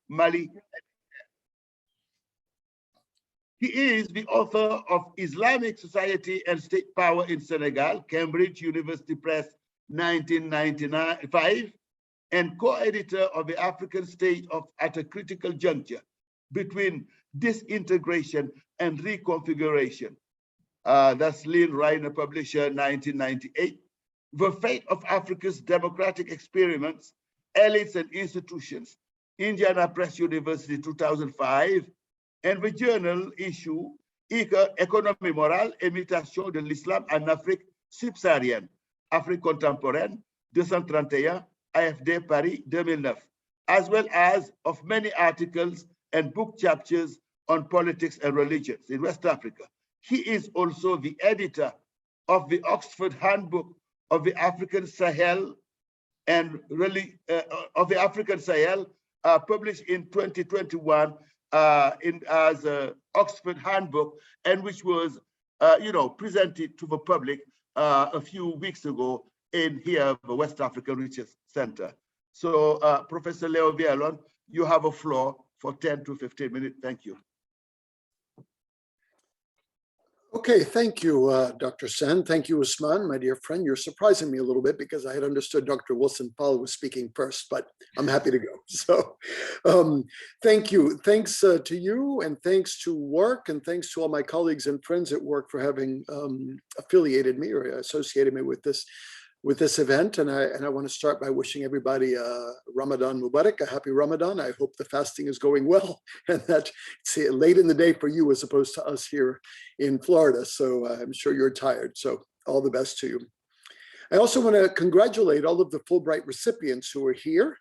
Mali. He is the author of Islamic Society and State Power in Senegal, Cambridge University Press, 1995, and co-editor of The African State at a Critical Juncture Between Disintegration and Reconfiguration. That's Lynn Reiner, publisher, 1998. The Fate of Africa's Democratic Experiments, Elites and Institutions, Indiana Press University, 2005, and the journal issue Économie morale et mutation de l'islam en Afrique subsaharienne, Afrique contemporaine, 231, AFD Paris, 2009, as well as of many articles and book chapters on politics and religions in West Africa. He is also the editor of the Oxford Handbook of the African Sahel published in 2021 as an Oxford Handbook, and which was, presented to the public a few weeks ago in here, the West African Research Center. So, Professor Leo Vialon, you have a floor for 10 to 15 minutes. Thank you. Okay, thank you, Dr. Sen. Thank you, Usman, my dear friend. You're surprising me a little bit because I had understood Dr. Wilson-Powell was speaking first, but I'm happy to go. So thank you. Thanks to you, and thanks to WARC, and thanks to all my colleagues and friends at WARC for having affiliated me or associated me with this event. And I want to start by wishing everybody Ramadan Mubarak, a happy Ramadan. I hope the fasting is going well and that it's late in the day for you as opposed to us here in Florida. So I'm sure you're tired. So all the best to you. I also want to congratulate all of the Fulbright recipients who are here,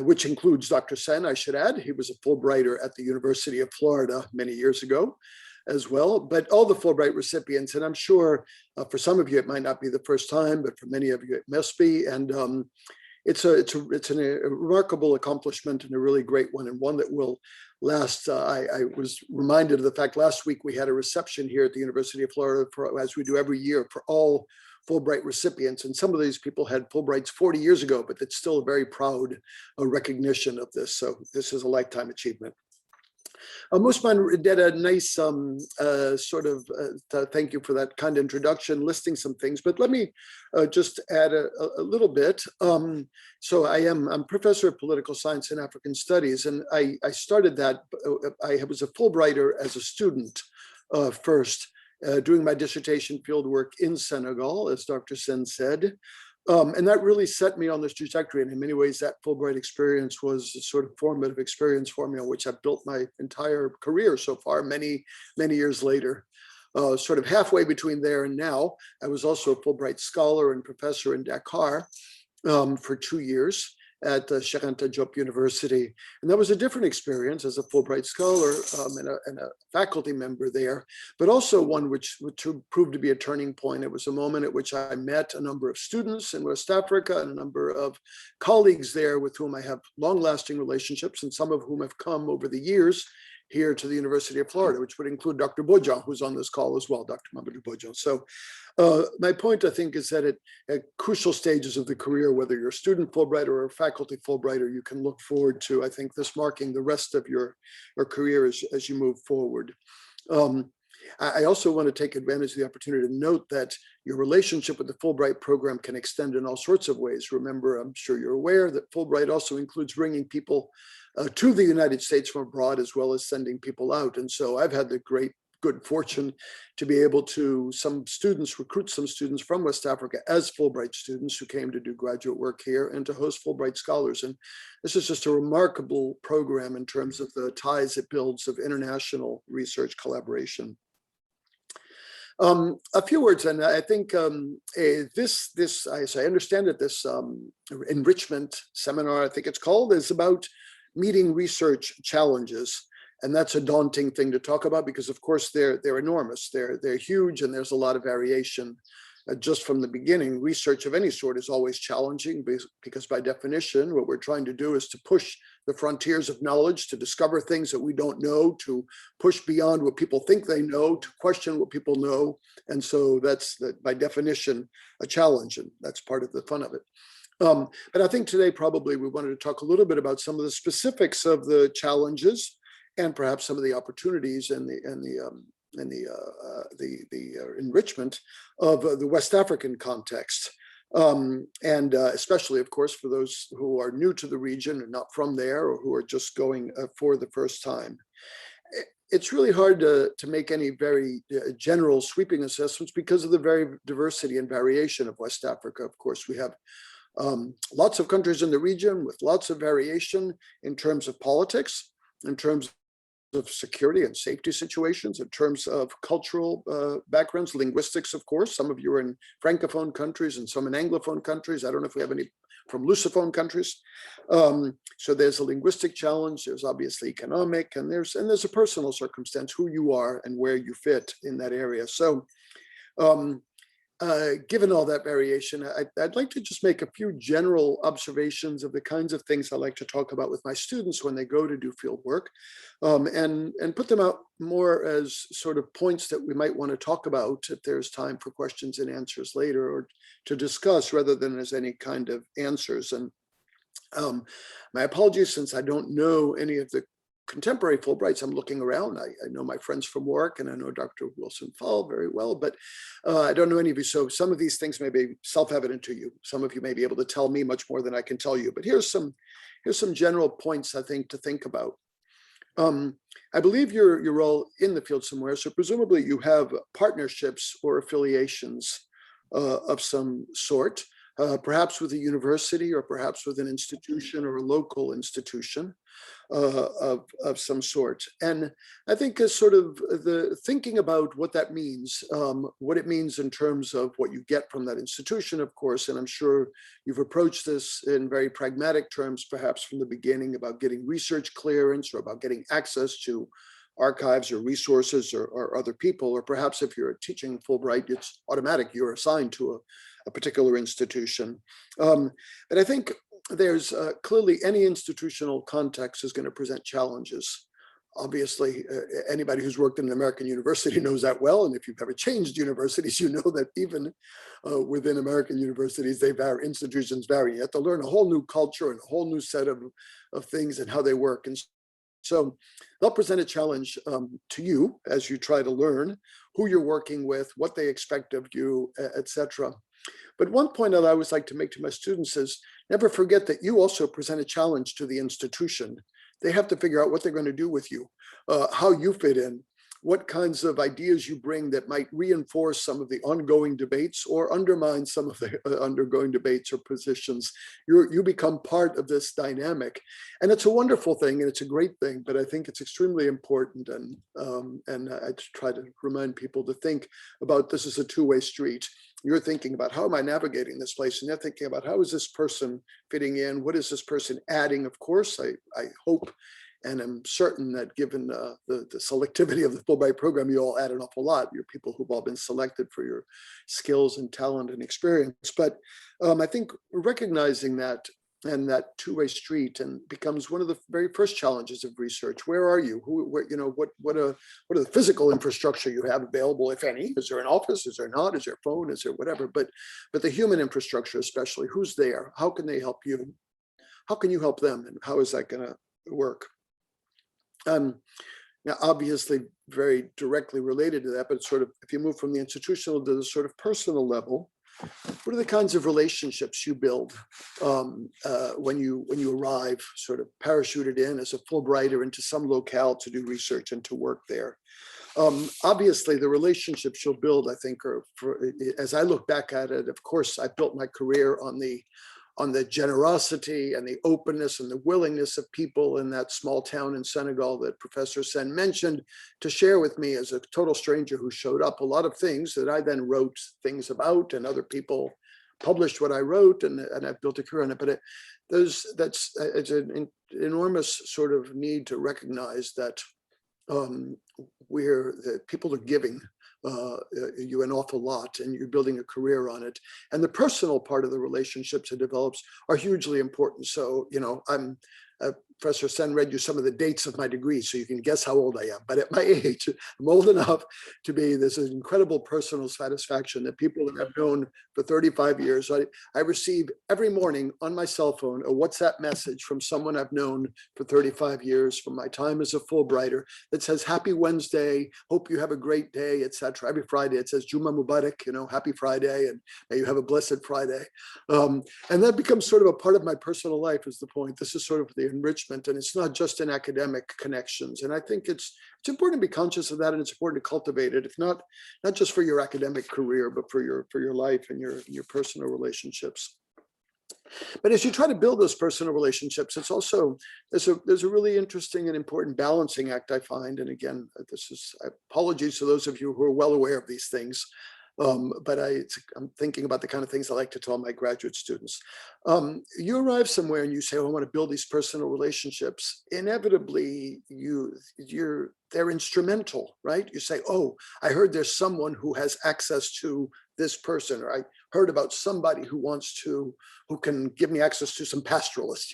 which includes Dr. Sen, I should add. He was a Fulbrighter at the University of Florida many years ago as well, but all the Fulbright recipients, and I'm sure for some of you it might not be the first time, but for many of you it must be, and it's a remarkable accomplishment and a really great one, and one that will last. I was reminded of the fact last week we had a reception here at the University of Florida, as we do every year, for all Fulbright recipients, and some of these people had Fulbrights 40 years ago, but it's still a very proud recognition of this. So this is a lifetime achievement. Musman did a nice thank you for that kind introduction, listing some things, but let me just add a little bit. So I'm professor of political science and African studies, and I started that, I was a Fulbrighter as a student first, doing my dissertation fieldwork in Senegal, as Dr. Sen said. And that really set me on this trajectory. And in many ways, that Fulbright experience was a sort of formative experience for me, on which I've built my entire career so far, many, many years later. Sort of halfway between there and now, I was also a Fulbright scholar and professor in Dakar for 2 yeyears at Cheikh Anta Diop University. And that was a different experience as a Fulbright scholar and a faculty member there, but also one which proved to be a turning point. It was a moment at which I met a number of students in West Africa and a number of colleagues there with whom I have long-lasting relationships, and some of whom have come over the years here to the University of Florida, which would include Dr. Bojang, who's on this call as well, Dr. Mamadou Bojang. So my point, I think, is that at crucial stages of the career, whether you're a student Fulbrighter or a faculty Fulbrighter, you can look forward to, I think, this marking the rest of your career as you move forward. I also want to take advantage of the opportunity to note that your relationship with the Fulbright program can extend in all sorts of ways. Remember, I'm sure you're aware that Fulbright also includes bringing people to the United States from abroad, as well as sending people out. And so I've had the good fortune to be able to recruit some students from West Africa as Fulbright students who came to do graduate work here, and to host Fulbright scholars. And this is just a remarkable program in terms of the ties it builds of international research collaboration. A few words, and I think as I understand it, this enrichment seminar, I think it's called, is about meeting research challenges. And that's a daunting thing to talk about because, of course, they're enormous. They're huge, and there's a lot of variation. Just from the beginning, research of any sort is always challenging because by definition, what we're trying to do is to push the frontiers of knowledge, to discover things that we don't know, to push beyond what people think they know, to question what people know. And so that's by definition a challenge, and that's part of the fun of it. But I think today probably we wanted to talk a little bit about some of the specifics of the challenges and perhaps some of the opportunities and the enrichment of the West African context. Especially, of course, for those who are new to the region and not from there, or who are just going for the first time. It's really hard to make any very general sweeping assessments because of the very diversity and variation of West Africa. Of course, we have lots of countries in the region with lots of variation in terms of politics, in terms of security and safety situations, in terms of cultural backgrounds, linguistics, of course. Some of you are in Francophone countries and some in Anglophone countries. I don't know if we have any from Lusophone countries. So there's a linguistic challenge, there's obviously economic, and there's a personal circumstance, who you are and where you fit in that area. So given all that variation, I'd like to just make a few general observations of the kinds of things I like to talk about with my students when they go to do field work, and put them out more as sort of points that we might want to talk about if there's time for questions and answers later, or to discuss, rather than as any kind of answers. And my apologies, since I don't know any of the contemporary Fulbrights. I'm looking around. I know my friends from work, and I know Dr. Wilson Fall very well, but I don't know any of you. So some of these things may be self-evident to you. Some of you may be able to tell me much more than I can tell you. But here's some general points I think to think about. I believe you're all in the field somewhere, so presumably you have partnerships or affiliations of some sort, perhaps with a university or perhaps with an institution or a local institution of some sort. And I think as sort of the thinking about what that means, what it means in terms of what you get from that institution, of course, and I'm sure you've approached this in very pragmatic terms, perhaps from the beginning, about getting research clearance or about getting access to archives or resources or other people, or perhaps if you're teaching Fulbright, it's automatic, you're assigned to a particular institution. But I think there's clearly any institutional context is going to present challenges. Obviously, anybody who's worked in an American university knows that well. And if you've ever changed universities, you know that even within American universities, institutions vary. You have to learn a whole new culture and a whole new set of things and how they work. And so they'll present a challenge to you as you try to learn who you're working with, what they expect of you, etc. But one point that I always like to make to my students is never forget that you also present a challenge to the institution. They have to figure out what they're going to do with you, how you fit in, what kinds of ideas you bring that might reinforce some of the ongoing debates or undermine some of the undergoing debates or positions. You become part of this dynamic. And it's a wonderful thing and it's a great thing, but I think it's extremely important. And I try to remind people to think about this as a two-way street. You're thinking about how am I navigating this place? And they're thinking about how is this person fitting in? What is this person adding? Of course, I hope and I'm certain that given the selectivity of the Fulbright program, you all add an awful lot. You're people who've all been selected for your skills and talent and experience. But I think recognizing that and that two-way street and becomes one of the very first challenges of research. Where are you? What are the physical infrastructure you have available, if any? Is there an office? Is there not? Is there a phone? Is there whatever? But the human infrastructure, especially, who's there? How can they help you? How can you help them? And how is that going to work? Now, obviously, very directly related to that, but sort of if you move from the institutional to the sort of personal level, what are the kinds of relationships you build when you arrive, sort of parachuted in as a Fulbrighter into some locale to do research and to work there? Obviously, the relationships you'll build, I think, as I look back at it, of course, I built my career on the generosity and the openness and the willingness of people in that small town in Senegal that Professor Sen mentioned to share with me as a total stranger who showed up a lot of things that I then wrote things about, and other people published what I wrote, and I've built a career on it. But it's an enormous sort of need to recognize that people are giving you an awful lot and you're building a career on it. And the personal part of the relationships it develops are hugely important. So, I'm Professor Sen read you some of the dates of my degree, so you can guess how old I am. But at my age, I'm old enough to be this incredible personal satisfaction that people that I've known for 35 years, I receive every morning on my cell phone a WhatsApp message from someone I've known for 35 years from my time as a Fulbrighter that says, happy Wednesday, hope you have a great day, etc. Every Friday it says, Juma Mubarak, happy Friday, and may you have a blessed Friday. And that becomes sort of a part of my personal life is the point. This is sort of the enrichment, and it's not just in academic connections. And I think it's important to be conscious of that, and it's important to cultivate it, if not just for your academic career, but for your life and your personal relationships. But as you try to build those personal relationships, it's also, there's a really interesting and important balancing act, I find. And again, apologies to those of you who are well aware of these things. But I'm thinking about the kind of things I like to tell my graduate students. You arrive somewhere and you say, oh, I want to build these personal relationships. Inevitably, they're instrumental, right? You say, oh, I heard there's someone who has access to this person, or I heard about somebody who can give me access to some pastoralist,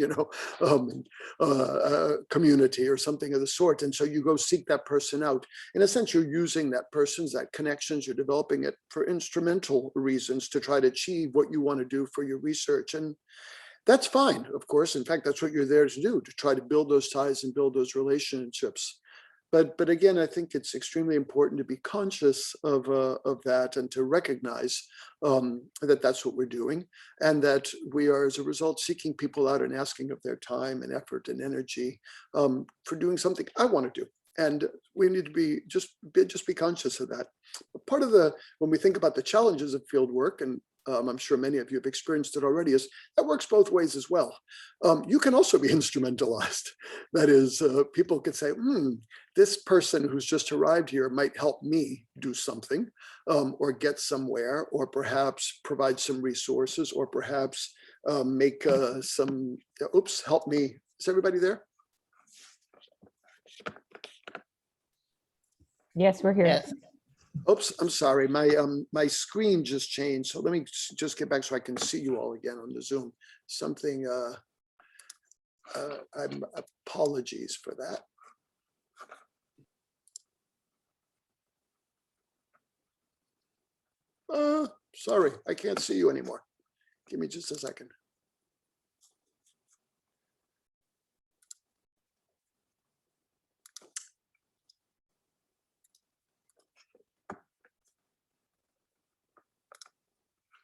community or something of the sort. And so you go seek that person out. In a sense, you're using that connections, you're developing it for instrumental reasons to try to achieve what you want to do for your research. And that's fine, of course. In fact, that's what you're there to do, to try to build those ties and build those relationships. But again, I think it's extremely important to be conscious of that and to recognize that that's what we're doing, and that we are, as a result, seeking people out and asking of their time and effort and energy for doing something I want to do. And we need to be just be conscious of that. Part of when we think about the challenges of field work, and I'm sure many of you have experienced it already, is that works both ways as well. You can also be instrumentalized. That is, people could say, this person who's just arrived here might help me do something, or get somewhere, or perhaps provide some resources, or perhaps make help me. Is everybody there? Yes, we're here. Yes. Oops, I'm sorry. My screen just changed. So let me just get back so I can see you all again on the Zoom. Something, I'm apologies for that. Sorry, I can't see you anymore. Give me just a second.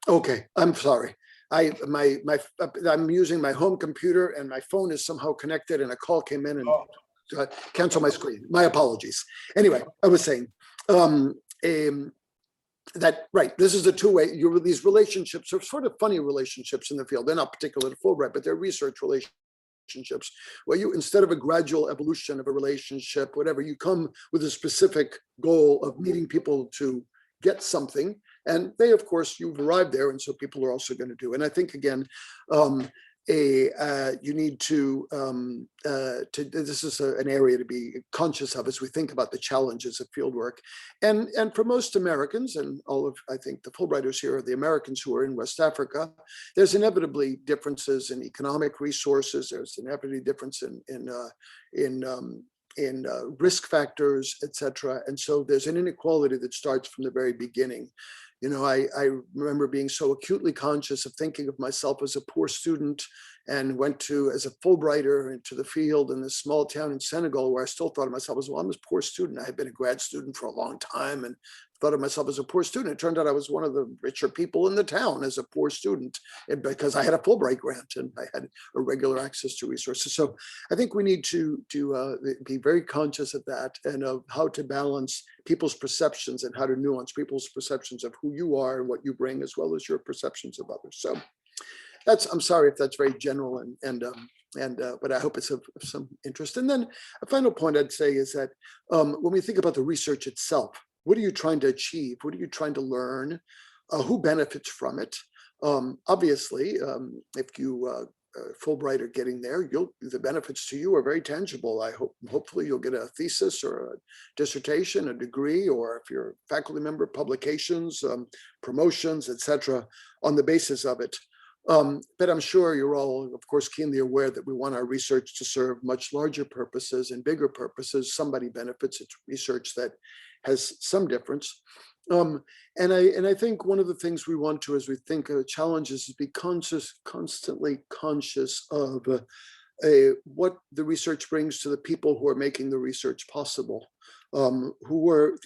Okay, I'm sorry. I'm using my home computer and my phone is somehow connected, and a call came in and cancel my screen. My apologies. Anyway, I was saying that, right, this is a two-way, these relationships are sort of funny relationships in the field. They're not particular to Fulbright, but they're research relationships where you, instead of a gradual evolution of a relationship, whatever, you come with a specific goal of meeting people to get something. And they, of course, you've arrived there, and so people are also going to do. And I think, again, you need to this is an area to be conscious of as we think about the challenges of fieldwork. And for most Americans, and all of, I think, the Fulbrighters here are the Americans who are in West Africa, there's inevitably differences in economic resources. There's inevitably difference in risk factors, et cetera. And so there's an inequality that starts from the very beginning. I remember being so acutely conscious of thinking of myself as a poor student, and went to, as a Fulbrighter, into the field in this small town in Senegal, where I still thought of myself as, well, I'm a poor student. I had been a grad student for a long time and thought of myself as a poor student. It turned out I was one of the richer people in the town as a poor student, because I had a Fulbright grant and I had a regular access to resources. So I think we need to be very conscious of that, and of how to balance people's perceptions and how to nuance people's perceptions of who you are and what you bring, as well as your perceptions of others. So I'm sorry if that's very general, but I hope it's of some interest. And then a final point I'd say is that when we think about the research itself, what are you trying to achieve? What are you trying to learn? Who benefits from it? Obviously, if you Fulbright are getting there, the benefits to you are very tangible. Hopefully you'll get a thesis or a dissertation, a degree, or if you're a faculty member, publications, promotions, etc., on the basis of it. But I'm sure you're all, of course, keenly aware that we want our research to serve much larger purposes and bigger purposes. Somebody benefits. It's research that has some difference. And I think one of the things we want to, as we think of challenges, is be constantly conscious of what the research brings to the people who are making the research possible. Who are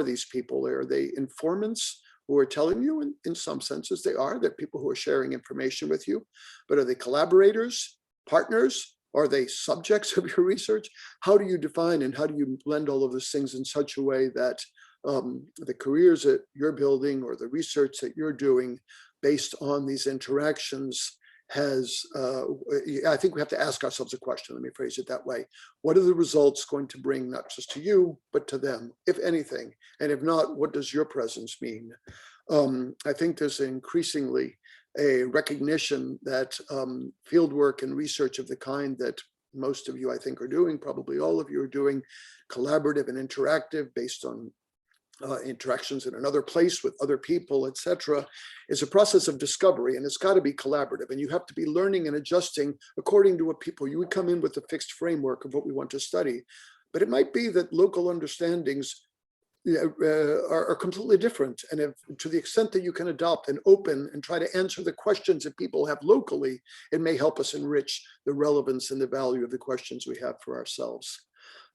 these people? Are they informants who are telling you? In some senses, they're people who are sharing information with you. But are they collaborators, partners? Are they subjects of your research? How do you define and how do you blend all of those things in such a way that the careers that you're building or the research that you're doing based on these interactions I think we have to ask ourselves a question, let me phrase it that way. What are the results going to bring, not just to you, but to them, if anything? And if not, what does your presence mean? I think there's increasingly a recognition that field work and research of the kind that most of you, I think, are doing, probably all of you are doing, collaborative and interactive based on interactions in another place with other people, etc., is a process of discovery, and it's got to be collaborative. And you have to be learning and adjusting according to what people. You would come in with a fixed framework of what we want to study, but it might be that local understandings are completely different. And if, to the extent that you can adopt and open and try to answer the questions that people have locally, it may help us enrich the relevance and the value of the questions we have for ourselves.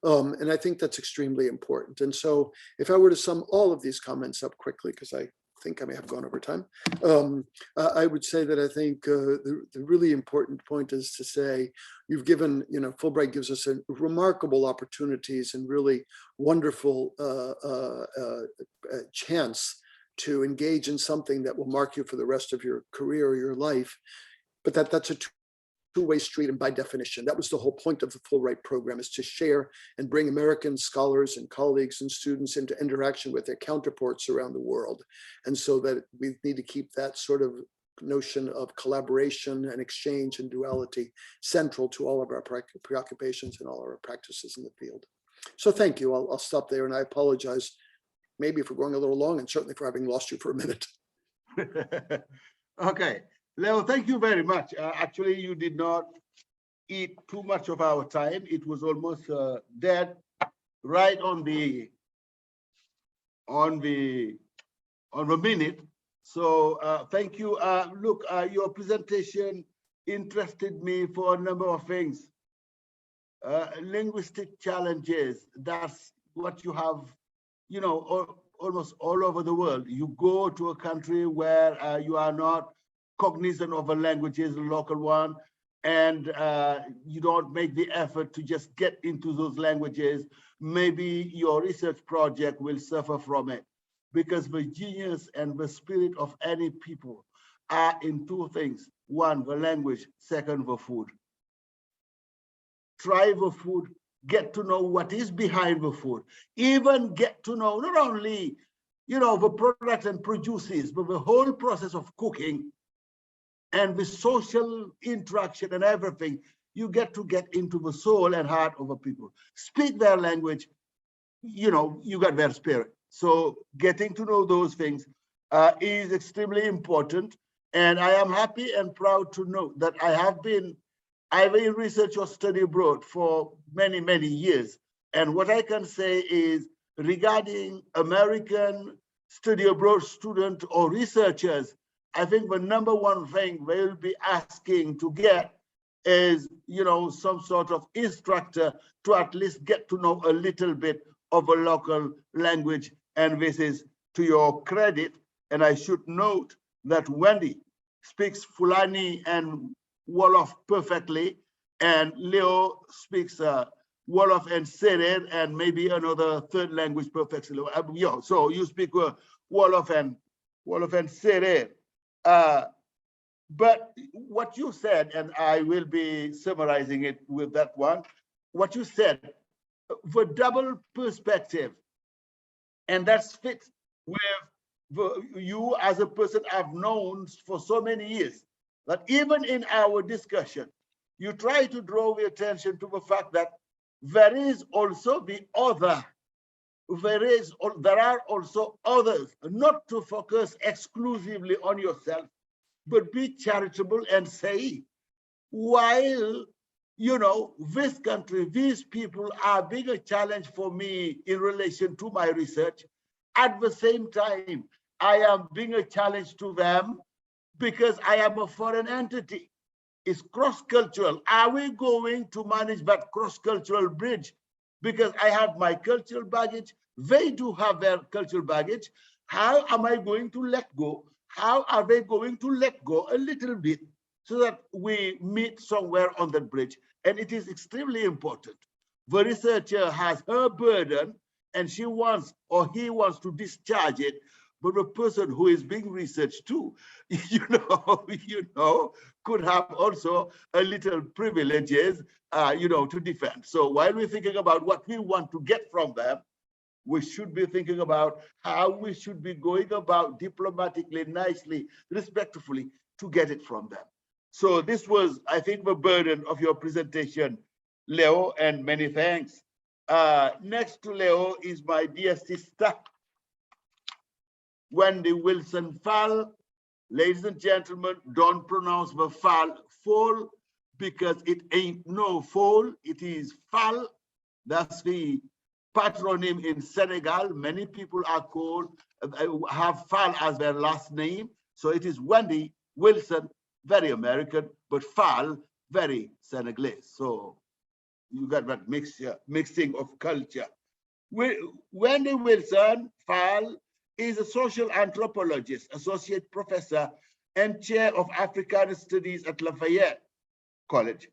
And I think that's extremely important. And so if I were to sum all of these comments up quickly, because I think I may have gone over time, I would say that I think the really important point is to say, you've given, Fulbright gives us remarkable opportunities and really wonderful chance to engage in something that will mark you for the rest of your career or your life. But that's a two-way street, and by definition, that was the whole point of the Fulbright program, is to share and bring American scholars and colleagues and students into interaction with their counterparts around the world. And so that we need to keep that sort of notion of collaboration and exchange and duality central to all of our preoccupations and all of our practices in the field. So thank you. I'll stop there, and I apologize maybe for going a little long, and certainly for having lost you for a minute. Okay. Leo, thank you very much. Actually, you did not eat too much of our time. It was almost dead right on the minute. So thank you. Look, your presentation interested me for a number of things. Linguistic challenges, that's what you have, almost all over the world. You go to a country where you are not cognizant of a language is a local one, and you don't make the effort to just get into those languages, maybe your research project will suffer from it. Because the genius and the spirit of any people are in two things. One, the language. Second, the food. Try the food, get to know what is behind the food, even get to know not only, the products and produces, but the whole process of cooking and the social interaction and everything. You get into the soul and heart of the people. Speak their language, you got their spirit. So getting to know those things is extremely important. And I am happy and proud to know that I've been in research or study abroad for many, many years. And what I can say is, regarding American study abroad students or researchers, I think the number one thing they'll be asking to get is, some sort of instructor to at least get to know a little bit of a local language. And this is to your credit. And I should note that Wendy speaks Fulani and Wolof perfectly, and Leo speaks Wolof and Serer and maybe another third language perfectly. So you speak Wolof and Serer. But what you said, and I will be summarizing it with that one, what you said, the double perspective, and that's fit with you as a person I've known for so many years, that even in our discussion, you try to draw the attention to the fact that there is also the other. There are also others, not to focus exclusively on yourself, but be charitable and say, while, this country, these people are being a challenge for me in relation to my research, at the same time, I am being a challenge to them because I am a foreign entity. It's cross-cultural. Are we going to manage that cross-cultural bridge? Because I have my cultural baggage, they do have their cultural baggage. How am I going to let go? How are they going to let go a little bit so that we meet somewhere on that bridge? And it is extremely important. The researcher has her burden and she wants or he wants to discharge it, but the person who is being researched too, could have also a little privileges, to defend. So while we're thinking about what we want to get from them, we should be thinking about how we should be going about diplomatically, nicely, respectfully to get it from them. So this was, I think, the burden of your presentation, Leo, and many thanks. Next to Leo is my dear sister, Wendy Wilson Fall. Ladies and gentlemen, don't pronounce the fall because it ain't no fall, it is Fall. That's the patronym in Senegal. Many people are called, have Fall as their last name. So it is Wendy Wilson, very American, but Fall, very Senegalese. So you got that mixing of culture. Wendy Wilson Fall is a social anthropologist, associate professor, and chair of African Studies at Lafayette College.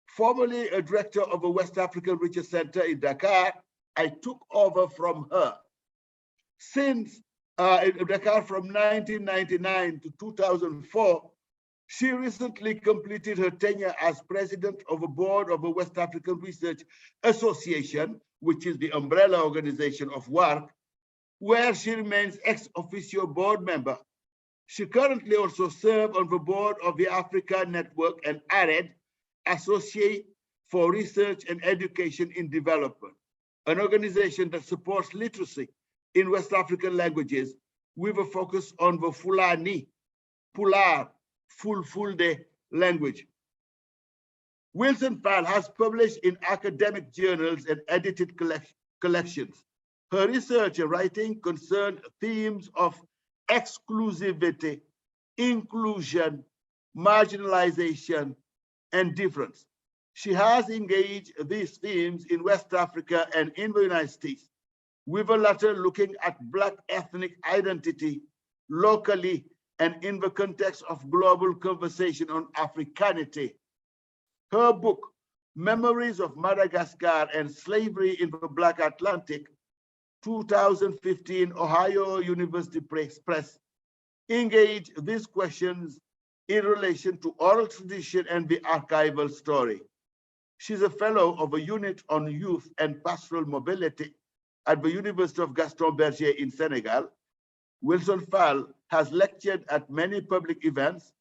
Formerly a director of the West African Research Center in Dakar, I took over from her. Since in Dakar from 1999 to 2004, she recently completed her tenure as president of the board of the West African Research Association, which is the umbrella organization of WARC, where she remains ex officio board member. She currently also serves on the board of the Africa Network and ARED, Associate for Research and Education in Development, an organization that supports literacy in West African languages with a focus on the Fulani, Pular, Fulfulde language. Wilson Fall has published in academic journals and edited collections. Her research and writing concern themes of exclusivity, inclusion, marginalization, and difference. She has engaged these themes in West Africa and in the United States, with the latter looking at Black ethnic identity locally and in the context of global conversation on Africanity. Her book, Memories of Madagascar and Slavery in the Black Atlantic, 2015 Ohio University Press, engage these questions in relation to oral tradition and the archival story. She's a fellow of a unit on youth and pastoral mobility at the University of Gaston Berger in Senegal. Wilson Fall has lectured at many public events,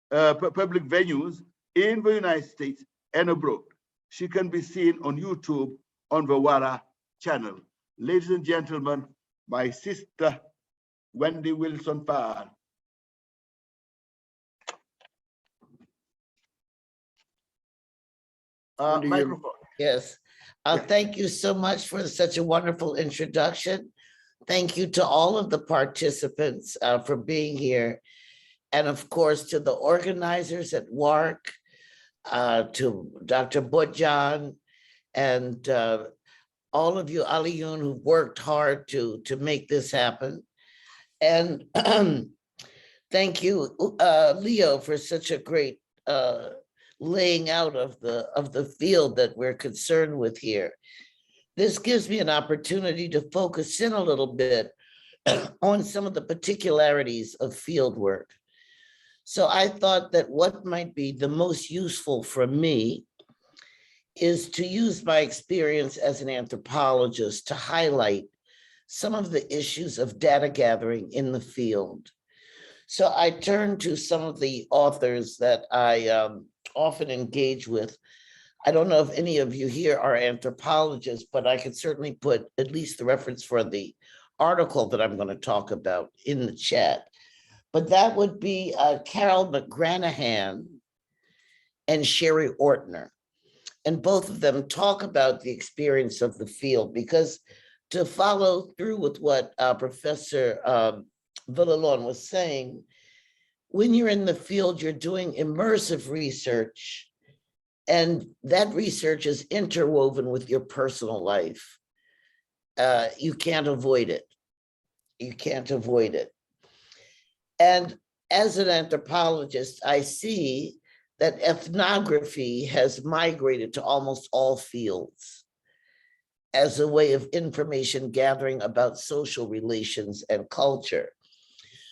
public venues in the United States and abroad. She can be seen on YouTube on the WARA channel. Ladies and gentlemen, my sister, Wendy Wilson Fall. Microphone. Yes. Thank you so much for such a wonderful introduction. Thank you to all of the participants for being here. And of course, to the organizers at WARC, to Dr. Bodjan, and all of you, Aliyun, who worked hard to make this happen. And thank you, Leo, for such a great laying out of the field that we're concerned with here. This gives me an opportunity to focus in a little bit on some of the particularities of field work. So I thought that what might be the most useful for me is to use my experience as an anthropologist to highlight some of the issues of data gathering in the field. So I turn to some of the authors that I often engage with. I don't know if any of you here are anthropologists, but I could certainly put at least the reference for the article that I'm going to talk about in the chat. but that would be Carol McGranahan and Sherry Ortner. And both of them talk about the experience of the field, because to follow through with what Professor Villalon was saying, when you're in the field, you're doing immersive research, and that research is interwoven with your personal life. You can't avoid it. You can't avoid it. And as an anthropologist, I see that ethnography has migrated to almost all fields as a way of information gathering about social relations and culture.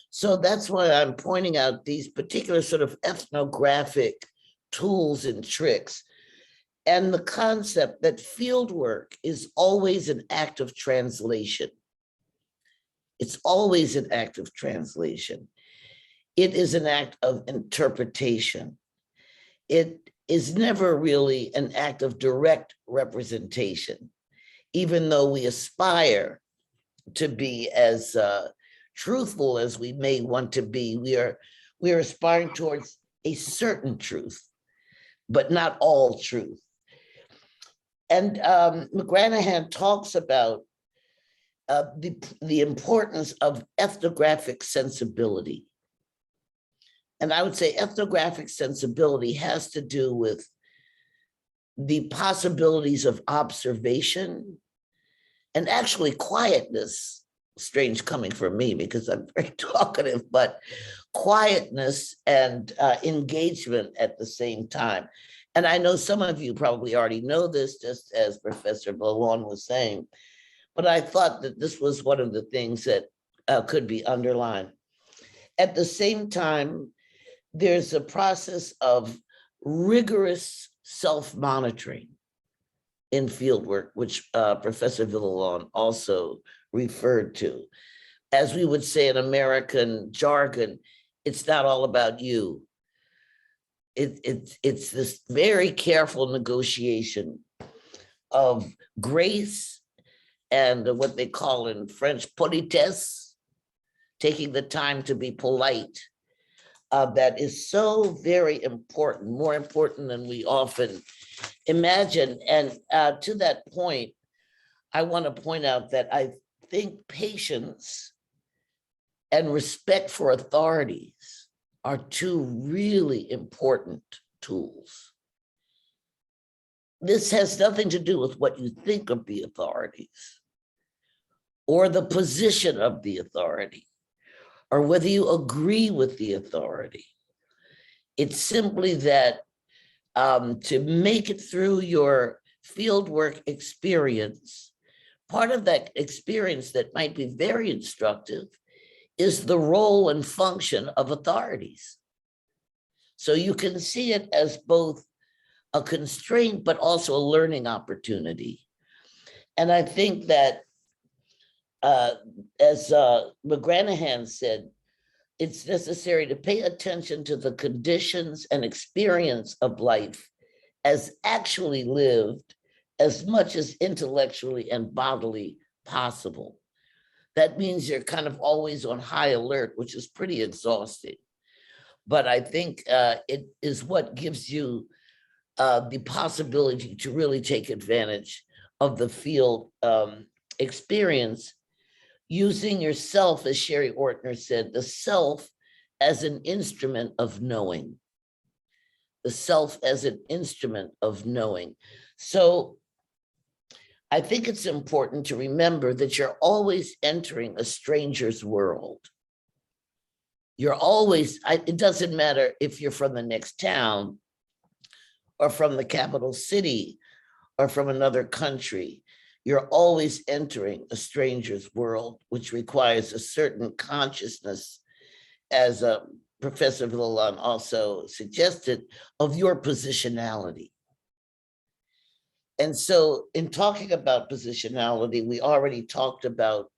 So that's why I'm pointing out these particular sort of ethnographic tools and tricks, and the concept that field work is always an act of translation. It's always an act of translation. It is an act of interpretation. It is never really an act of direct representation, even though we aspire to be as truthful as we may want to be. We are aspiring towards a certain truth, but not all truth. And McGranahan talks about the importance of ethnographic sensibility. And I would say ethnographic sensibility has to do with the possibilities of observation and actually quietness. Strange coming from me because I'm very talkative, but quietness and engagement at the same time. And I know some of you probably already know this, just as Professor Villalon was saying, but I thought that this was one of the things that could be underlined. At the same time, there's a process of rigorous self-monitoring in fieldwork, which Professor Villalon also referred to. As we would say in American jargon, it's not all about you. It's this very careful negotiation of grace and what they call in French politesse, taking the time to be polite. That is so very important, more important than we often imagine. And to that point, I want to point out that I think patience and respect for authorities are two really important tools. This has nothing to do with what you think of the authorities or the position of the authority, or whether you agree with the authority. It's simply that to make it through your fieldwork experience, part of that experience that might be very instructive is the role and function of authorities. So you can see it as both a constraint, but also a learning opportunity. And I think that as McGranahan said, it's necessary to pay attention to the conditions and experience of life as actually lived, as much as intellectually and bodily possible. That means you're kind of always on high alert, which is pretty exhausting. But I think it is what gives you the possibility to really take advantage of the field experience, using yourself, as Sherry Ortner said, the self as an instrument of knowing. The self as an instrument of knowing. So I think it's important to remember that you're always entering a stranger's world. You're always, it doesn't matter if you're from the next town or from the capital city or from another country. You're always entering a stranger's world, which requires a certain consciousness, as Professor Villalon also suggested, of your positionality. And so in talking about positionality, we already talked about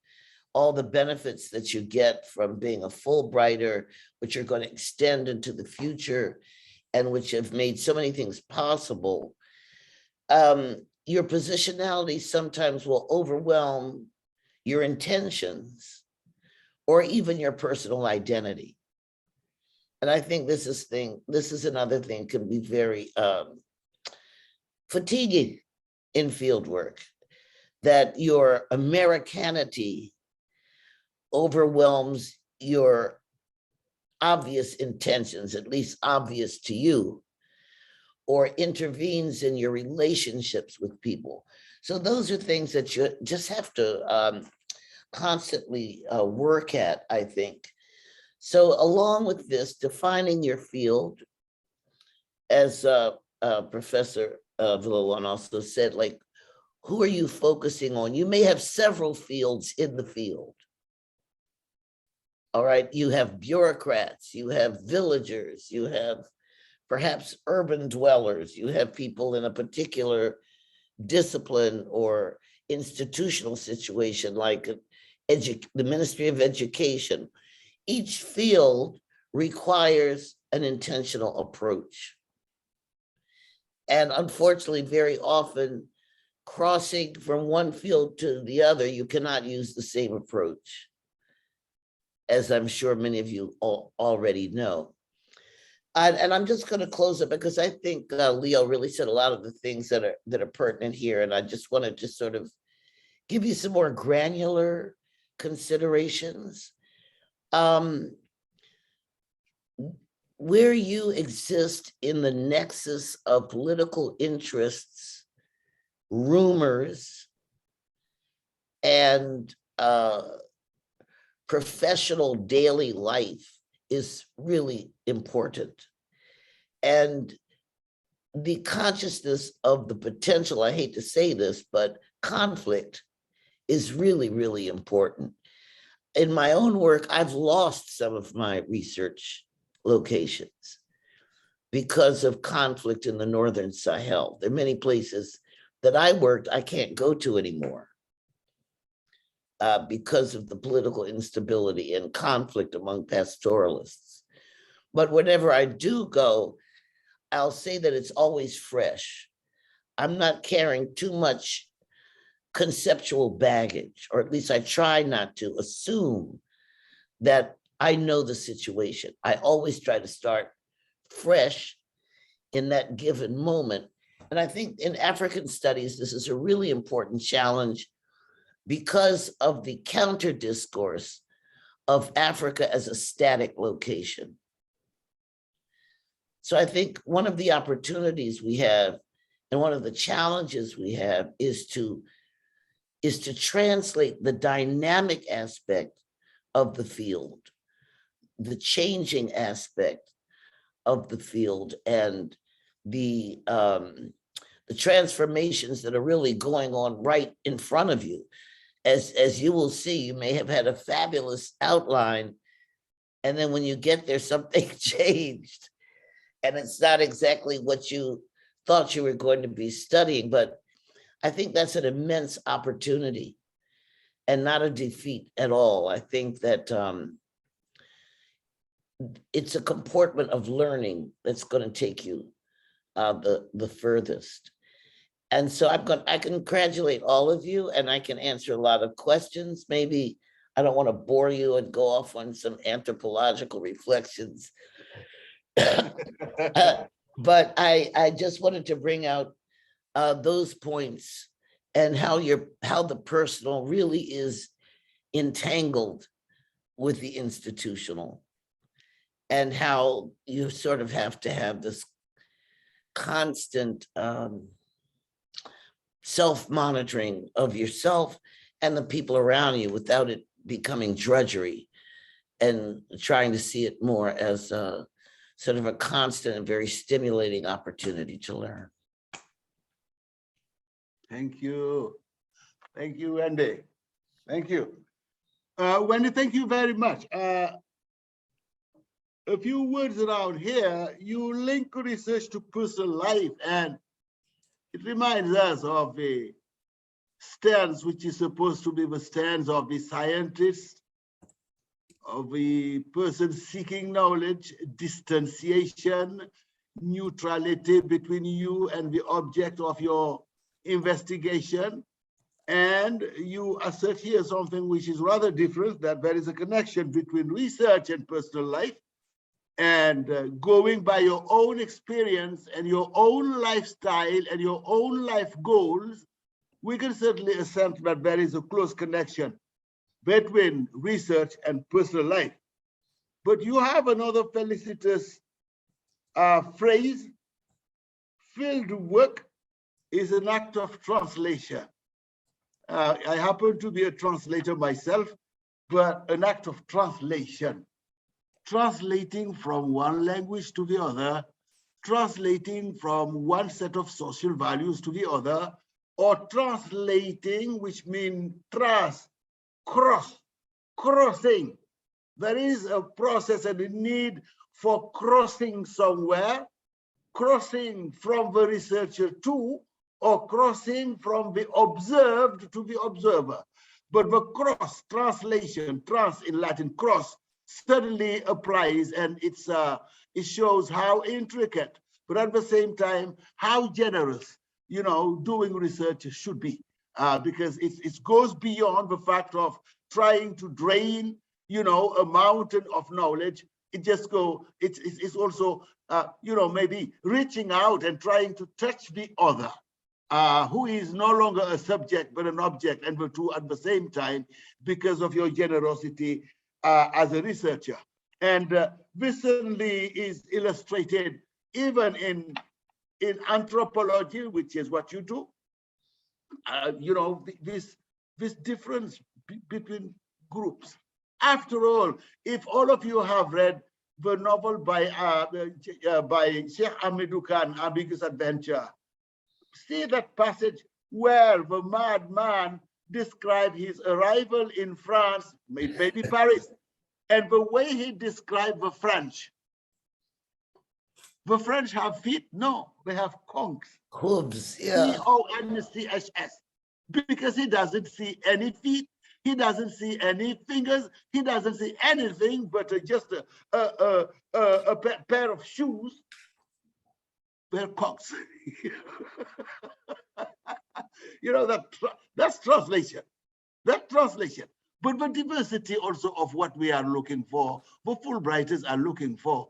all the benefits that you get from being a Fulbrighter, which are going to extend into the future and which have made so many things possible. Your positionality sometimes will overwhelm your intentions or even your personal identity. And I think this is another thing can be very fatiguing in field work, that your Americanity overwhelms your obvious intentions, at least obvious to you, or intervenes in your relationships with people. So those are things that you just have to constantly work at, I think. So along with this, defining your field, as Professor Villalon also said, like, who are you focusing on? You may have several fields in the field. All right, you have bureaucrats, you have villagers, you have perhaps urban dwellers, you have people in a particular discipline or institutional situation like the Ministry of Education. Each field requires an intentional approach. And unfortunately, very often, crossing from one field to the other, you cannot use the same approach, as I'm sure many of you already know. And I'm just going to close it because I think Leo really said a lot of the things that are pertinent here. And I just want to just sort of give you some more granular considerations. Where you exist in the nexus of political interests, rumors, and professional daily life is really important. And the consciousness of the potential, I hate to say this, but conflict is really, really important. In my own work, I've lost some of my research locations because of conflict in the Northern Sahel. There are many places that I worked I can't go to anymore because of the political instability and conflict among pastoralists. But whenever I do go, I'll say that it's always fresh. I'm not carrying too much conceptual baggage, or at least I try not to assume that I know the situation. I always try to start fresh in that given moment. And I think in African studies, this is a really important challenge because of the counter discourse of Africa as a static location. So I think one of the opportunities we have and one of the challenges we have is to translate the dynamic aspect of the field, the changing aspect of the field, and the transformations that are really going on right in front of you. As you will see, you may have had a fabulous outline, and then when you get there, something changed, and it's not exactly what you thought you were going to be studying. But I think that's an immense opportunity and not a defeat at all. I think that it's a comportment of learning that's going to take you the furthest. And so I congratulate all of you, and I can answer a lot of questions. Maybe I don't want to bore you and go off on some anthropological reflections. But I just wanted to bring out those points and how the personal really is entangled with the institutional, and how you sort of have to have this constant self-monitoring of yourself and the people around you without it becoming drudgery, and trying to see it more as a sort of a constant and very stimulating opportunity to learn. Thank you. Thank you, Wendy. Thank you. Wendy, thank you very much. A few words around here. You link research to personal life, and it reminds us of a stance which is supposed to be the stance of the scientist, of a person seeking knowledge, distanciation, neutrality between you and the object of your investigation. And you assert here something which is rather different, that there is a connection between research and personal life. and going by your own experience and your own lifestyle and your own life goals, we can certainly assent that there is a close connection between research and personal life. But you have another felicitous phrase: field work is an act of translation. I happen to be a translator myself, but an act of translation. Translating from one language to the other, translating from one set of social values to the other, or translating, which means crossing. There is a process and a need for crossing somewhere, crossing from the researcher to, or crossing from the observed to the observer. But the cross, translation, trans in Latin, cross, certainly applies, and it shows how intricate, but at the same time, how generous, doing research should be, because it goes beyond the fact of trying to drain, a mountain of knowledge. It's also, maybe reaching out and trying to touch the other, who is no longer a subject, but an object, and the two at the same time, because of your generosity as a researcher. And this certainly is illustrated even in anthropology, which is what you do. This difference between groups. After all, if all of you have read the novel by Sheikh Hamidou Khan, Ambiguous Adventure, see that passage where the madman described his arrival in France, maybe Paris, and the way he described the French. The French have feet? No, they have conchs. Hooves, yeah. Conchs, because he doesn't see any feet, he doesn't see any fingers, he doesn't see anything but just a pair of shoes. They're conchs. That's translation. That translation. But the diversity also of what we are looking for, the Fulbrighters are looking for.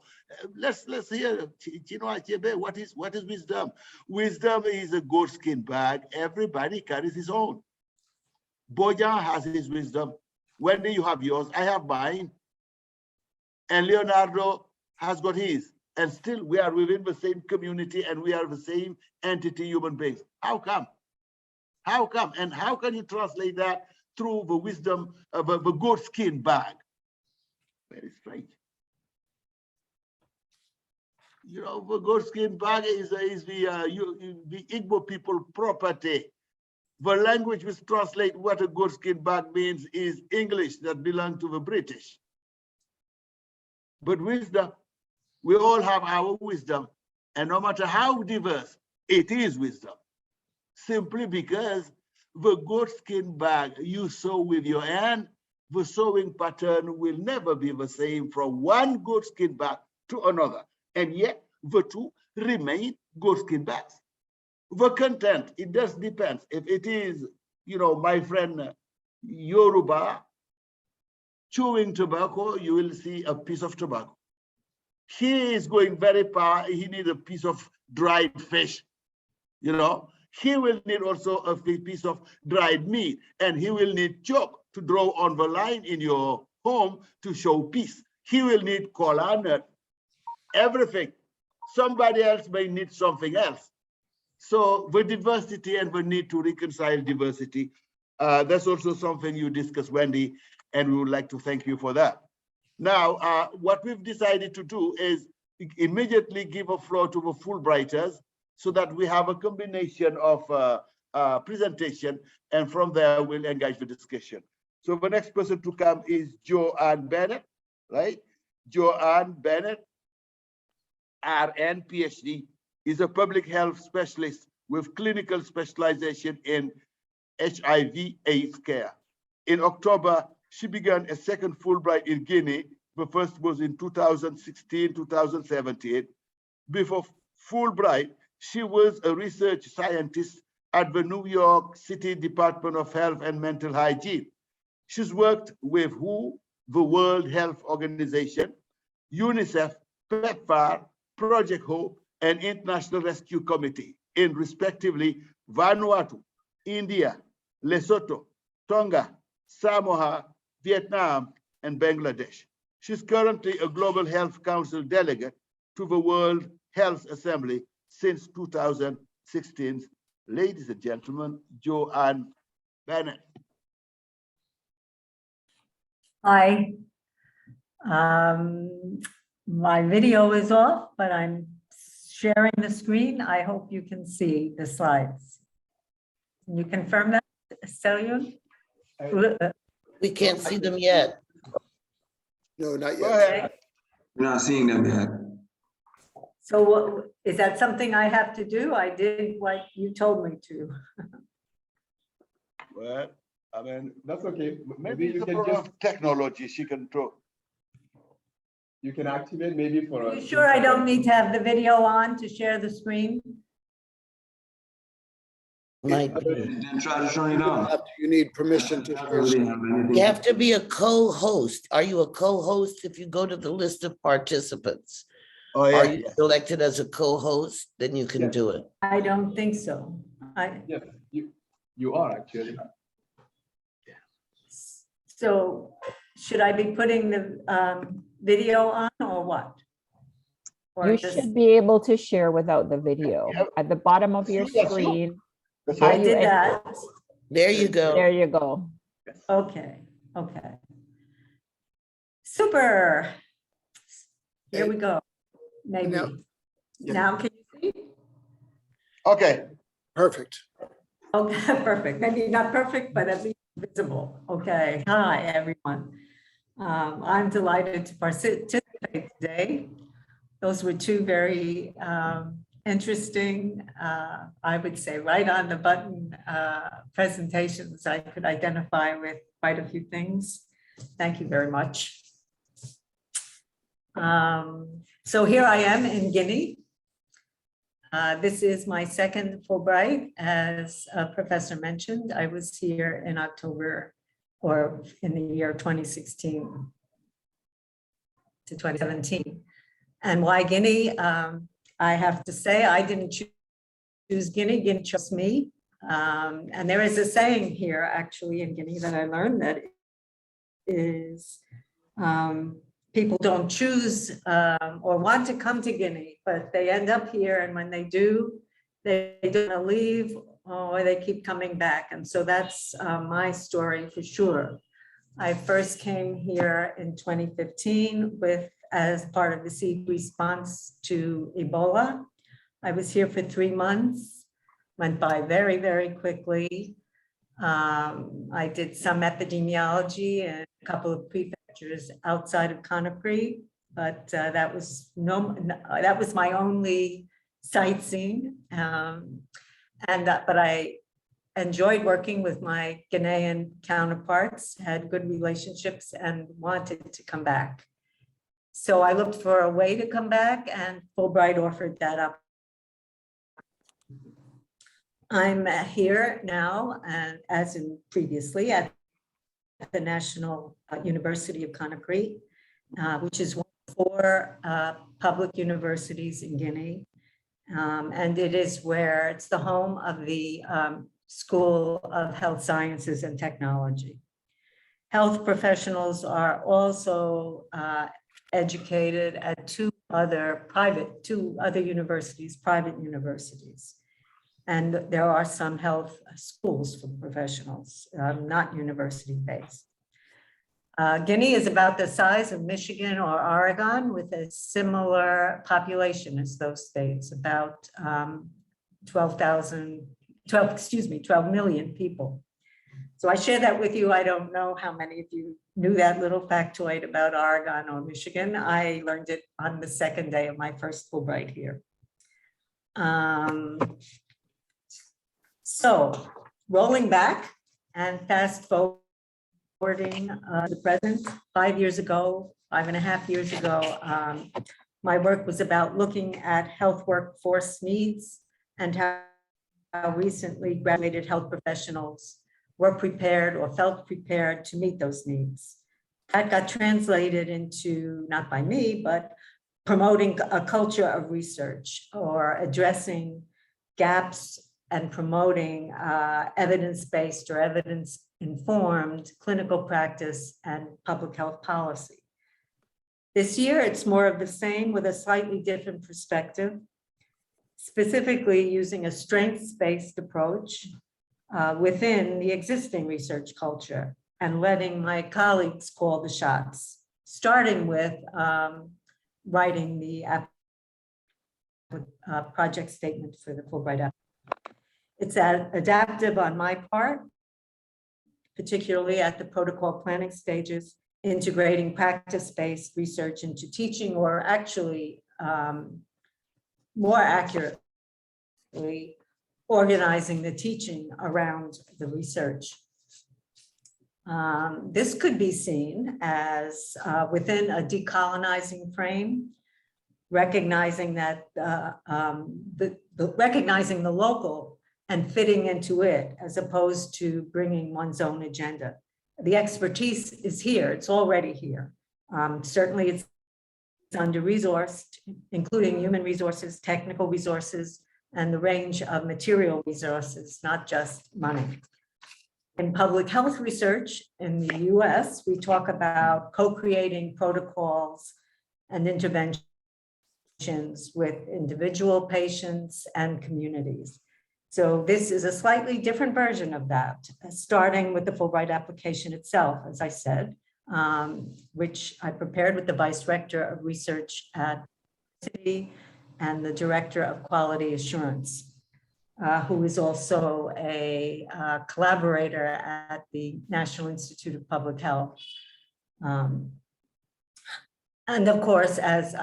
Let's hear, Chinua Achebe, what is wisdom? Wisdom is a goatskin bag. Everybody carries his own. Bojan has his wisdom. Wendy, you have yours. I have mine. And Leonardo has got his. And still we are within the same community and we are the same entity, human beings. How come? How come? And how can you translate that through the wisdom of the goatskin bag? Very strange. The goatskin bag is the Igbo people property. The language which translates what a goatskin bag means is English that belongs to the British. But wisdom, we all have our wisdom, and no matter how diverse, it is wisdom. Simply because the goatskin bag you sew with your hand, the sewing pattern will never be the same from one goatskin bag to another. And yet the two remain goatskin bags. The content, it does depend. If it is, my friend Yoruba chewing tobacco, you will see a piece of tobacco. He is going very far, he needs a piece of dried fish, He will need also a piece of dried meat, and he will need chalk to draw on the line in your home to show peace. He will need kola nut, everything. Somebody else may need something else. So the diversity and the need to reconcile diversity, that's also something you discussed, Wendy, and we would like to thank you for that. Now, what we've decided to do is immediately give a floor to the Fulbrighters so that we have a combination of presentation, and from there we'll engage the discussion. So the next person to come is Joanne Bennett, right? Joanne Bennett, RN, PhD, is a public health specialist with clinical specialization in HIV/AIDS care. In October, she began a second Fulbright in Guinea. The first was in 2016, 2017. Before Fulbright, she was a research scientist at the New York City Department of Health and Mental Hygiene. She's worked with WHO, the World Health Organization, UNICEF, PEPFAR, Project Hope, and International Rescue Committee in respectively Vanuatu, India, Lesotho, Tonga, Samoa, Vietnam, and Bangladesh. She's currently a Global Health Council delegate to the World Health Assembly since 2016. Ladies and gentlemen, Joanne Bennett. Hi. My video is off, but I'm sharing the screen. I hope you can see the slides. Can you confirm that, Celion? We can't see them yet. No, not Go yet. ahead. We're not seeing them yet. So is that something I have to do? I did what you told me to. Well, I mean, That's okay. maybe Maybe it's you a can just, technology she can throw. you can activate maybe for Are a. you sure I don't need to have the video on to share the screen? Might be. Then try to turn it on. You need permission to share. You have to be a co-host. Are you a co-host if you go to the list of participants? Oh, Are yeah. you selected as a co-host? Then you can Yes. do it. I don't think so. Yes, you are actually. So should I be putting the video on or what? Or You just- should be able to share without the video. Yep. At the bottom of your Yes, look. screen, That's I right. did that. There you go. there you go. Okay, okay. Super. Here we go. Maybe. Now- Yeah. Now can you see? Okay. Perfect. Okay, perfect. Maybe not perfect, but at least visible. Okay. Hi, everyone. I'm delighted to participate today. Those were two very interesting, I would say, right on the button presentations. I could identify with quite a few things. Thank you very much. So here I am in Guinea. This is my second Fulbright, as Professor mentioned. I was here in October or in the year 2016 to 2017. And why Guinea? I have to say, I didn't choose Guinea, Guinea chose me. And there is a saying here actually in Guinea that I learned that is, people don't choose or want to come to Guinea, but they end up here, and when they do, they don't leave or they keep coming back. And so that's my story for sure. I first came here in 2015 as part of the seed response to Ebola. I was here for 3 months, went by very, very quickly. I did some epidemiology and a couple of prefectures outside of Conakry, but that was my only sightseeing. But I enjoyed working with my Ghanaian counterparts, had good relationships, and wanted to come back. So I looked for a way to come back, and Fulbright offered that up. I'm here now, and as in previously, at the National University of Conakry, which is one of 4 public universities in Guinea. And it is where it's the home of the School of Health Sciences and Technology. Health professionals are also educated at 2 other universities, private universities. And there are some health schools for professionals, not university-based. Guinea is about the size of Michigan or Oregon, with a similar population as those states, about 12 million people. So I share that with you. I don't know how many of you knew that little factoid about Oregon or Michigan. I learned it on the second day of my first Fulbright here. So rolling back and fast forwarding the present, 5 years ago, 5.5 years ago, my work was about looking at health workforce needs and how recently graduated health professionals were prepared or felt prepared to meet those needs. That got translated into, not by me, but promoting a culture of research or addressing gaps and promoting evidence-based or evidence-informed clinical practice and public health policy. This year, it's more of the same with a slightly different perspective, specifically using a strengths-based approach within the existing research culture and letting my colleagues call the shots, starting with writing the project statement for the Fulbright application. It's adaptive on my part, particularly at the protocol planning stages, integrating practice-based research into teaching, or actually more accurately, organizing the teaching around the research. This could be seen as within a decolonizing frame, recognizing that recognizing the local and fitting into it, as opposed to bringing one's own agenda. The expertise is here, it's already here. Certainly it's under-resourced, including human resources, technical resources, and the range of material resources, not just money. In public health research in the US, we talk about co-creating protocols and interventions with individual patients and communities. So this is a slightly different version of that, starting with the Fulbright application itself, as I said, which I prepared with the Vice Rector of Research at the City and the Director of Quality Assurance, who is also a collaborator at the National Institute of Public Health. And of course, as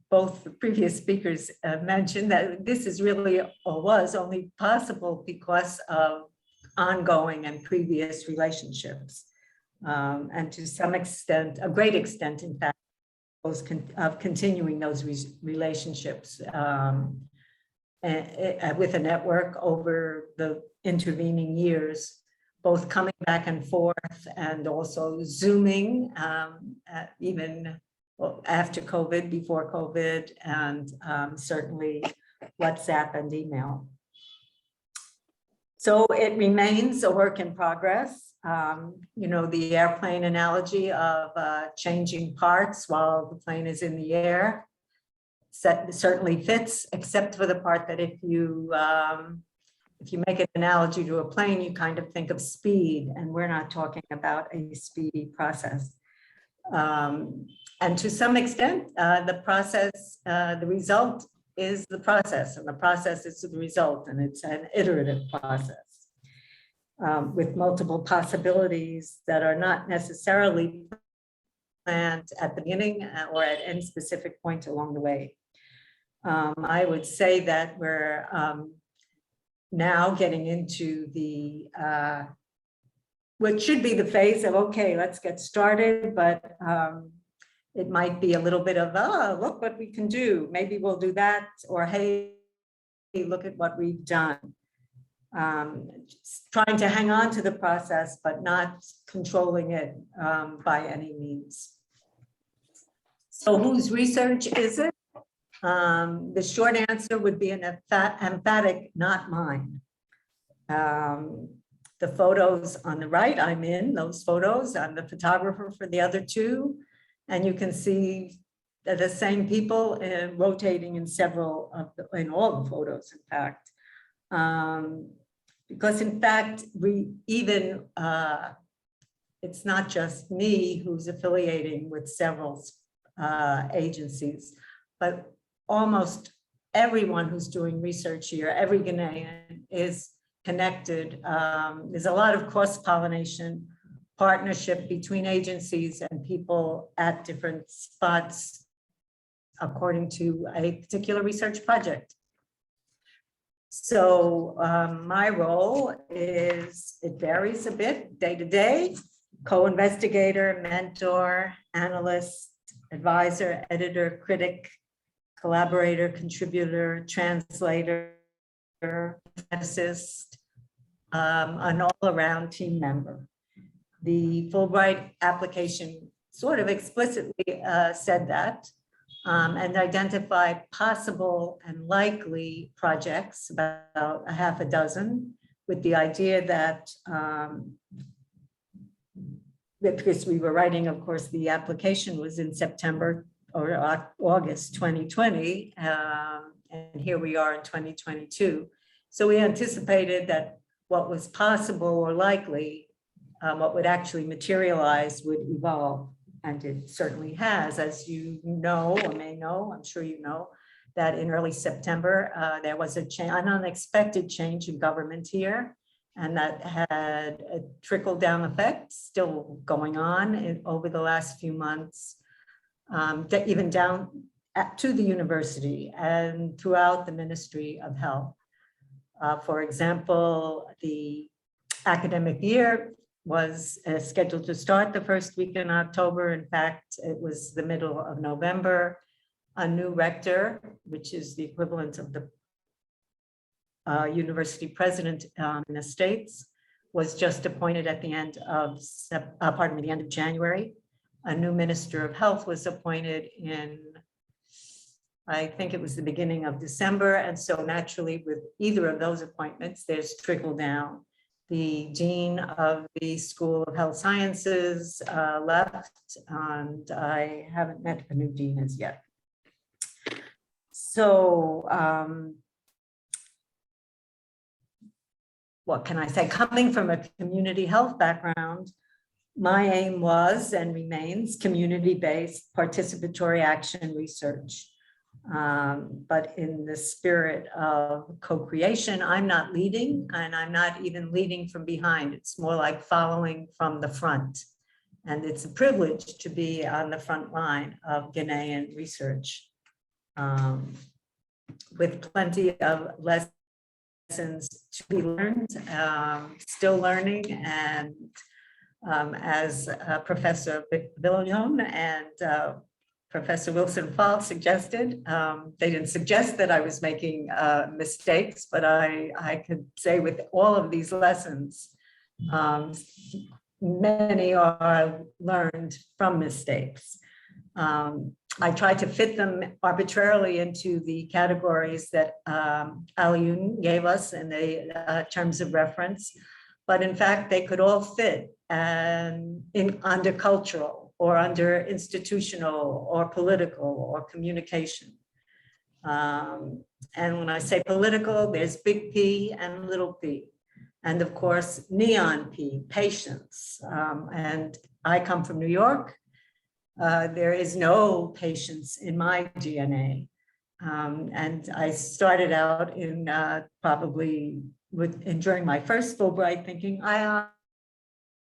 both the previous speakers mentioned, that this is really, or was only possible because of ongoing and previous relationships. And to some extent, a great extent, in fact, of continuing those relationships with a network over the intervening years, both coming back and forth and also Zooming, even after COVID, before COVID, and certainly WhatsApp and email. So it remains a work in progress. You know, the airplane analogy of changing parts while the plane is in the air certainly fits, except for the part that if you make an analogy to a plane, you kind of think of speed, and we're not talking about a speedy process. And to some extent, the process, the result is the process, and the process is the result, and it's an iterative process with multiple possibilities that are not necessarily planned at the beginning or at any specific point along the way. I would say that we're now getting into the what should be the phase of, okay, let's get started, but it might be a little bit of, oh, look what we can do. Maybe we'll do that, or hey, look at what we've done. Just trying to hang on to the process, but not controlling it by any means. So whose research is it? The short answer would be an emphatic, not mine. The photos on the right, I'm in those photos. I'm the photographer for the other two. And you can see that the same people rotating in several of in all the photos, in fact. Because in fact, it's not just me who's affiliating with several agencies, but almost everyone who's doing research here, every Ghanaian is connected. There's a lot of cross-pollination, partnership between agencies and people at different spots according to a particular research project. So my role is, it varies a bit day to day, co-investigator, mentor, analyst, advisor, editor, critic, collaborator, contributor, translator, ethicist, an all-around team member. The Fulbright application sort of explicitly said that. and identify possible and likely projects, about a half a dozen, with the idea that because we were writing, of course, the application was in September or August 2020, and here we are in 2022. So we anticipated that what was possible or likely, what would actually materialize would evolve. And it certainly has, as you know or may know, I'm sure you know, that in early September, there was an unexpected change in government here, and that had a trickle-down effect still going on over the last few months, even down to the university and throughout the Ministry of Health. For example, the academic year was scheduled to start the first week in October. In fact, it was the middle of November. A new rector, which is the equivalent of the university president in the States, was just appointed at the end of, the end of January. A new minister of health was appointed in, I think it was the beginning of December. And so naturally with either of those appointments, there's trickle down. The dean of the School of Health Sciences left, and I haven't met the new dean as yet. So what can I say? Coming from a community health background, my aim was and remains community-based participatory action research. But in the spirit of co-creation, I'm not leading, and I'm not even leading from behind. It's more like following from the front. And it's a privilege to be on the front line of Ghanaian research, with plenty of lessons to be learned, still learning. And as Professor Villion and Professor Wilson Fall suggested, they didn't suggest that I was making mistakes, but I could say with all of these lessons, many are learned from mistakes. I tried to fit them arbitrarily into the categories that Alioune gave us in the terms of reference, but in fact, they could all fit under cultural, or under institutional or political or communication. And when I say political, there's big P and little p. And of course, neon P, patience. And I come from New York. There is no patience in my DNA. And I started out in during my first Fulbright thinking,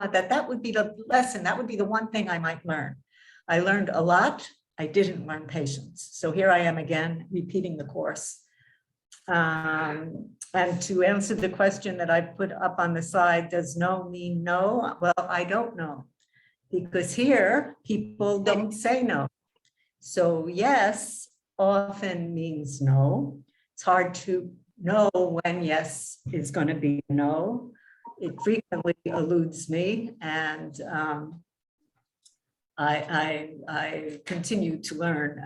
that would be the lesson, that would be the one thing I might learn. I learned a lot, I didn't learn patience. So here I am again, repeating the course. And to answer the question that I put up on the slide, does no mean no? Well, I don't know, because here people don't say no. So yes often means no. It's hard to know when yes is going to be no. It frequently eludes me, and I continue to learn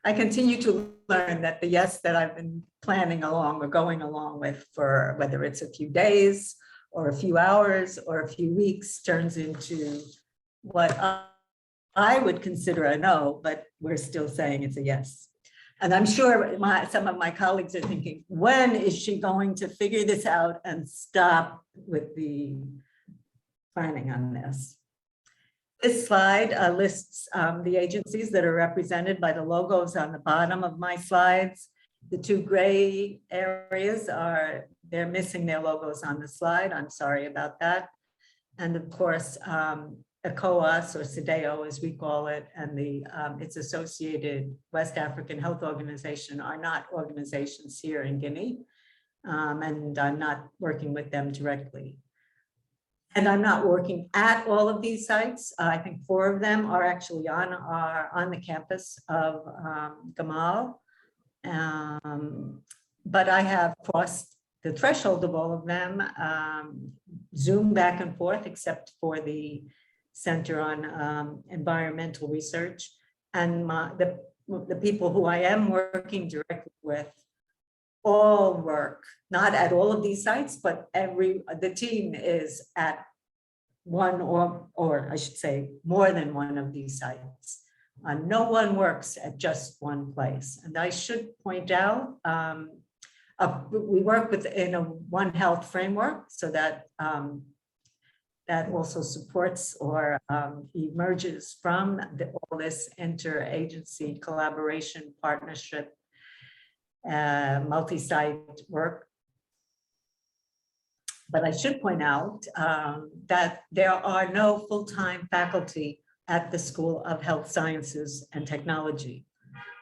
I continue to learn that the yes that I've been planning along or going along with for whether it's a few days or a few hours or a few weeks turns into what I would consider a no, but we're still saying it's a yes. And I'm sure some of my colleagues are thinking, when is she going to figure this out and stop with the planning on this? This slide lists the agencies that are represented by the logos on the bottom of my slides. The two gray areas they're missing their logos on the slide. I'm sorry about that. And of course, ECOWAS, or SEDEO as we call it, and its associated West African Health Organization are not organizations here in Guinea, and I'm not working with them directly. And I'm not working at all of these sites. I think 4 of them are actually on the campus of Gamal, but I have crossed the threshold of all of them, Zoom back and forth, except for the Center on Environmental Research. And the people who I am working directly with all work, not at all of these sites, but the team is at one or I should say more than one of these sites. No one works at just one place. And I should point out, we work within a One Health framework, so that that also supports or emerges from all this interagency collaboration, partnership, multi-site work. But I should point out that there are no full-time faculty at the School of Health Sciences and Technology.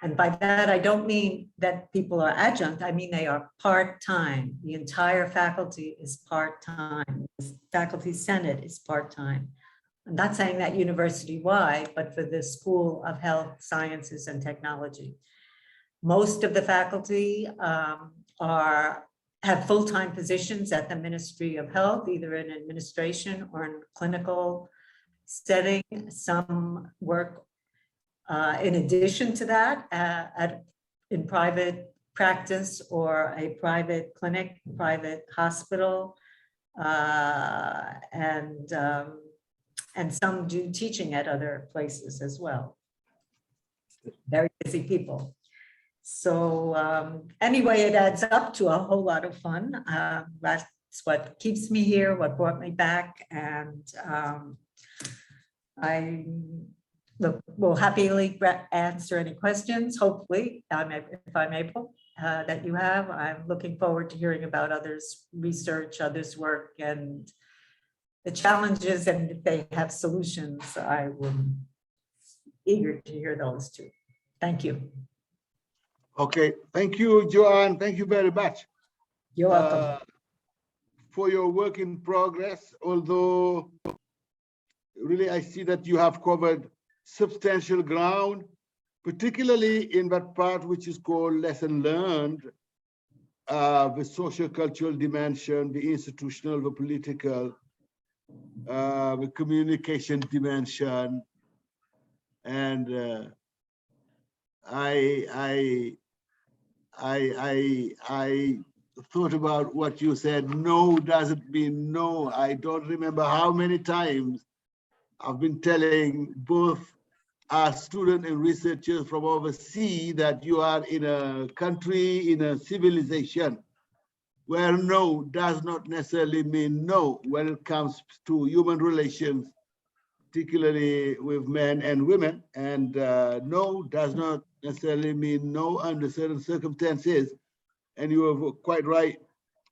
And by that, I don't mean that people are adjunct, I mean they are part-time. The entire faculty is part-time. The Faculty Senate is part-time. I'm not saying that university-wide, but for the School of Health Sciences and Technology. Most of the faculty have full-time positions at the Ministry of Health, either in administration or in clinical setting. Some work in addition to that in private practice or a private clinic, private hospital, and some do teaching at other places as well. Very busy people. So anyway, it adds up to a whole lot of fun. That's what keeps me here, what brought me back. And I will happily answer any questions, hopefully, if I'm able, that you have. I'm looking forward to hearing about others' research, others' work, and the challenges, and if they have solutions, I will be eager to hear those too. Thank you. Okay, thank you, Joanne. Thank you very much. You're welcome. For your work in progress, although really I see that you have covered substantial ground, particularly in that part which is called lesson learned, the socio-cultural dimension, the institutional, the political, the communication dimension. And I thought about what you said, no doesn't mean no. I don't remember how many times I've been telling both our students and researchers from overseas that you are in a country, in a civilization, where no does not necessarily mean no when it comes to human relations, particularly with men and women. And no does not necessarily mean no under certain circumstances. And you are quite right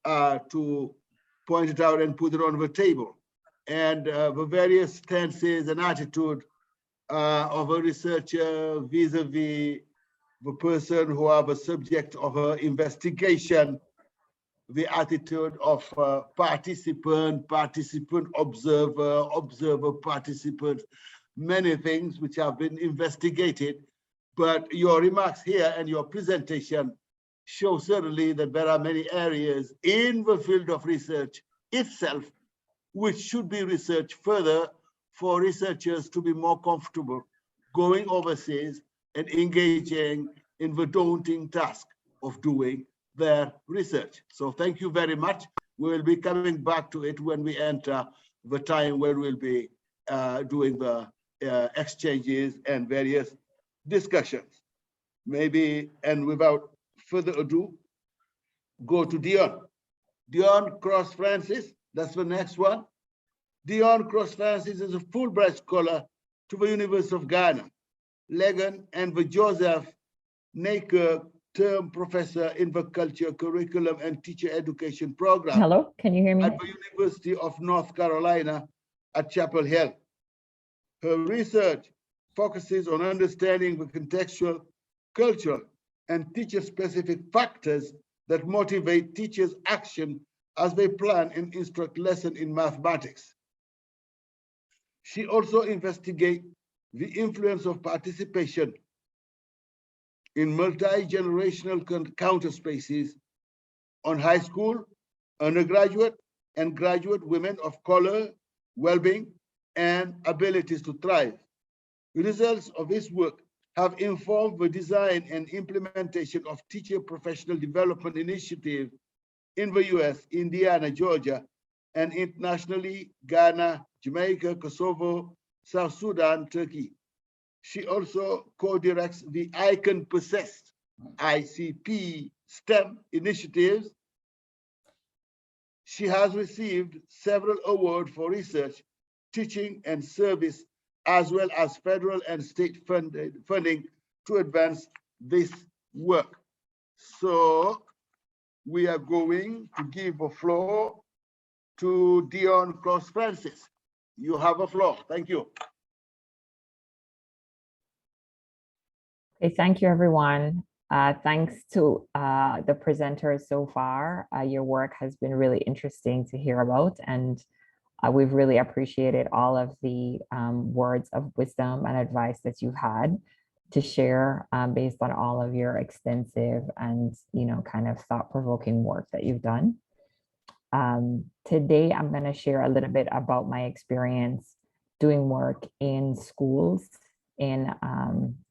to point it out and put it on the table. And the various stances and attitude of a researcher vis-a-vis the person who are the subject of an investigation, the attitude of participant, observer, participant, many things which have been investigated. But your remarks here and your presentation show certainly that there are many areas in the field of research itself which should be researched further for researchers to be more comfortable going overseas and engaging in the daunting task of doing their research. So thank you very much. We will be coming back to it when we enter the time where we'll be doing the exchanges and various discussions. Maybe, and without further ado, go to Dion. Dion Cross-Francis, that's the next one. Dion Cross-Francis is a Fulbright scholar to the University of Ghana, Legon, and the Joseph Naker Term Professor in the Culture, Curriculum, and Teacher Education Program. Hello, can you hear me? At the University of North Carolina at Chapel Hill. Her research focuses on understanding the contextual, cultural, and teacher-specific factors that motivate teachers' action as they plan and instruct lessons in mathematics. She also investigates the influence of participation in multi-generational counterspaces on high school, undergraduate, and graduate women of color, well-being, and abilities to thrive. The results of his work have informed the design and implementation of teacher professional development initiatives in the US, Indiana, Georgia, and internationally, Ghana, Jamaica, Kosovo, South Sudan, Turkey. She also co-directs the I Can Persist, ICP STEM initiatives. She has received several awards for research, teaching, and service, as well as federal and state funding to advance this work. So we are going to give the floor to Dion Cross Francis. You have a floor. Thank you. Okay, thank you, everyone. Thanks to the presenters so far. Your work has been really interesting to hear about, and we've really appreciated all of the words of wisdom and advice that you've had to share based on all of your extensive and kind of thought-provoking work that you've done. Today, I'm going to share a little bit about my experience doing work in schools in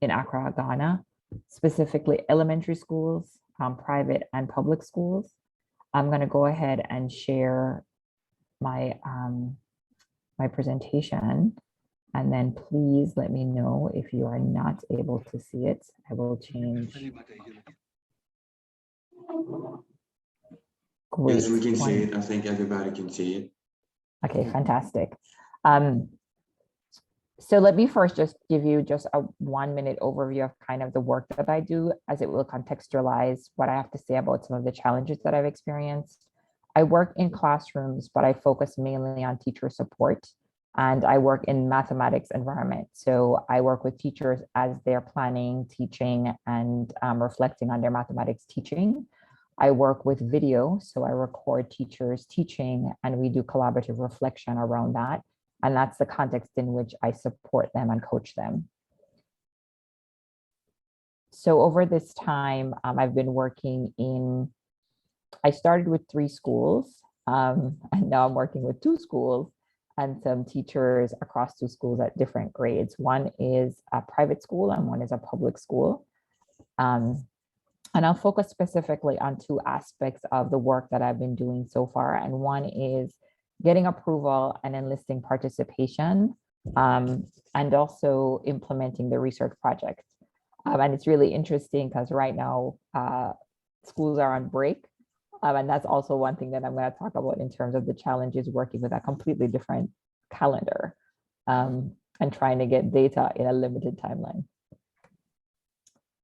Accra, Ghana, specifically elementary schools, private and public schools. I'm going to go ahead and share my my presentation, and then please let me know if you are not able to see it. I will change. Great. Yes, we can see it. I think everybody can see it. Okay, fantastic. So let me first just give you just a 1-minute overview of kind of the work that I do, as it will contextualize what I have to say about some of the challenges that I've experienced. I work in classrooms, but I focus mainly on teacher support, and I work in mathematics environment. So I work with teachers as they're planning, teaching, and reflecting on their mathematics teaching. I work with video, so I record teachers teaching, and we do collaborative reflection around that. And that's the context in which I support them and coach them. So over this time, I've been working I started with 3 schools, and now I'm working with 2 schools and some teachers across 2 schools at different grades. One is a private school and one is a public school. And I'll focus specifically on 2 aspects of the work that I've been doing so far. And one is getting approval and enlisting participation, and also implementing the research project. And it's really interesting because right now schools are on break. And that's also one thing that I'm going to talk about in terms of the challenges working with a completely different calendar and trying to get data in a limited timeline.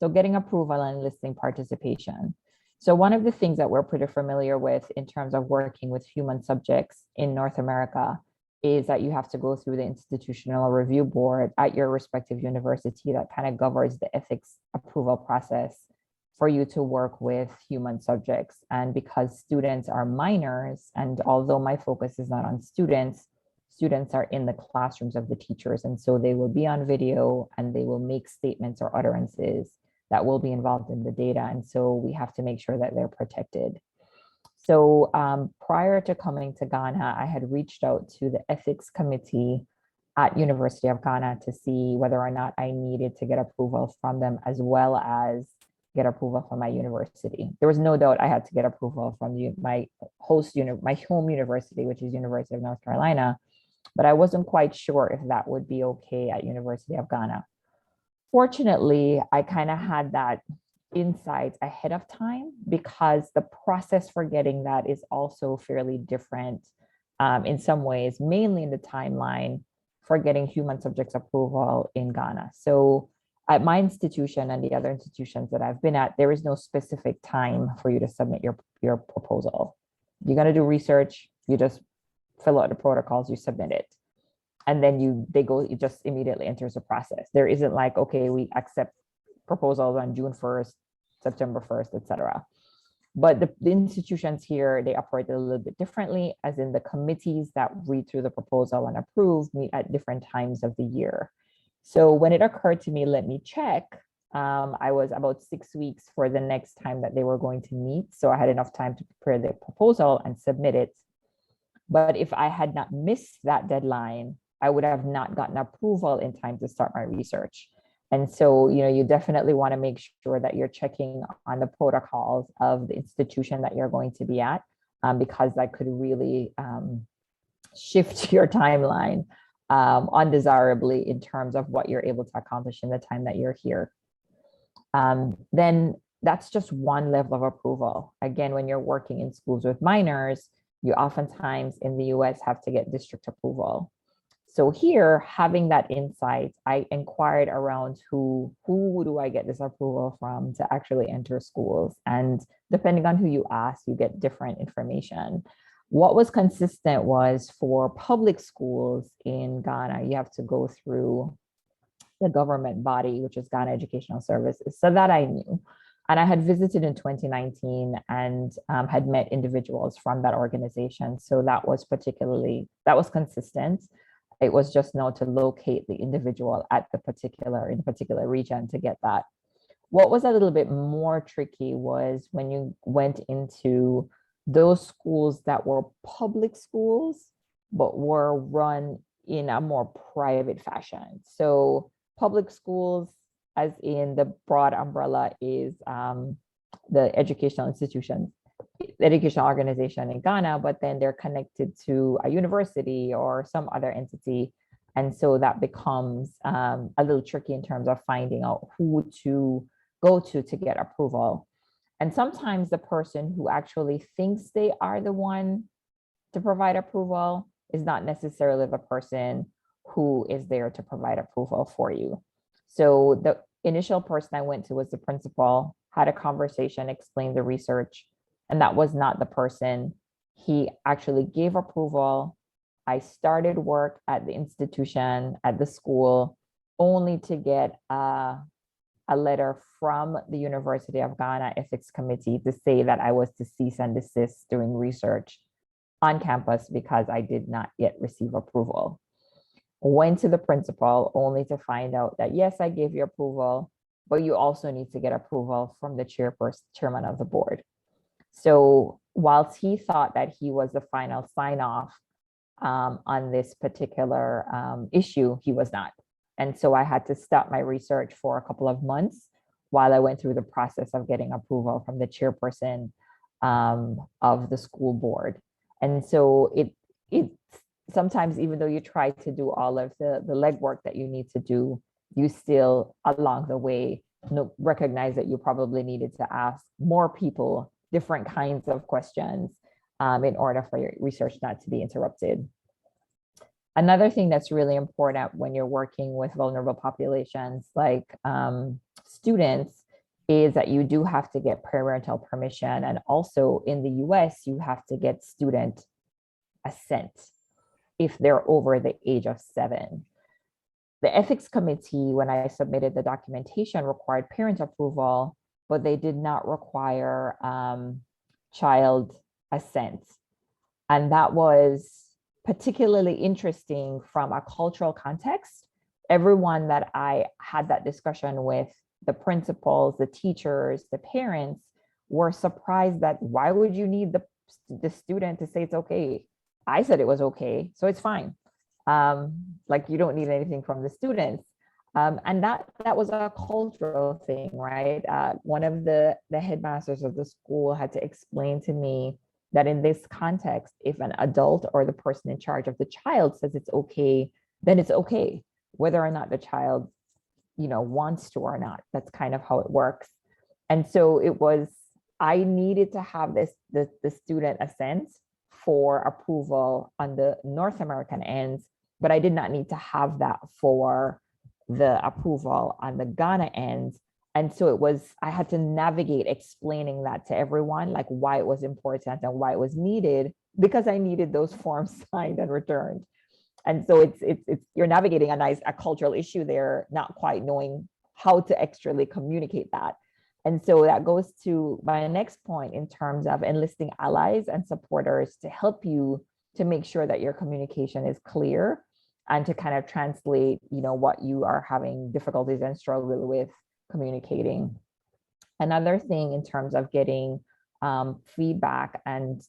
So getting approval and enlisting participation. So one of the things that we're pretty familiar with in terms of working with human subjects in North America is that you have to go through the institutional review board at your respective university that kind of governs the ethics approval process for you to work with human subjects. And because students are minors, and although my focus is not on students, students are in the classrooms of the teachers. And so they will be on video and they will make statements or utterances that will be involved in the data. And so we have to make sure that they're protected. So prior to coming to Ghana, I had reached out to the ethics committee at University of Ghana to see whether or not I needed to get approval from them, as well as get approval from my university. There was no doubt I had to get approval from my home university, which is University of North Carolina, but I wasn't quite sure if that would be okay at University of Ghana. Fortunately, I kind of had that insight ahead of time, because the process for getting that is also fairly different in some ways, mainly in the timeline for getting human subjects approval in Ghana. So at my institution and the other institutions that I've been at, there is no specific time for you to submit your proposal. You're going to do research, you just fill out the protocols, you submit it. And then it just immediately enters the process. There isn't like, okay, we accept proposals on June 1st, September 1st, etc. But the institutions here, they operate a little bit differently, as in the committees that read through the proposal and approve meet at different times of the year. So when it occurred to me, let me check, I was about 6 weeks for the next time that they were going to meet. So I had enough time to prepare the proposal and submit it. But if I had not missed that deadline, I would have not gotten approval in time to start my research. And so, you definitely want to make sure that you're checking on the protocols of the institution that you're going to be at, because that could really shift your timeline undesirably in terms of what you're able to accomplish in the time that you're here. Then that's just one level of approval. Again, when you're working in schools with minors, you oftentimes in the US have to get district approval. So here, having that insight, I inquired around who do I get this approval from to actually enter schools? And depending on who you ask, you get different information. What was consistent was for public schools in Ghana, you have to go through the government body, which is Ghana Educational Services. So that I knew. And I had visited in 2019 and had met individuals from that organization. So that was consistent. It was just now to locate the individual in the particular region to get that. What was a little bit more tricky was when you went into those schools that were public schools, but were run in a more private fashion. So public schools, as in the broad umbrella, is the educational institutions, the educational organization in Ghana, but then they're connected to a university or some other entity. And so that becomes a little tricky in terms of finding out who to go to get approval. And sometimes the person who actually thinks they are the one to provide approval is not necessarily the person who is there to provide approval for you. So the initial person I went to was the principal, had a conversation, explained the research, and that was not the person. He actually gave approval. I started work at the institution, at the school, only to get a letter from the University of Ghana Ethics Committee to say that I was to cease and desist doing research on campus because I did not yet receive approval. Went to the principal only to find out that, yes, I gave you approval, but you also need to get approval from the chairman of the board. So whilst he thought that he was the final sign off on this particular issue, he was not. And so I had to stop my research for a couple of months while I went through the process of getting approval from the chairperson of the school board. And so it sometimes, even though you try to do all of the legwork that you need to do, you still along the way recognize that you probably needed to ask more people different kinds of questions in order for your research not to be interrupted. Another thing that's really important when you're working with vulnerable populations like students is that you do have to get parental permission. And also in the US, you have to get student assent if they're over the age of 7. The ethics committee, when I submitted the documentation, required parent approval, but they did not require child assent. And that was particularly interesting from a cultural context. Everyone that I had that discussion with, the principals, the teachers, the parents, were surprised that why would you need the student to say it's okay? I said it was okay, so it's fine. Like you don't need anything from the students. And that was a cultural thing, right? One of the headmasters of the school had to explain to me that in this context, if an adult or the person in charge of the child says it's okay, then it's okay, whether or not the child, wants to or not. That's kind of how it works. And so I needed to have the student assent for approval on the North American ends, but I did not need to have that for the approval on the Ghana end. And so I had to navigate explaining that to everyone, like why it was important and why it was needed, because I needed those forms signed and returned. And so it's you're navigating a cultural issue there, not quite knowing how to extrally communicate that. And so that goes to my next point in terms of enlisting allies and supporters to help you to make sure that your communication is clear and to kind of translate, what you are having difficulties and struggle with communicating. Another thing in terms of getting feedback and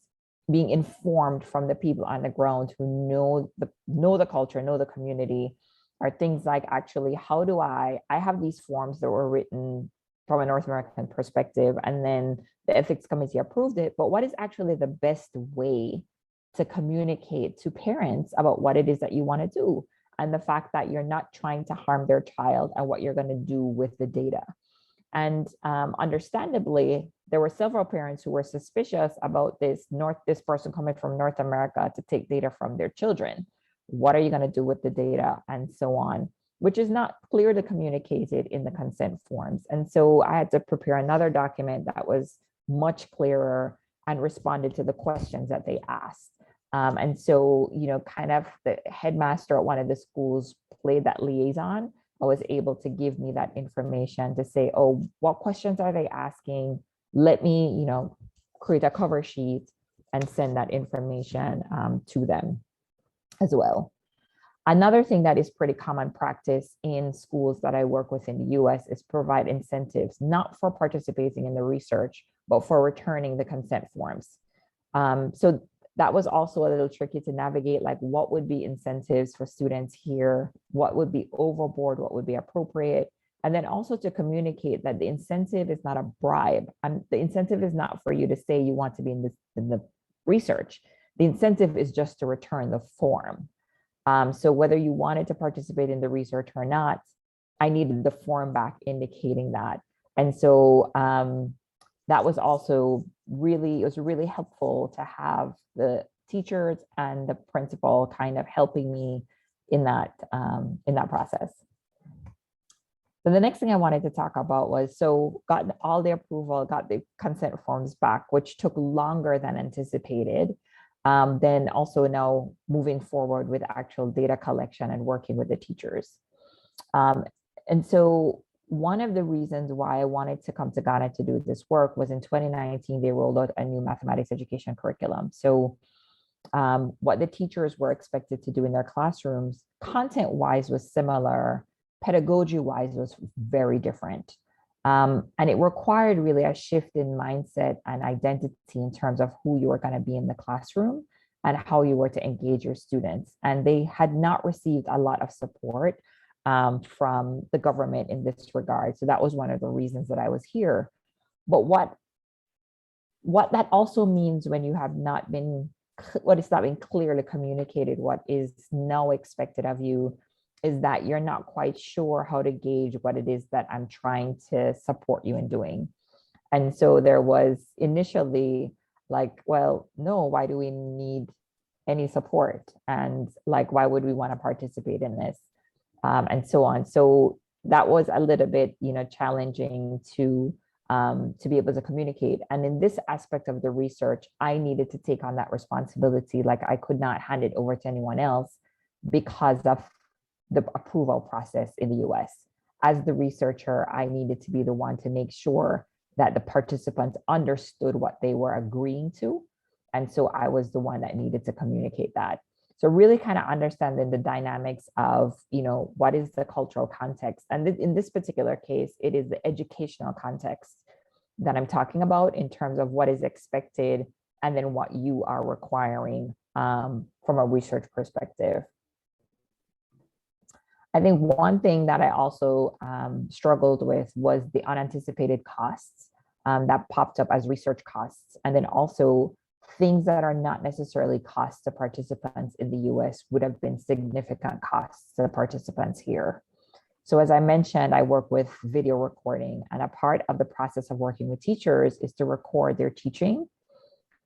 being informed from the people on the ground who know the culture, know the community, are things like, actually, how do I have these forms that were written from a North American perspective, and then the ethics committee approved it, but what is actually the best way to communicate to parents about what it is that you want to do, and the fact that you're not trying to harm their child, and what you're going to do with the data. And understandably, there were several parents who were suspicious about this person coming from North America to take data from their children. What are you going to do with the data, and so on, which is not clearly communicated in the consent forms. And so I had to prepare another document that was much clearer and responded to the questions that they asked. And so, kind of the headmaster at one of the schools played that liaison. I was able to give me that information to say, oh, what questions are they asking? Let me, create a cover sheet and send that information to them as well. Another thing that is pretty common practice in schools that I work with in the US is provide incentives, not for participating in the research, but for returning the consent forms. So that was also a little tricky to navigate, like what would be incentives for students here, what would be overboard, what would be appropriate, and then also to communicate that the incentive is not a bribe. The incentive is not for you to say you want to be in the research. The incentive is just to return the form. So whether you wanted to participate in the research or not, I needed the form back indicating that. And so that was also it was really helpful to have the teachers and the principal kind of helping me in that process. So the next thing I wanted to talk about was, so got all the approval, got the consent forms back, which took longer than anticipated. Then also now moving forward with actual data collection and working with the teachers. And so one of the reasons why I wanted to come to Ghana to do this work was in 2019, they rolled out a new mathematics education curriculum. So what the teachers were expected to do in their classrooms, content-wise was similar, pedagogy-wise was very different. And it required really a shift in mindset and identity in terms of who you were going to be in the classroom and how you were to engage your students. And they had not received a lot of support from the government in this regard. So that was one of the reasons that I was here. But what that also means when you have not been, what is not being clearly communicated, what is now expected of you, is that you're not quite sure how to gauge what it is that I'm trying to support you in doing. And so there was initially like, well, no, why do we need any support? And like, why would we want to participate in this? And so on. So that was a little bit, challenging to be able to communicate. And in this aspect of the research, I needed to take on that responsibility. Like I could not hand it over to anyone else because of the approval process in the US. As the researcher, I needed to be the one to make sure that the participants understood what they were agreeing to. And so I was the one that needed to communicate that. So really kind of understanding the dynamics of, what is the cultural context? And in this particular case, it is the educational context that I'm talking about in terms of what is expected and then what you are requiring from a research perspective. I think one thing that I also struggled with was the unanticipated costs that popped up as research costs. And then also things that are not necessarily costs to participants in the US would have been significant costs to participants here. So as I mentioned, I work with video recording, and a part of the process of working with teachers is to record their teaching.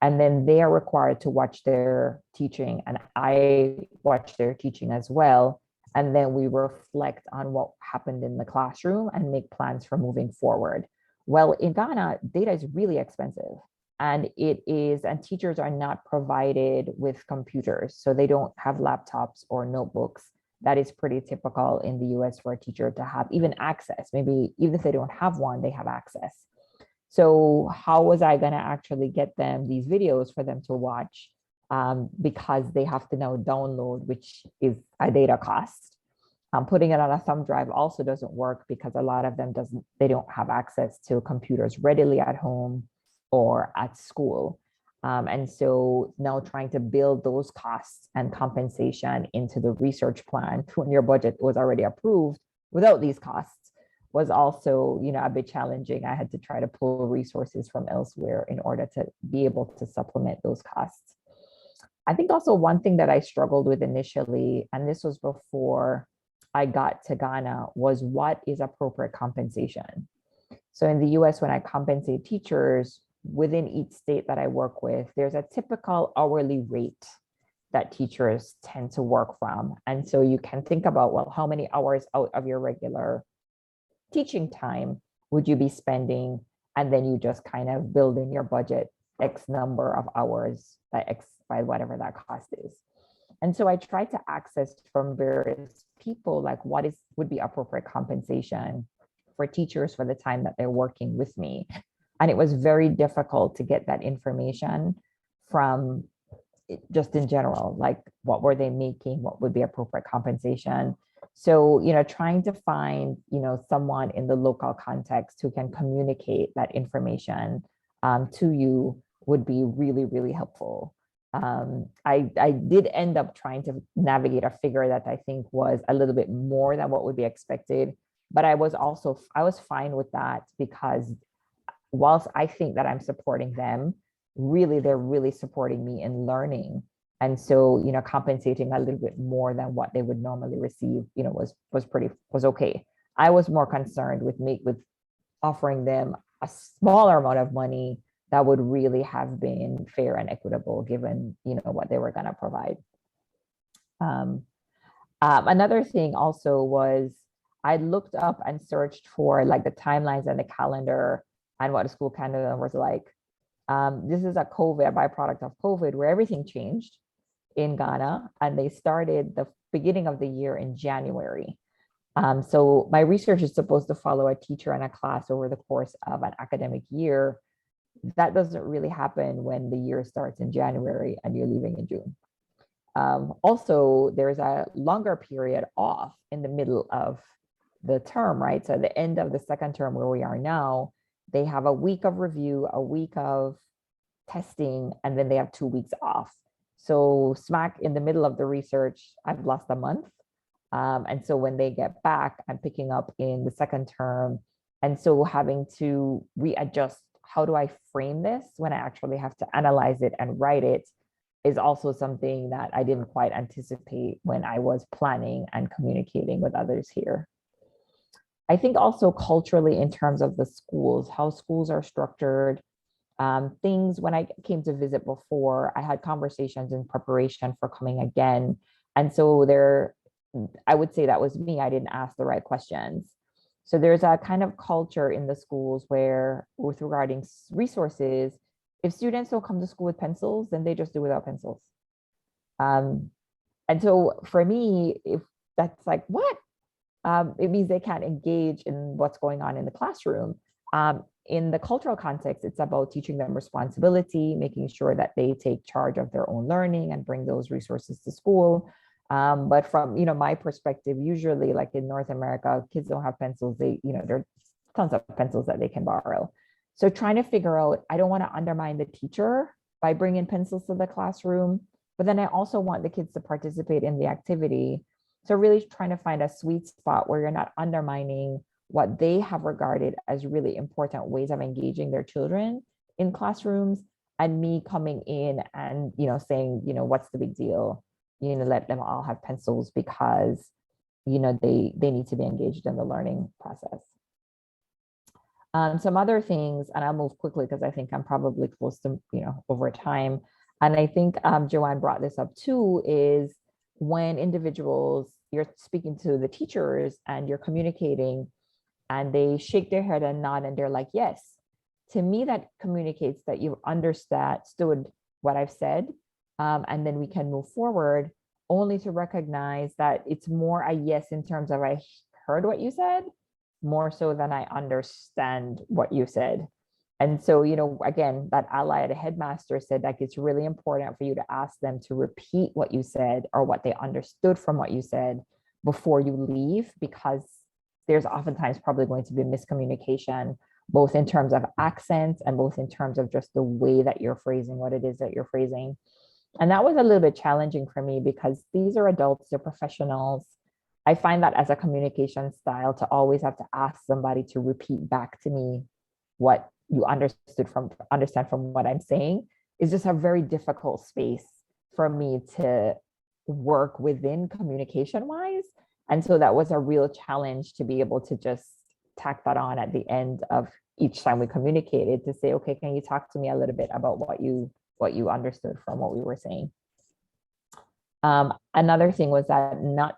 And then they are required to watch their teaching, and I watch their teaching as well. And then we reflect on what happened in the classroom and make plans for moving forward. Well, in Ghana, data is really expensive, and teachers are not provided with computers. So they don't have laptops or notebooks. That is pretty typical in the US for a teacher to have even access. Maybe even if they don't have one, they have access. So how was I going to actually get them these videos for them to watch? Because they have to now download, which is a data cost. Putting it on a thumb drive also doesn't work because a lot of them they don't have access to computers readily at home or at school. And so now trying to build those costs and compensation into the research plan when your budget was already approved without these costs was also, a bit challenging. I had to try to pull resources from elsewhere in order to be able to supplement those costs. I think also one thing that I struggled with initially, and this was before I got to Ghana, was what is appropriate compensation? So in the US, when I compensate teachers within each state that I work with, there's a typical hourly rate that teachers tend to work from. And so you can think about, well, how many hours out of your regular teaching time would you be spending? And then you just kind of build in your budget X number of hours by whatever that cost is. And so I tried to access from various people, like what would be appropriate compensation for teachers for the time that they're working with me. And it was very difficult to get that information from just in general, like what were they making, what would be appropriate compensation. So, trying to find, someone in the local context who can communicate that information to you would be really, really helpful. I did end up trying to navigate a figure that I think was a little bit more than what would be expected, but I was fine with that because whilst I think that I'm supporting them, really, they're really supporting me in learning. And so, compensating a little bit more than what they would normally receive, was okay. I was more concerned with offering them a smaller amount of money that would really have been fair and equitable given, what they were going to provide. Another thing also was I looked up and searched for like the timelines and the calendar and what the school calendar was like. This is a byproduct of COVID, where everything changed in Ghana, and they started the beginning of the year in January. So my research is supposed to follow a teacher and a class over the course of an academic year. That doesn't really happen when the year starts in January and you're leaving in June. Also, there's a longer period off in the middle of the term, right? So at the end of the second term where we are now, they have a week of review, a week of testing, and then they have 2 weeks off. So smack in the middle of the research, I've lost a month. And so when they get back, I'm picking up in the second term. And so having to readjust, how do I frame this when I actually have to analyze it and write it, is also something that I didn't quite anticipate when I was planning and communicating with others here. I think also culturally, in terms of the schools, how schools are structured, things when I came to visit before, I had conversations in preparation for coming again. And so I would say that was me. I didn't ask the right questions. So there's a kind of culture in the schools where, with regarding resources, if students don't come to school with pencils, then they just do without pencils. And so for me, if that's like, what? It means they can't engage in what's going on in the classroom. In the cultural context, it's about teaching them responsibility, making sure that they take charge of their own learning and bring those resources to school. But from my perspective, usually like in North America, kids don't have pencils. There are tons of pencils that they can borrow. So trying to figure out, I don't want to undermine the teacher by bringing pencils to the classroom, but then I also want the kids to participate in the activity. So really trying to find a sweet spot where you're not undermining what they have regarded as really important ways of engaging their children in classrooms, and me coming in and saying, what's the big deal? Let them all have pencils because they need to be engaged in the learning process. Some other things, and I'll move quickly because I think I'm probably close to over time. And I think Joanne brought this up too, is when individuals, you're speaking to the teachers and you're communicating and they shake their head and nod and they're like, yes. To me, that communicates that you've understood what I've said, and then we can move forward, only to recognize that it's more a yes in terms of I heard what you said, more so than I understand what you said. And so, again, that ally at a headmaster said like it's really important for you to ask them to repeat what you said or what they understood from what you said before you leave, because there's oftentimes probably going to be miscommunication both in terms of accents and both in terms of just the way that you're phrasing what it is that you're phrasing. And that was a little bit challenging for me because these are adults, they're professionals. I find that as a communication style to always have to ask somebody to repeat back to me what you understand from what I'm saying is just a very difficult space for me to work within communication wise. And so that was a real challenge to be able to just tack that on at the end of each time we communicated to say, okay, can you talk to me a little bit about what you understood from what we were saying? Another thing was that not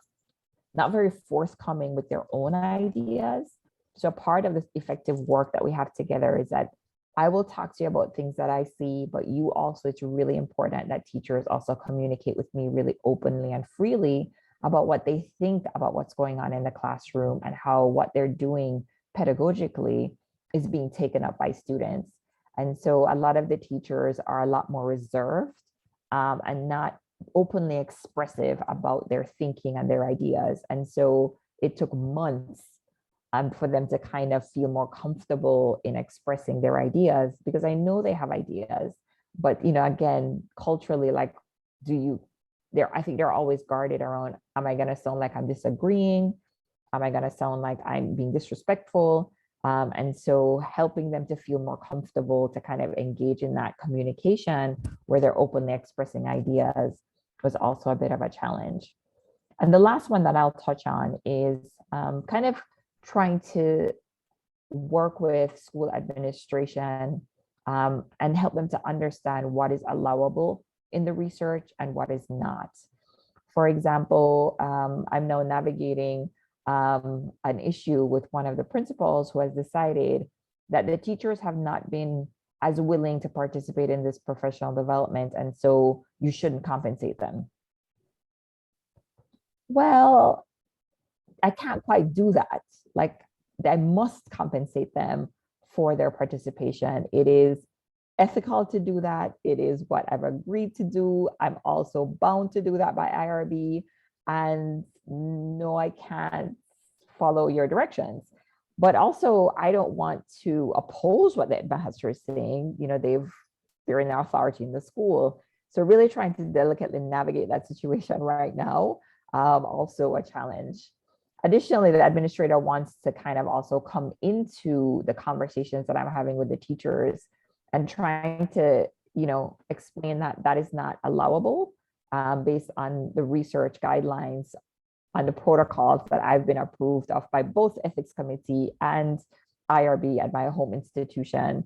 very forthcoming with their own ideas. So part of this effective work that we have together is that I will talk to you about things that I see, but you also, it's really important that teachers also communicate with me really openly and freely about what they think about what's going on in the classroom and how what they're doing pedagogically is being taken up by students. And so a lot of the teachers are a lot more reserved and not openly expressive about their thinking and their ideas. And so it took months for them to kind of feel more comfortable in expressing their ideas, because I know they have ideas, but again, culturally, like, I think they're always guarded around, am I going to sound like I'm disagreeing? Am I going to sound like I'm being disrespectful? And so helping them to feel more comfortable to kind of engage in that communication where they're openly expressing ideas was also a bit of a challenge. And the last one that I'll touch on is kind of trying to work with school administration and help them to understand what is allowable in the research and what is not. For example, I'm now navigating an issue with one of the principals who has decided that the teachers have not been as willing to participate in this professional development, and so you shouldn't compensate them. Well, I can't quite do that. Like, I must compensate them for their participation. It is ethical to do that. It is what I've agreed to do. I'm also bound to do that by IRB. And no, I can't follow your directions. But also, I don't want to oppose what the master is saying. They're in their authority in the school. So really trying to delicately navigate that situation right now, also a challenge. Additionally, the administrator wants to kind of also come into the conversations that I'm having with the teachers and trying to, explain that that is not allowable based on the research guidelines on the protocols that I've been approved of by both ethics committee and IRB at my home institution.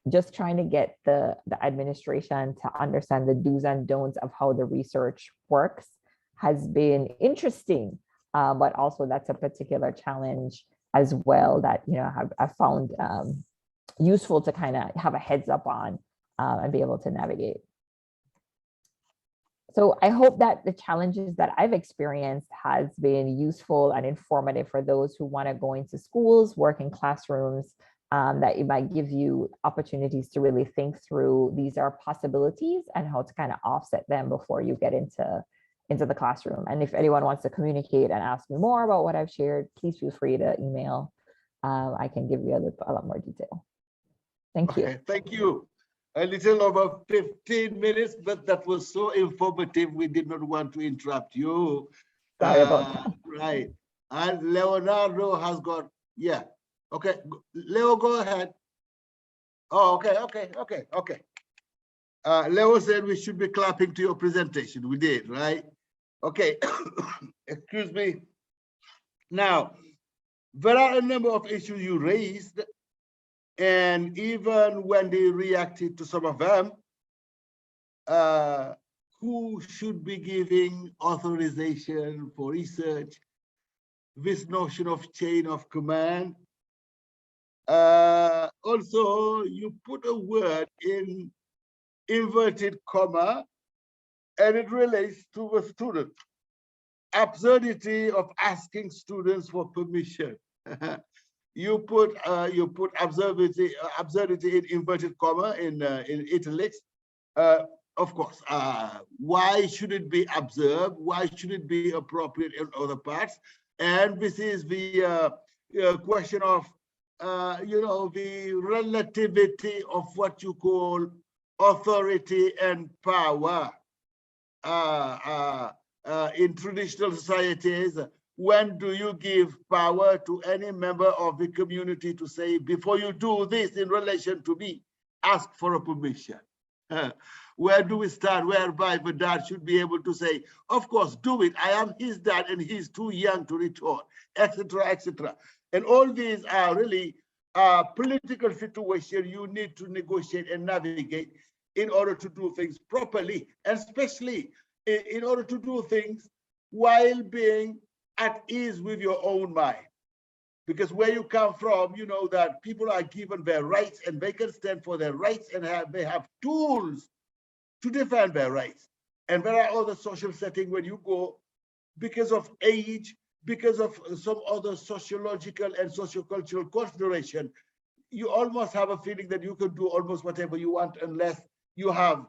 Just trying to get the administration to understand the do's and don'ts of how the research works has been interesting. But also that's a particular challenge as well that I've found useful to kind of have a heads up on and be able to navigate. So I hope that the challenges that I've experienced has been useful and informative for those who want to go into schools, work in classrooms, that it might give you opportunities to really think through these are possibilities and how to kind of offset them before you get into the classroom. And if anyone wants to communicate and ask me more about what I've shared, please feel free to email. I can give you a lot more detail. Thank you. Okay, thank you. A little over 15 minutes, but that was so informative. We did not want to interrupt you. Sorry about that. Right. And Leonardo has got, yeah. Okay, Leo, go ahead. Oh, okay. Leo said we should be clapping to your presentation. We did, right? Okay, excuse me. Now, there are a number of issues you raised, and even when they reacted to some of them, who should be giving authorization for research, this notion of chain of command. Also, you put a word in inverted comma, and it relates to the student. Absurdity of asking students for permission. You put absurdity in inverted comma in italics. Of course, why should it be observed? Why should it be appropriate in other parts? And this is the question of the relativity of what you call authority and power in traditional societies. When do you give power to any member of the community to say, before you do this in relation to me, ask for a permission? Where do we start? Whereby the dad should be able to say, of course, do it. I am his dad and he's too young to retort, etc., etc. And all these are really political situations you need to negotiate and navigate in order to do things properly, and especially in order to do things while being at ease with your own mind. Because where you come from, you know that people are given their rights and they can stand for their rights and they have tools to defend their rights. And there are other social settings where you go because of age, because of some other sociological and socio-cultural consideration, you almost have a feeling that you can do almost whatever you want unless you have,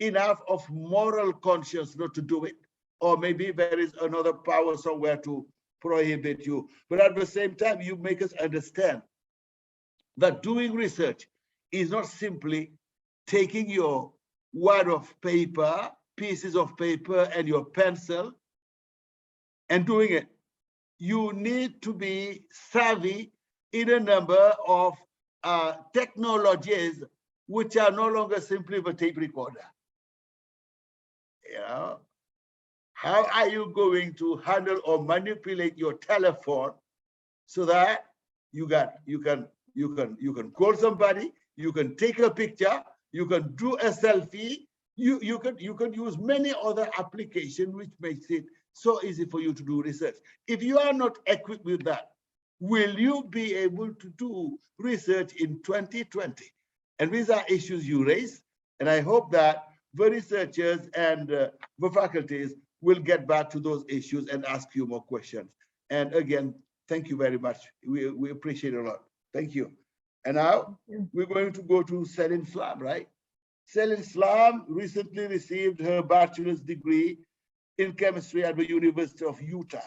enough of moral conscience not to do it. Or maybe there is another power somewhere to prohibit you. But at the same time, you make us understand that doing research is not simply taking your wad of paper, pieces of paper, and your pencil and doing it. You need to be savvy in a number of technologies which are no longer simply the tape recorder. How are you going to handle or manipulate your telephone so that you can call somebody, you can take a picture, you can do a selfie, you can use many other applications which makes it so easy for you to do research. If you are not equipped with that, will you be able to do research in 2020? And these are issues you raise, and I hope that the researchers and the faculties will get back to those issues and ask you more questions. And again, thank you very much. We appreciate it a lot. Thank you. And now we're going to go to Selin Slam, right? Selin Slam recently received her bachelor's degree in chemistry at the University of Utah.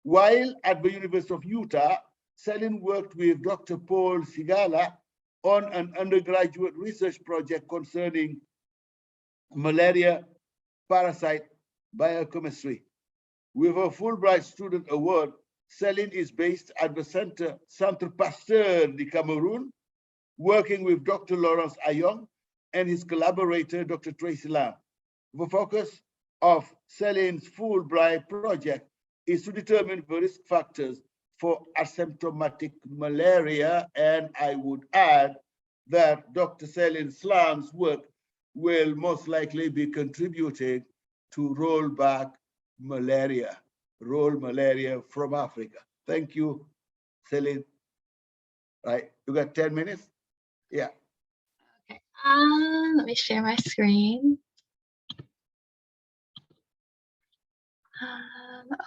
While at the University of Utah, Selin worked with Dr. Paul Sigala on an undergraduate research project concerning malaria parasite biochemistry. With a Fulbright Student Award, Selin is based at the Centre Pasteur de Cameroon, working with Dr. Lawrence Ayong and his collaborator, Dr. Tracy Lam. The focus of Selin's Fulbright project is to determine the risk factors for asymptomatic malaria, and I would add that Dr. Selin Slam's work will most likely be contributing to roll malaria from Africa. Thank you, Selin. Right, you got 10 minutes? Yeah. Okay, let me share my screen.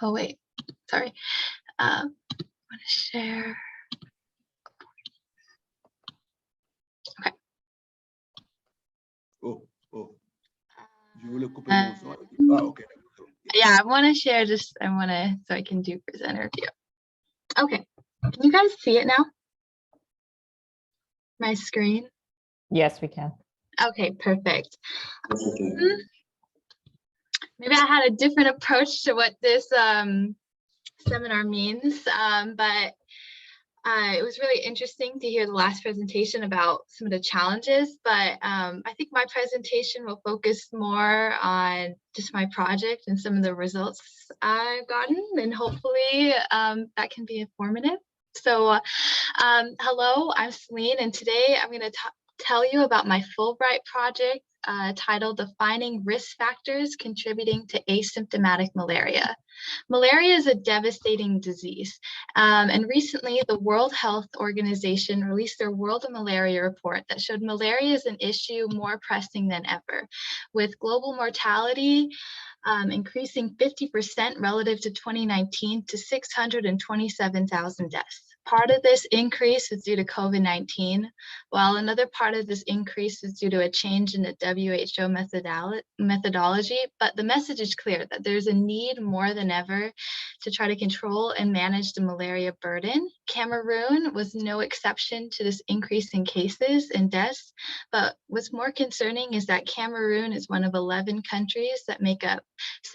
Oh wait, sorry. I want to share. Okay. Oh. Okay. Yeah, I want to share so I can do presenter view. Okay, can you guys see it now? My screen? Yes, we can. Okay, perfect. Maybe I had a different approach to what this seminar means, but it was really interesting to hear the last presentation about some of the challenges, but I think my presentation will focus more on just my project and some of the results I've gotten, and hopefully that can be informative. So hello, I'm Celine, and today I'm going to tell you about my Fulbright project titled Defining Risk Factors Contributing to Asymptomatic Malaria. Malaria is a devastating disease, and recently the World Health Organization released their World of Malaria report that showed malaria is an issue more pressing than ever, with global mortality increasing 50% relative to 2019 to 627,000 deaths. Part of this increase is due to COVID-19, while another part of this increase is due to a change in the WHO methodology. But the message is clear that there's a need more than ever to try to control and manage the malaria burden. Cameroon was no exception to this increase in cases and deaths. But what's more concerning is that Cameroon is one of 11 countries that make up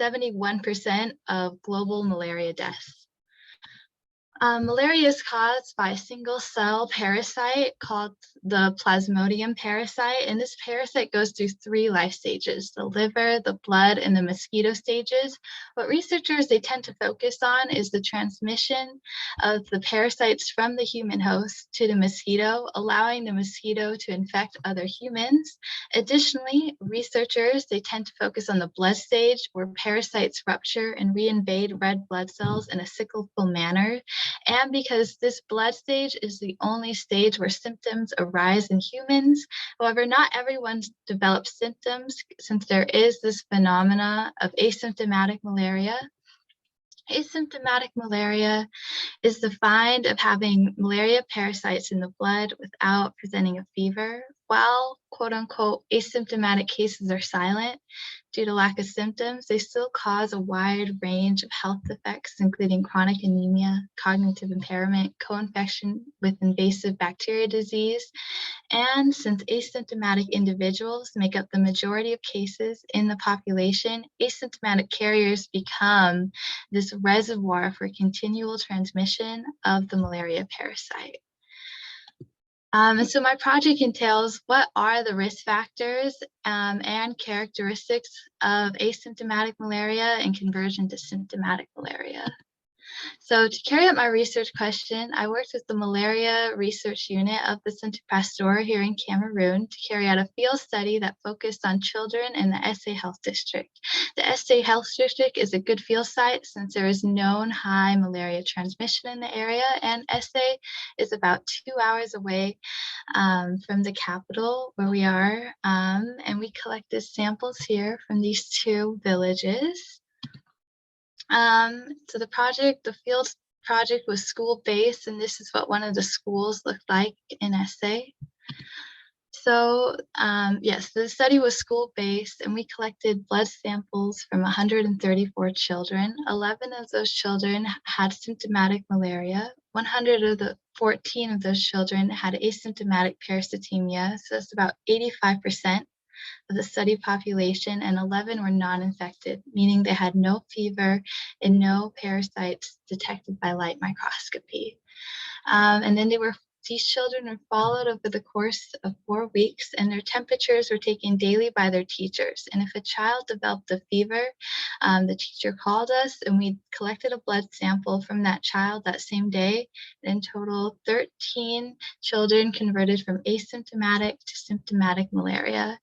71% of global malaria deaths. Malaria is caused by a single cell parasite called the Plasmodium parasite. And this parasite goes through 3 life stages: the liver, the blood, and the mosquito stages. What researchers, they tend to focus on is the transmission of the parasites from the human host to the mosquito, allowing the mosquito to infect other humans. Additionally, researchers, they tend to focus on the blood stage, where parasites rupture and reinvade red blood cells in a cyclical manner. And because this blood stage is the only stage where symptoms arise in humans. However, not everyone develops symptoms, since there is this phenomena of asymptomatic malaria. Asymptomatic malaria is defined of having malaria parasites in the blood without presenting a fever. While quote unquote asymptomatic cases are silent due to lack of symptoms, they still cause a wide range of health effects, including chronic anemia, cognitive impairment, co-infection with invasive bacteria disease. And since asymptomatic individuals make up the majority of cases in the population, asymptomatic carriers become this reservoir for continual transmission of the malaria parasite. And so my project entails what are the risk factors and characteristics of asymptomatic malaria and conversion to symptomatic malaria. So to carry out my research question, I worked with the Malaria Research Unit of the Centre Pasteur here in Cameroon to carry out a field study that focused on children in the SA Health District. The SA Health District is a good field site since there is known high malaria transmission in the area, and SA is about 2 hours away from the capital where we are, and we collected samples here from these 2 villages. So the field project was school-based, and this is what one of the schools looked like in SA. So yes, the study was school-based, and we collected blood samples from 134 children. 11 of those children had symptomatic malaria. 114 of those children had asymptomatic parasitemia, so that's about 85% of the study population, and 11 were non-infected, meaning they had no fever and no parasites detected by light microscopy. And then these children were followed over the course of 4 weeks, and their temperatures were taken daily by their teachers. And if a child developed a fever, the teacher called us, and we collected a blood sample from that child that same day. In total, 13 children converted from asymptomatic to symptomatic malaria.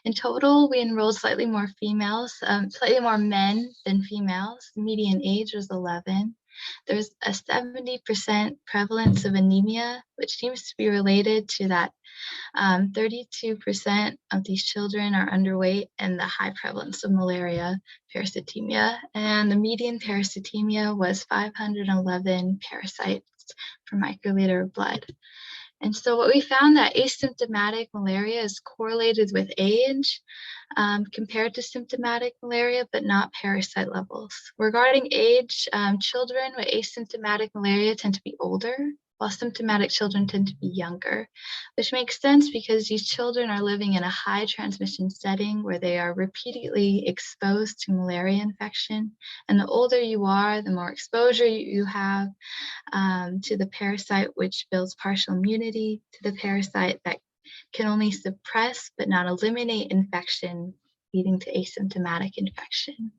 In total, we enrolled slightly more men than females. The median age was 11. There's a 70% prevalence of anemia, which seems to be related to that 32% of these children are underweight and the high prevalence of malaria parasitemia. And the median parasitemia was 511 parasites per microliter of blood. And so what we found that asymptomatic malaria is correlated with age compared to symptomatic malaria, but not parasite levels. Regarding age, children with asymptomatic malaria tend to be older, while symptomatic children tend to be younger, which makes sense because these children are living in a high transmission setting where they are repeatedly exposed to malaria infection. And the older you are, the more exposure you have to the parasite, which builds partial immunity to the parasite that can only suppress but not eliminate infection, leading to asymptomatic infection.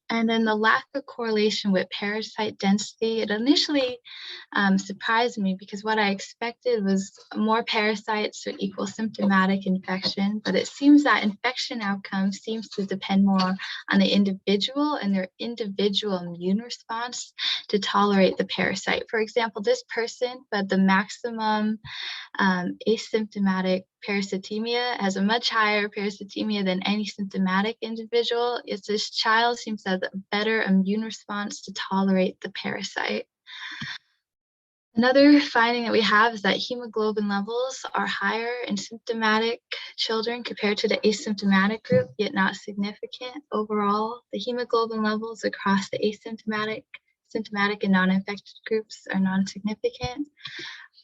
And then the lack of correlation with parasite density, it initially surprised me because what I expected was more parasites to equal symptomatic infection, but it seems that infection outcome seems to depend more on the individual and their individual immune response to tolerate the parasite. For example, this person had the maximum asymptomatic parasitemia, has a much higher parasitemia than any symptomatic individual, is this child seems to have a better immune response to tolerate the parasite. Another finding that we have is that hemoglobin levels are higher in symptomatic children compared to the asymptomatic group, yet not significant. Overall, the hemoglobin levels across the asymptomatic, symptomatic, and non-infected groups are non-significant.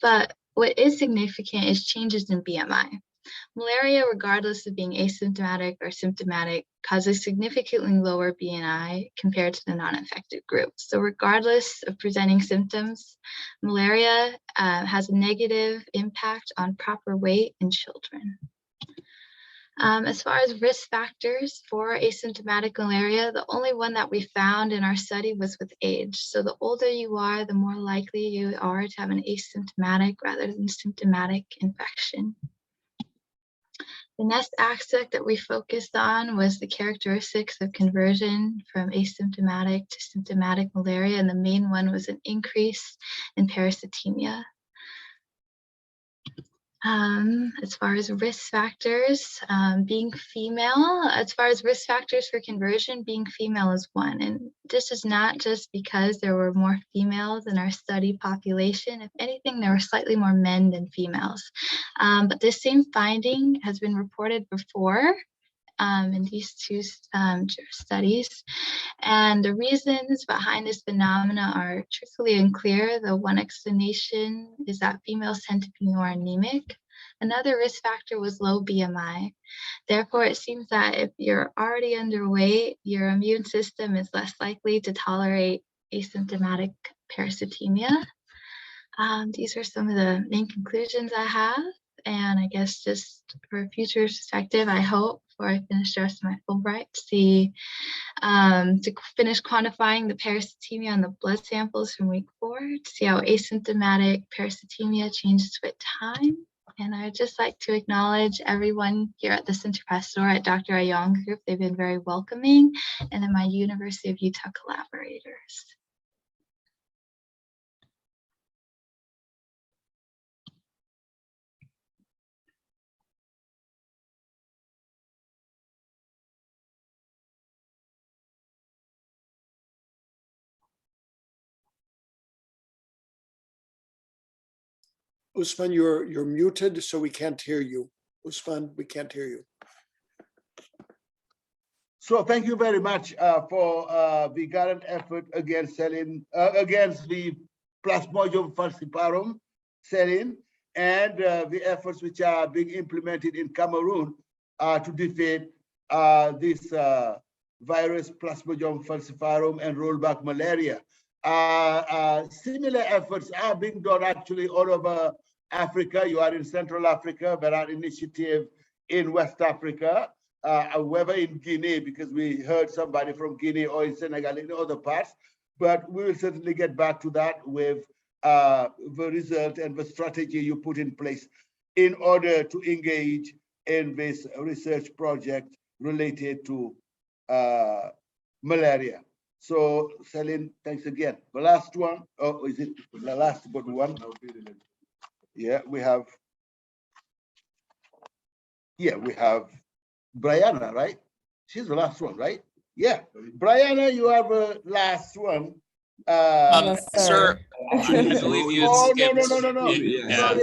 But what is significant is changes in BMI. Malaria, regardless of being asymptomatic or symptomatic, causes significantly lower BMI compared to the non-infected group. So regardless of presenting symptoms, malaria has a negative impact on proper weight in children. As far as risk factors for asymptomatic malaria, the only one that we found in our study was with age. So the older you are, the more likely you are to have an asymptomatic rather than symptomatic infection. The next aspect that we focused on was the characteristics of conversion from asymptomatic to symptomatic malaria, and the main one was an increase in parasitemia. As far as risk factors, being female, as far as risk factors for conversion, being female is one. And this is not just because there were more females in our study population. If anything, there were slightly more men than females. But this same finding has been reported before in these two studies. And the reasons behind this phenomena are truthfully unclear. The one explanation is that females tend to be more anemic. Another risk factor was low BMI. Therefore, it seems that if you're already underweight, your immune system is less likely to tolerate asymptomatic parasitemia. These are some of the main conclusions I have. And I guess just for a future perspective, I hope before I finish the rest of my Fulbright to finish quantifying the parasitemia on the blood samples from week 4 to see how asymptomatic parasitemia changes with time. And I'd just like to acknowledge everyone here at the Center Pastor at Dr. Ayong Group. They've been very welcoming, and then my University of Utah collaborators. Usman, you're muted, so we can't hear you. Usman, we can't hear you. So thank you very much for the current effort against against the Plasmodium falciparum saline, and the efforts which are being implemented in Cameroon to defeat this virus, Plasmodium falciparum, and rollback malaria. Similar efforts are being done actually all over Africa. You are in Central Africa. There are initiatives in West Africa, whether in Guinea, because we heard somebody from Guinea, or in Senegal, in other parts. But we will certainly get back to that with the result and the strategy you put in place in order to engage in this research project related to malaria. So, Celine, thanks again. The last one, oh, is it the last but one? Yeah, we have Brianna, right? She's the last one, right? Yeah, Brianna, you are the last one. Yes, sir. I believe you had skipped. No. Yeah,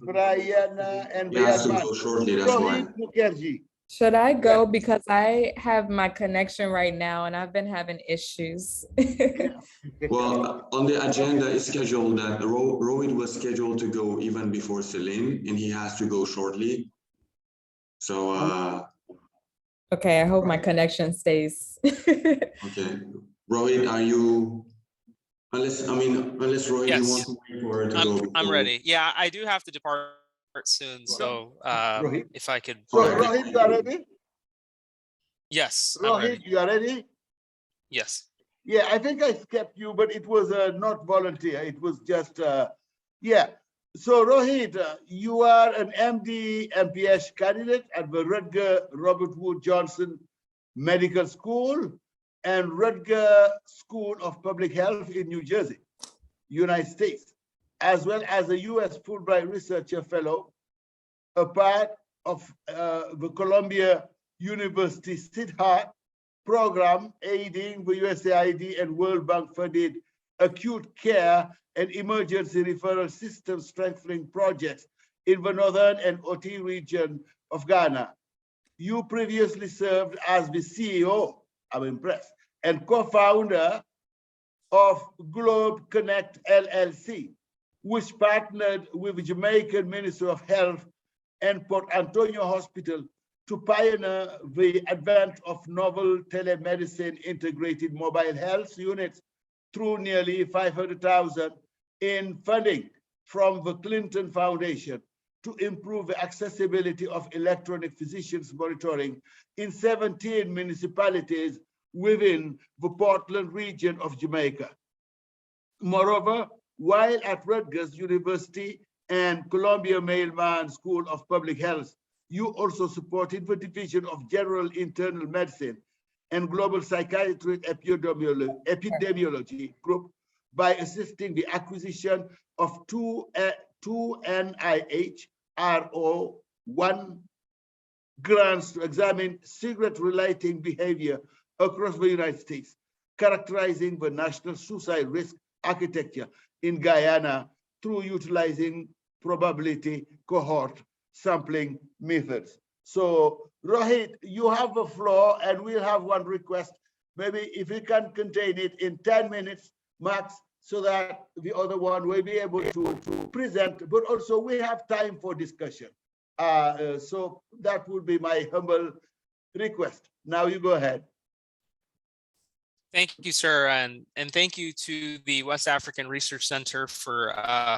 Brianna and he has to go shortly, that's why. Mukherjee. Should I go? Because I have my connection right now and I've been having issues. Well, on the agenda is scheduled that Rohit was scheduled to go even before Celine, and he has to go shortly. So, Okay, I hope my connection stays. okay. Rohit, are you, unless Rohit, Yes. you want to wait for her to go before. I'm ready. Yeah, I do have to depart soon, so if I could. So, Rohit, you are ready? Yes, I'm Rohit, ready. you are ready? Yes. Yeah, I think I skipped you, but it was not volunteer. It was just, yeah. So Rohit, you are an MD, MPH candidate at the Rutger Robert Wood Johnson Medical School and Rutger School of Public Health in New Jersey, United States, as well as a US Fulbright Researcher Fellow a part of the Columbia University Siddharth program aiding the USAID and World Bank funded acute care and emergency referral system strengthening projects in the northern and Oti region of Ghana. You previously served as the CEO, I'm impressed, and co-founder of Globe Connect LLC, which partnered with the Jamaican Ministry of Health and Port Antonio Hospital to pioneer the advent of novel telemedicine integrated mobile health units through nearly 500,000 in funding from the Clinton Foundation to improve the accessibility of electronic physicians monitoring in 17 municipalities within the Portland region of Jamaica. Moreover, while at Rutgers University and Columbia Mailman School of Public Health, you also supported the Division of General Internal Medicine and Global Psychiatry Epidemiology Group by assisting the acquisition of two NIH RO1 grants to examine cigarette-related behavior across the United States, characterizing the national suicide risk architecture in Guyana through utilizing probability cohort sampling methods. So Rohit, you have the floor and we'll have one request. Maybe if you can contain it in 10 minutes max so that the other one will be able to present, but also we have time for discussion. So that would be my humble request. Now you go ahead. Thank you, sir, and thank you to the West African Research Center for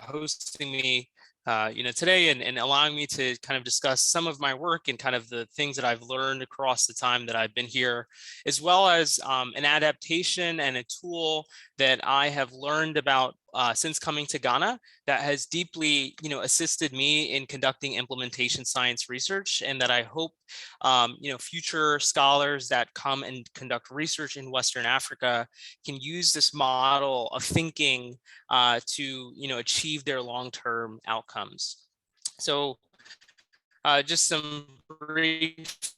hosting me today and allowing me to kind of discuss some of my work and kind of the things that I've learned across the time that I've been here, as well as an adaptation and a tool that I have learned about since coming to Ghana that has deeply, assisted me in conducting implementation science research, and that I hope, future scholars that come and conduct research in Western Africa can use this model of thinking to, achieve their long-term outcomes. So just some brief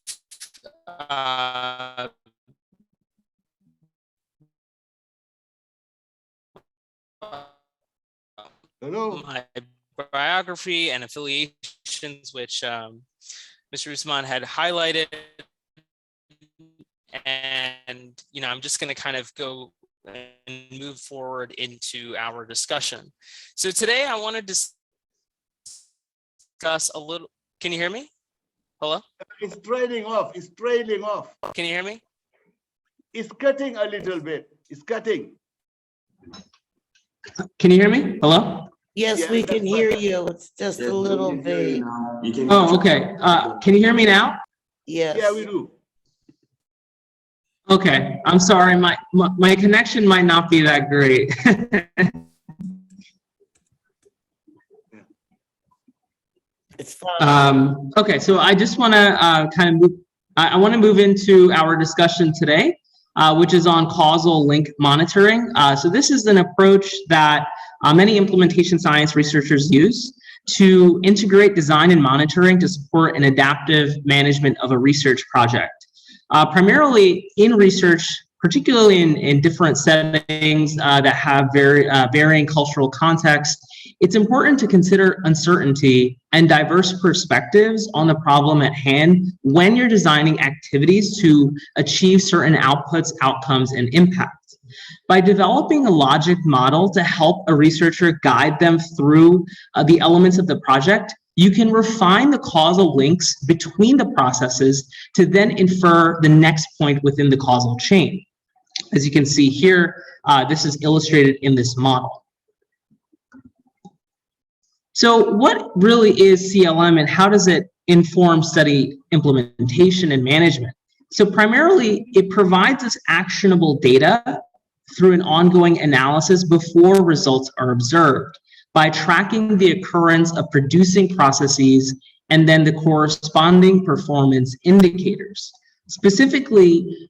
my biography and affiliations, which Mr. Usman had highlighted. And, I'm just going to kind of go and move forward into our discussion. So today I want to discuss a little, can you hear me? Hello? It's trailing off, it's trailing off. Can you hear me? It's cutting a little bit, it's cutting. Can you hear me? Hello? Yes, Yeah, we that's can hear better. you. It's just a little bit. Oh, okay. Can you hear me now? Yes. Yeah, we do. Okay. I'm sorry. My connection might not be that great. It's fine. Okay. So I just want to kind of move. I want to move into our discussion today, which is on causal link monitoring. So this is an approach that many implementation science researchers use to integrate design and monitoring to support an adaptive management of a research project. Primarily in research, particularly in different settings that have varying cultural contexts, it's important to consider uncertainty and diverse perspectives on the problem at hand when you're designing activities to achieve certain outputs, outcomes, and impacts. By developing a logic model to help a researcher guide them through the elements of the project, you can refine the causal links between the processes to then infer the next point within the causal chain. As you can see here, this is illustrated in this model. So what really is CLM and how does it inform study implementation and management? So primarily, it provides us actionable data through an ongoing analysis before results are observed by tracking the occurrence of producing processes and then the corresponding performance indicators. Specifically,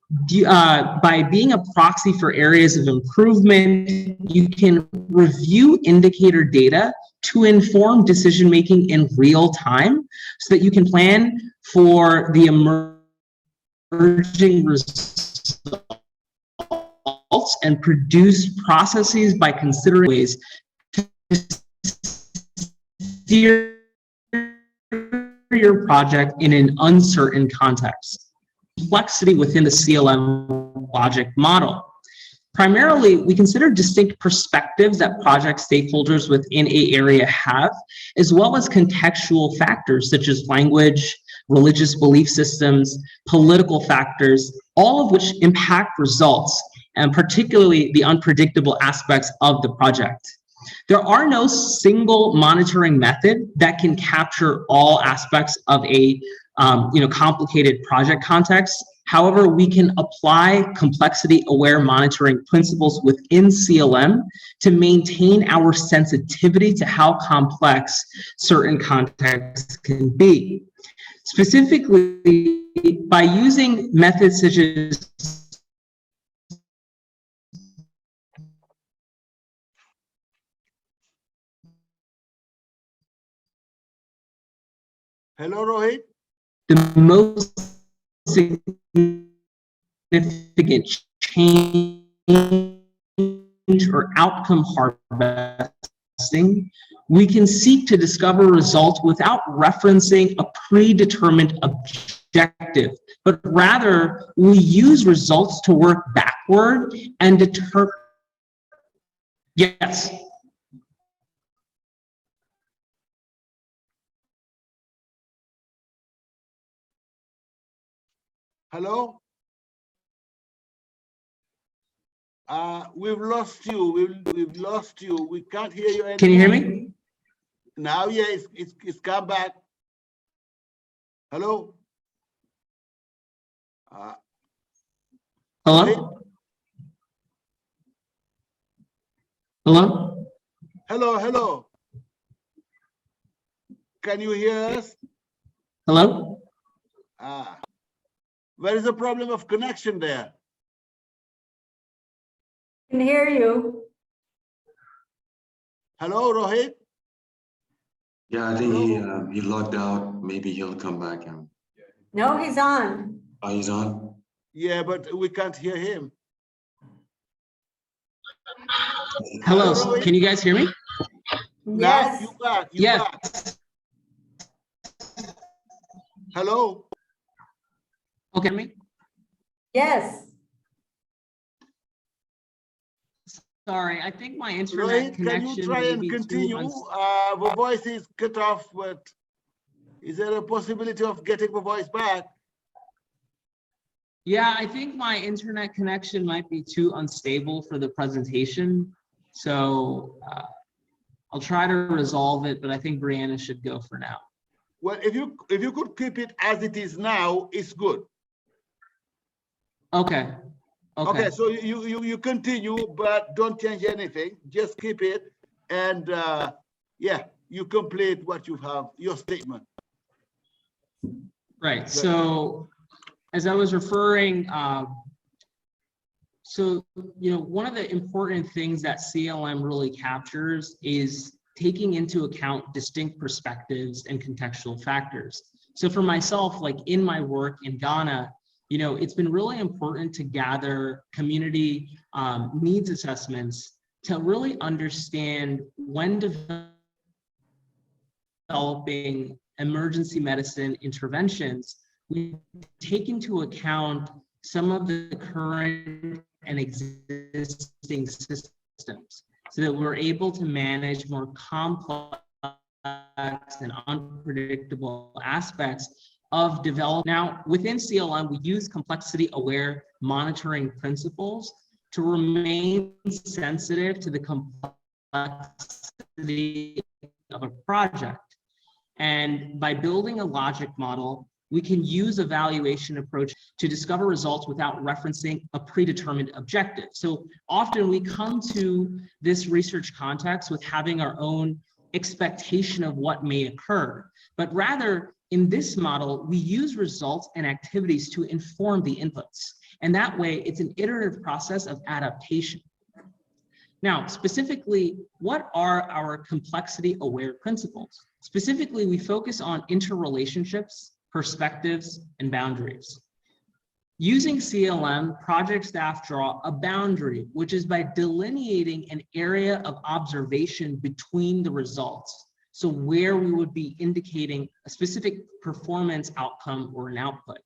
by being a proxy for areas of improvement, you can review indicator data to inform decision-making in real time so that you can plan for the emerging results and produce processes by considering ways to steer your project in an uncertain context. Complexity within the CLM logic model. Primarily, we consider distinct perspectives that project stakeholders within an area have, as well as contextual factors such as language, religious belief systems, political factors, all of which impact results, and particularly the unpredictable aspects of the project. There are no single monitoring method that can capture all aspects of a complicated project context. However, we can apply complexity-aware monitoring principles within CLM to maintain our sensitivity to how complex certain contexts can be. Specifically, by using methods such as Hello, Rohit. the most significant change or outcome harvesting, we can seek to discover results without referencing a predetermined objective, but rather we use results to work backward and determine. Yes. Hello? We've lost you. We've lost you. We can't hear you anymore. Can you hear me? Now, yeah, it's come back. Hello? Hello? Hello? Hello, hello. Can you hear us? Hello? Where is the problem of connection there? Can hear you. Hello, Rohit? Yeah, I think he logged out. Maybe he'll come back. No, he's on. Oh, he's on? Yeah, but we can't hear him. Hello, Rohit? can you guys hear me? Now Yes. you back. Yes. Back. Hello? Okay, me? Yes. Sorry, I think my internet Rohit, can connection you try may and be too continue? The voice is cut off, but is there a possibility of getting the voice back? Yeah, I think my internet connection might be too unstable for the presentation. So I'll try to resolve it, but I think Brianna should go for now. Well, if you could keep it as it is now, it's good. Okay. Okay, so you continue, but don't change anything. Just keep it, and yeah, you complete what you have, your statement. Right. So as I was referring, so one of the important things that CLM really captures is taking into account distinct perspectives and contextual factors. So for myself, like in my work in Ghana, it's been really important to gather community needs assessments to really understand when developing emergency medicine interventions, we take into account some of the current and existing systems so that we're able to manage more complex and unpredictable aspects of development. Now, within CLM, we use complexity-aware monitoring principles to remain sensitive to the complexity of a project. And by building a logic model, we can use a valuation approach to discover results without referencing a predetermined objective. So often we come to this research context with having our own expectation of what may occur, but rather in this model, we use results and activities to inform the inputs. And that way it's an iterative process of adaptation. Now, specifically, what are our complexity-aware principles? Specifically, we focus on interrelationships, perspectives, and boundaries. Using CLM, project staff draw a boundary, which is by delineating an area of observation between the results. So where we would be indicating a specific performance outcome or an output.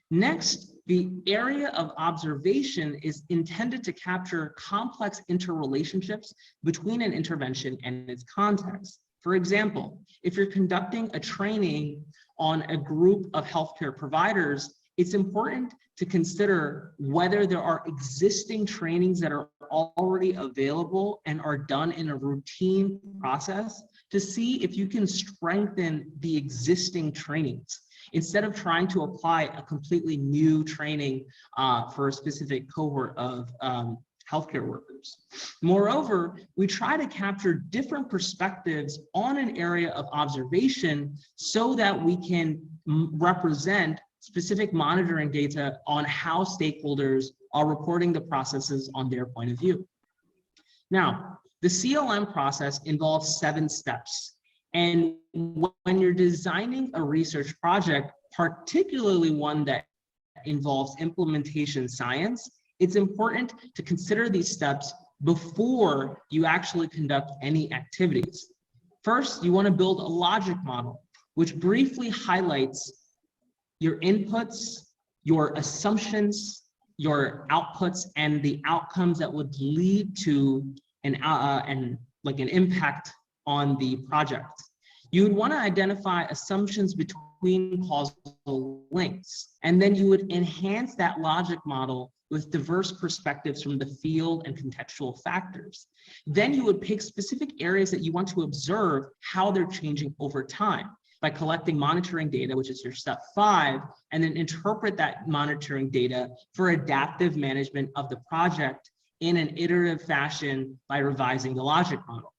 Next, the area of observation is intended to capture complex interrelationships between an intervention and its context. For example, if you're conducting a training on a group of healthcare providers, it's important to consider whether there are existing trainings that are already available and are done in a routine process to see if you can strengthen the existing trainings instead of trying to apply a completely new training for a specific cohort of healthcare workers. Moreover, we try to capture different perspectives on an area of observation so that we can represent specific monitoring data on how stakeholders are reporting the processes on their point of view. Now, the CLM process involves 7 steps. And when you're designing a research project, particularly one that involves implementation science, it's important to consider these steps before you actually conduct any activities. First, you want to build a logic model, which briefly highlights your inputs, your assumptions, your outputs, and the outcomes that would lead to an impact on the project. You would want to identify assumptions between causal links, and then you would enhance that logic model with diverse perspectives from the field and contextual factors. Then you would pick specific areas that you want to observe how they're changing over time by collecting monitoring data, which is your step 5, and then interpret that monitoring data for adaptive management of the project in an iterative fashion by revising the logic model.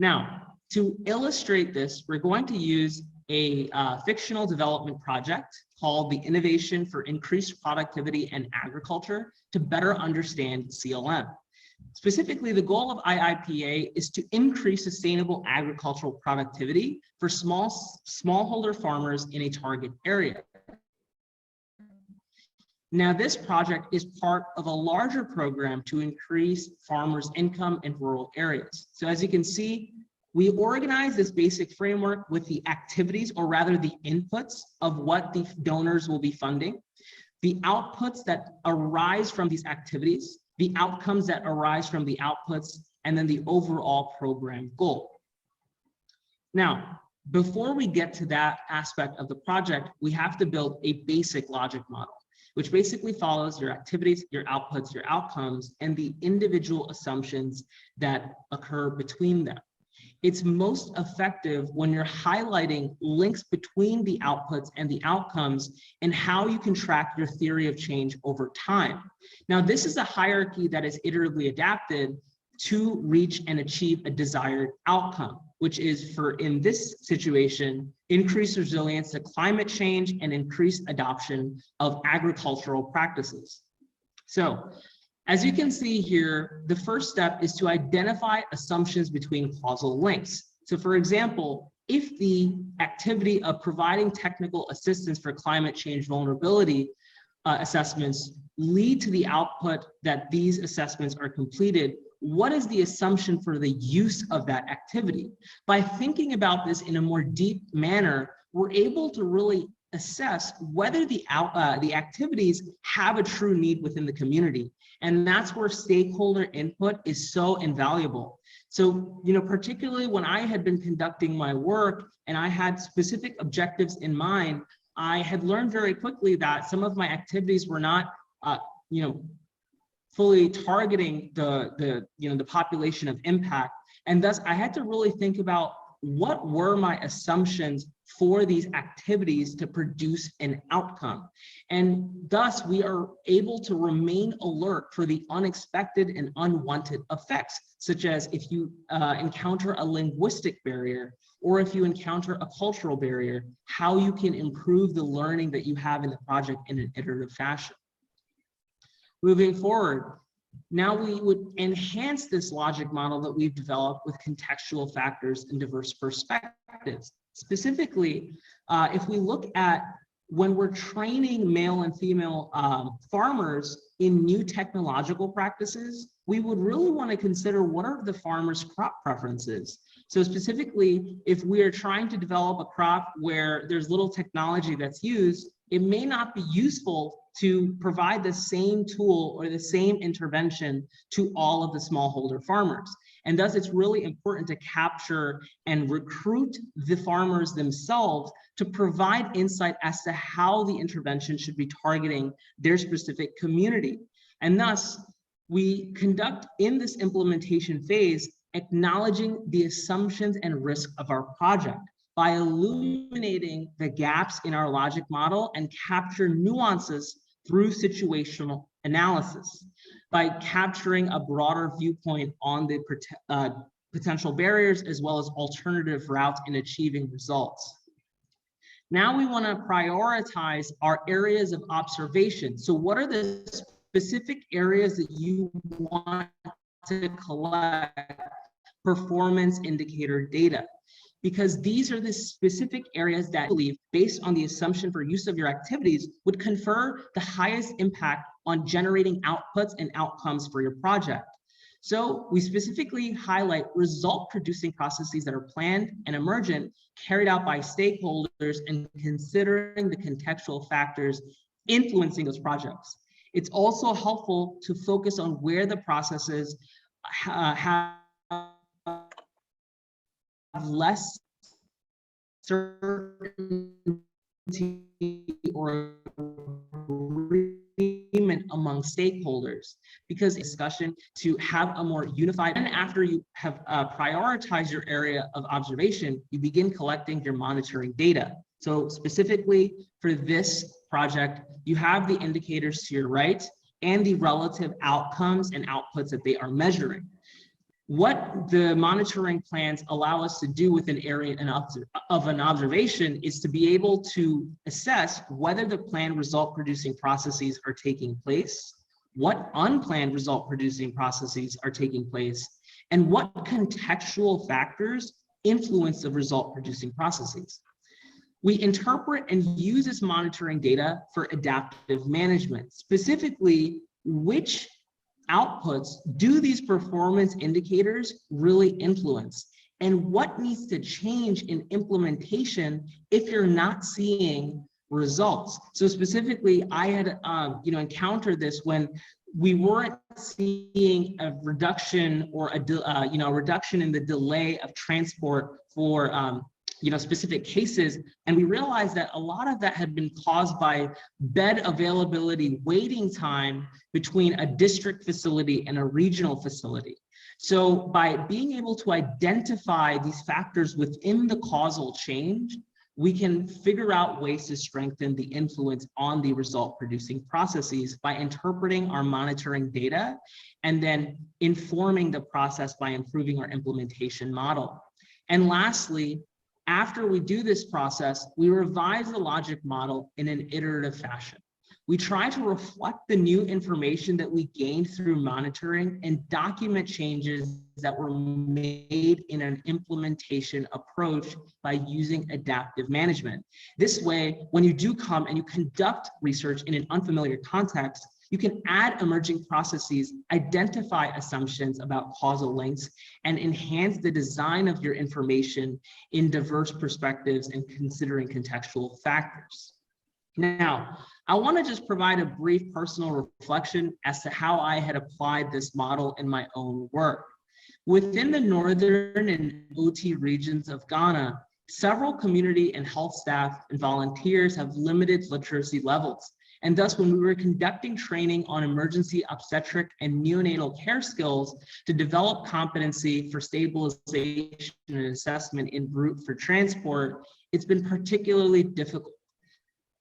Now, to illustrate this, we're going to use a fictional development project called the Innovation for Increased Productivity in Agriculture to better understand CLM. Specifically, the goal of IIPA is to increase sustainable agricultural productivity for smallholder farmers in a target area. Now, this project is part of a larger program to increase farmers' income in rural areas. So as you can see, we organize this basic framework with the activities, or rather the inputs of what the donors will be funding, the outputs that arise from these activities, the outcomes that arise from the outputs, and then the overall program goal. Now, before we get to that aspect of the project, we have to build a basic logic model, which basically follows your activities, your outputs, your outcomes, and the individual assumptions that occur between them. It's most effective when you're highlighting links between the outputs and the outcomes and how you can track your theory of change over time. Now, this is a hierarchy that is iteratively adapted to reach and achieve a desired outcome, which is, for in this situation, increased resilience to climate change and increased adoption of agricultural practices. So, as you can see here, the first step is to identify assumptions between causal links. So for example, if the activity of providing technical assistance for climate change vulnerability assessments lead to the output that these assessments are completed, what is the assumption for the use of that activity? By thinking about this in a more deep manner, we're able to really assess whether the activities have a true need within the community. And that's where stakeholder input is so invaluable. So, particularly when I had been conducting my work and I had specific objectives in mind, I had learned very quickly that some of my activities were not, fully targeting the population of impact. And thus I had to really think about what were my assumptions for these activities to produce an outcome. And thus we are able to remain alert for the unexpected and unwanted effects, such as if you encounter a linguistic barrier, or if you encounter a cultural barrier, how you can improve the learning that you have in the project in an iterative fashion. Moving forward, Now we would enhance this logic model that we've developed with contextual factors and diverse perspectives. Specifically, if we look at when we're training male and female farmers in new technological practices, we would really want to consider what are the farmers' crop preferences. So specifically, if we are trying to develop a crop where there's little technology that's used, it may not be useful to provide the same tool or the same intervention to all of the smallholder farmers. And thus it's really important to capture and recruit the farmers themselves to provide insight as to how the intervention should be targeting their specific community. And thus we conduct in this implementation phase, acknowledging the assumptions and risk of our project by illuminating the gaps in our logic model and capture nuances through situational analysis, by capturing a broader viewpoint on the potential barriers as well as alternative routes in achieving results. Now we want to prioritize our areas of observation. So what are the specific areas that you want to collect performance indicator data? Because these are the specific areas that I believe, based on the assumption for use of your activities, would confer the highest impact on generating outputs and outcomes for your project. So we specifically highlight result-producing processes that are planned and emergent, carried out by stakeholders, and considering the contextual factors influencing those projects. It's also helpful to focus on where the processes have less certainty or agreement among stakeholders, because discussion to have a more unified, and after you have prioritized your area of observation, you begin collecting your monitoring data. So specifically for this project, you have the indicators to your right and the relative outcomes and outputs that they are measuring. What the monitoring plans allow us to do with an area of an observation is to be able to assess whether the planned result producing processes are taking place, what unplanned result producing processes are taking place, and what contextual factors influence the result producing processes. We interpret and use this monitoring data for adaptive management, specifically which outputs do these performance indicators really influence, and what needs to change in implementation if you're not seeing results. So specifically, I had encountered this when we weren't seeing a reduction or a reduction in the delay of transport for specific cases. And we realized that a lot of that had been caused by bed availability waiting time between a district facility and a regional facility. So by being able to identify these factors within the causal change, we can figure out ways to strengthen the influence on the result producing processes by interpreting our monitoring data and then informing the process by improving our implementation model. And lastly, after we do this process, we revise the logic model in an iterative fashion. We try to reflect the new information that we gained through monitoring and document changes that were made in an implementation approach by using adaptive management. This way, when you do come and you conduct research in an unfamiliar context, you can add emerging processes, identify assumptions about causal links, and enhance the design of your information in diverse perspectives and considering contextual factors. Now, I want to just provide a brief personal reflection as to how I had applied this model in my own work. Within the northern and OT regions of Ghana, several community and health staff and volunteers have limited literacy levels. And thus, when we were conducting training on emergency obstetric and neonatal care skills to develop competency for stabilization and assessment en route for transport, it's been particularly difficult.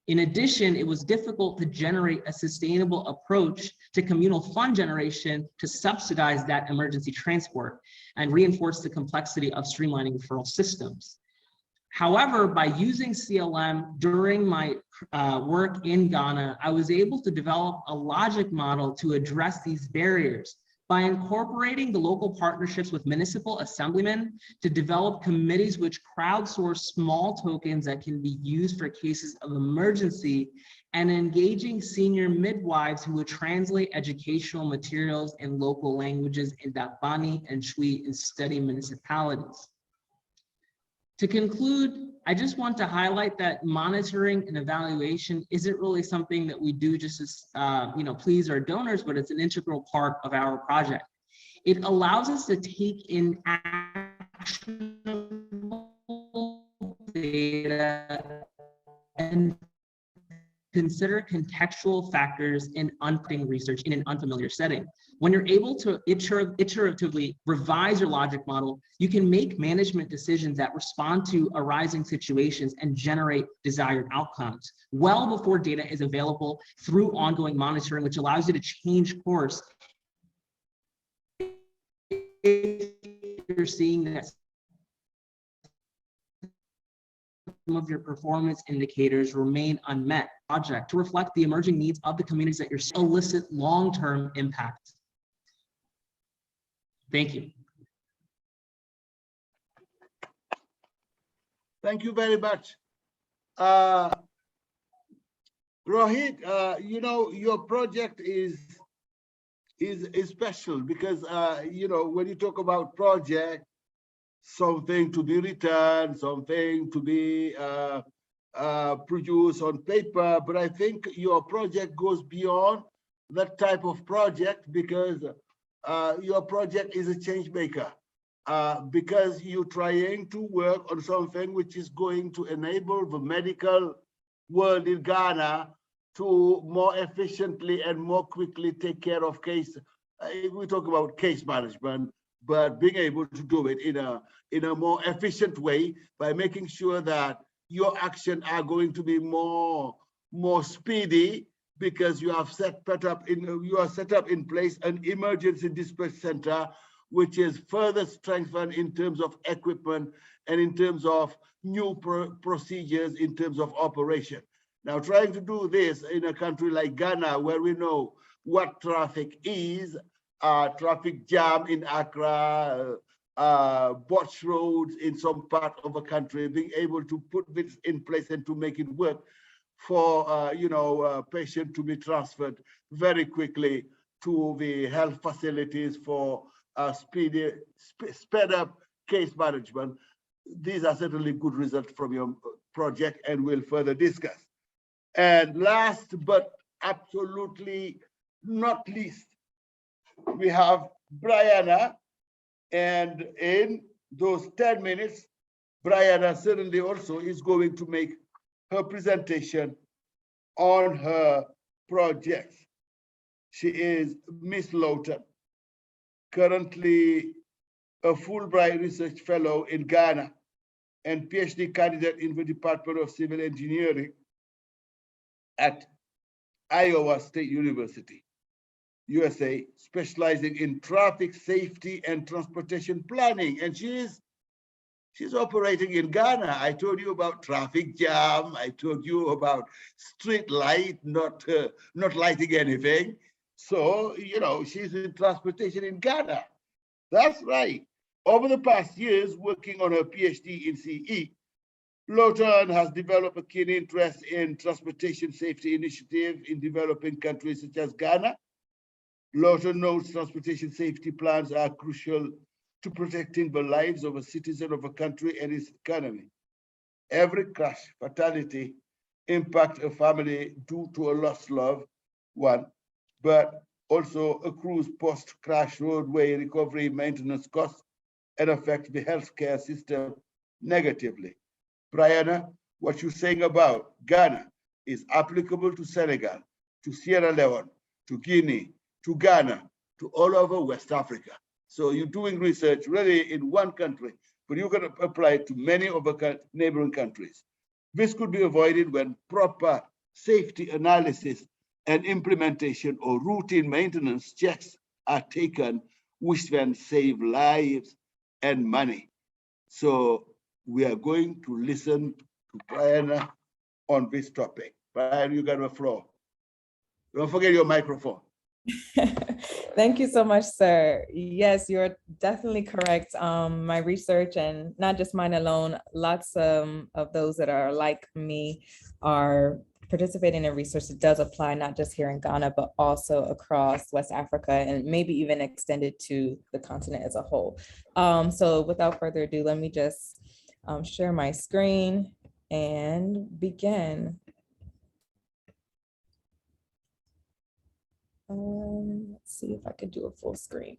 In addition, it was difficult to generate a sustainable approach to communal fund generation to subsidize that emergency transport and reinforce the complexity of streamlining referral systems. However, by using CLM during my work in Ghana, I was able to develop a logic model to address these barriers by incorporating the local partnerships with municipal assemblymen to develop committees which crowdsource small tokens that can be used for cases of emergency, and engaging senior midwives who would translate educational materials in local languages in Dagbani and Twi in study municipalities. To conclude, I just want to highlight that monitoring and evaluation isn't really something that we do just as please our donors, but it's an integral part of our project. It allows us to take in actionable data and consider contextual factors in unpacking research in an unfamiliar setting. When you're able to iteratively revise your logic model, you can make management decisions that respond to arising situations and generate desired outcomes well before data is available through ongoing monitoring, which allows you to change course if you're seeing that some of your performance indicators remain unmet. Project to reflect the emerging needs of the communities that you're seeing elicit long-term impact. Thank you. Thank you very much. Rohit, your project is special because, when you talk about project, something to be written, something to be produced on paper, but I think your project goes beyond that type of project because your project is a change maker. Because you're trying to work on something which is going to enable the medical world in Ghana to more efficiently and more quickly take care of case. We talk about case management, but being able to do it in a more efficient way by making sure that your actions are going to be more speedy because you have set up in place an emergency dispatch center, which is further strengthened in terms of equipment and in terms of new procedures in terms of operation. Now, trying to do this in a country like Ghana, where we know what traffic is, traffic jam in Accra, botched roads in some part of the country, being able to put this in place and to make it work for a patient to be transferred very quickly to the health facilities for sped up case management. These are certainly good results from your project, and we'll further discuss. And last but absolutely not least, we have Brianna, and in those 10 minutes, Brianna certainly also is going to make her presentation on her project. She is Miss Lawton, currently a Fulbright Research Fellow in Ghana and PhD candidate in the Department of Civil Engineering at Iowa State University, USA, specializing in traffic safety and transportation planning. And she's operating in Ghana. I told you about traffic jam. I told you about street light, not lighting anything. So, she's in transportation in Ghana. That's right. Over the past years, working on her PhD in CE, Lawton has developed a keen interest in transportation safety initiatives in developing countries such as Ghana. Lawton knows transportation safety plans are crucial to protecting the lives of a citizen of a country and its economy. Every crash, fatality, impacts a family due to a lost loved one, but also accrues post-crash roadway recovery maintenance costs and affects the healthcare system negatively. Brianna, what you're saying about Ghana is applicable to Senegal, to Sierra Leone, to Guinea, to Ghana, to all over West Africa. So you're doing research really in one country, but you're going to apply it to many of the neighboring countries. This could be avoided when proper safety analysis and implementation or routine maintenance checks are taken, which then save lives and money. So we are going to listen to Brian on this topic. Brian, you got the floor. Don't forget your microphone. Thank you so much, sir. Yes, you're definitely correct. My research, and not just mine alone, lots of those that are like me are participating in research that does apply not just here in Ghana, but also across West Africa and maybe even extended to the continent as a whole. So without further ado, let me just share my screen and begin. Let's see if I could do a full screen.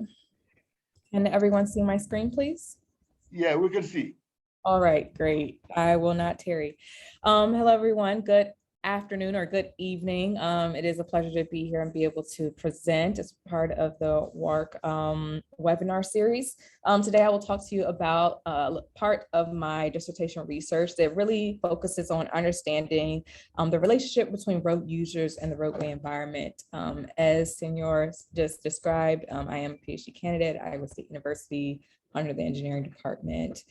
Can everyone see my screen, please? Yeah, we can see. All right, great. I will not tarry. Hello, everyone. Good afternoon or good evening. It is a pleasure to be here and be able to present as part of the WARC webinar series. Today, I will talk to you about part of my dissertation research that really focuses on understanding the relationship between road users and the roadway environment. As Senor just described, I am a PhD candidate at Iowa State University under the engineering department.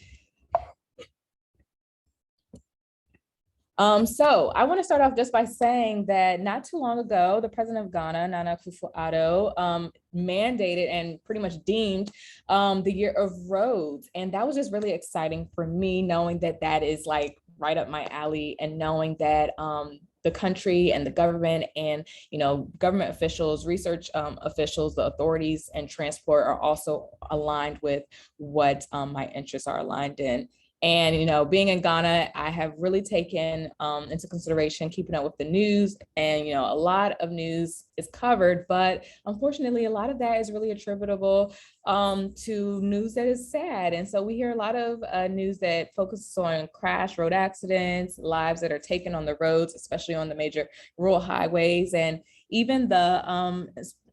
So I want to start off just by saying that not too long ago, the president of Ghana, Nana Akufo-Addo, mandated and pretty much deemed the year of roads. And that was just really exciting for me, knowing that that is like right up my alley, and knowing that the country and the government and, government officials, research officials, the authorities and transport are also aligned with what my interests are aligned in. And, being in Ghana, I have really taken into consideration keeping up with the news, and, a lot of news is covered, but unfortunately, a lot of that is really attributable to news that is sad. And so we hear a lot of news that focuses on crash, road accidents, lives that are taken on the roads, especially on the major rural highways. And even the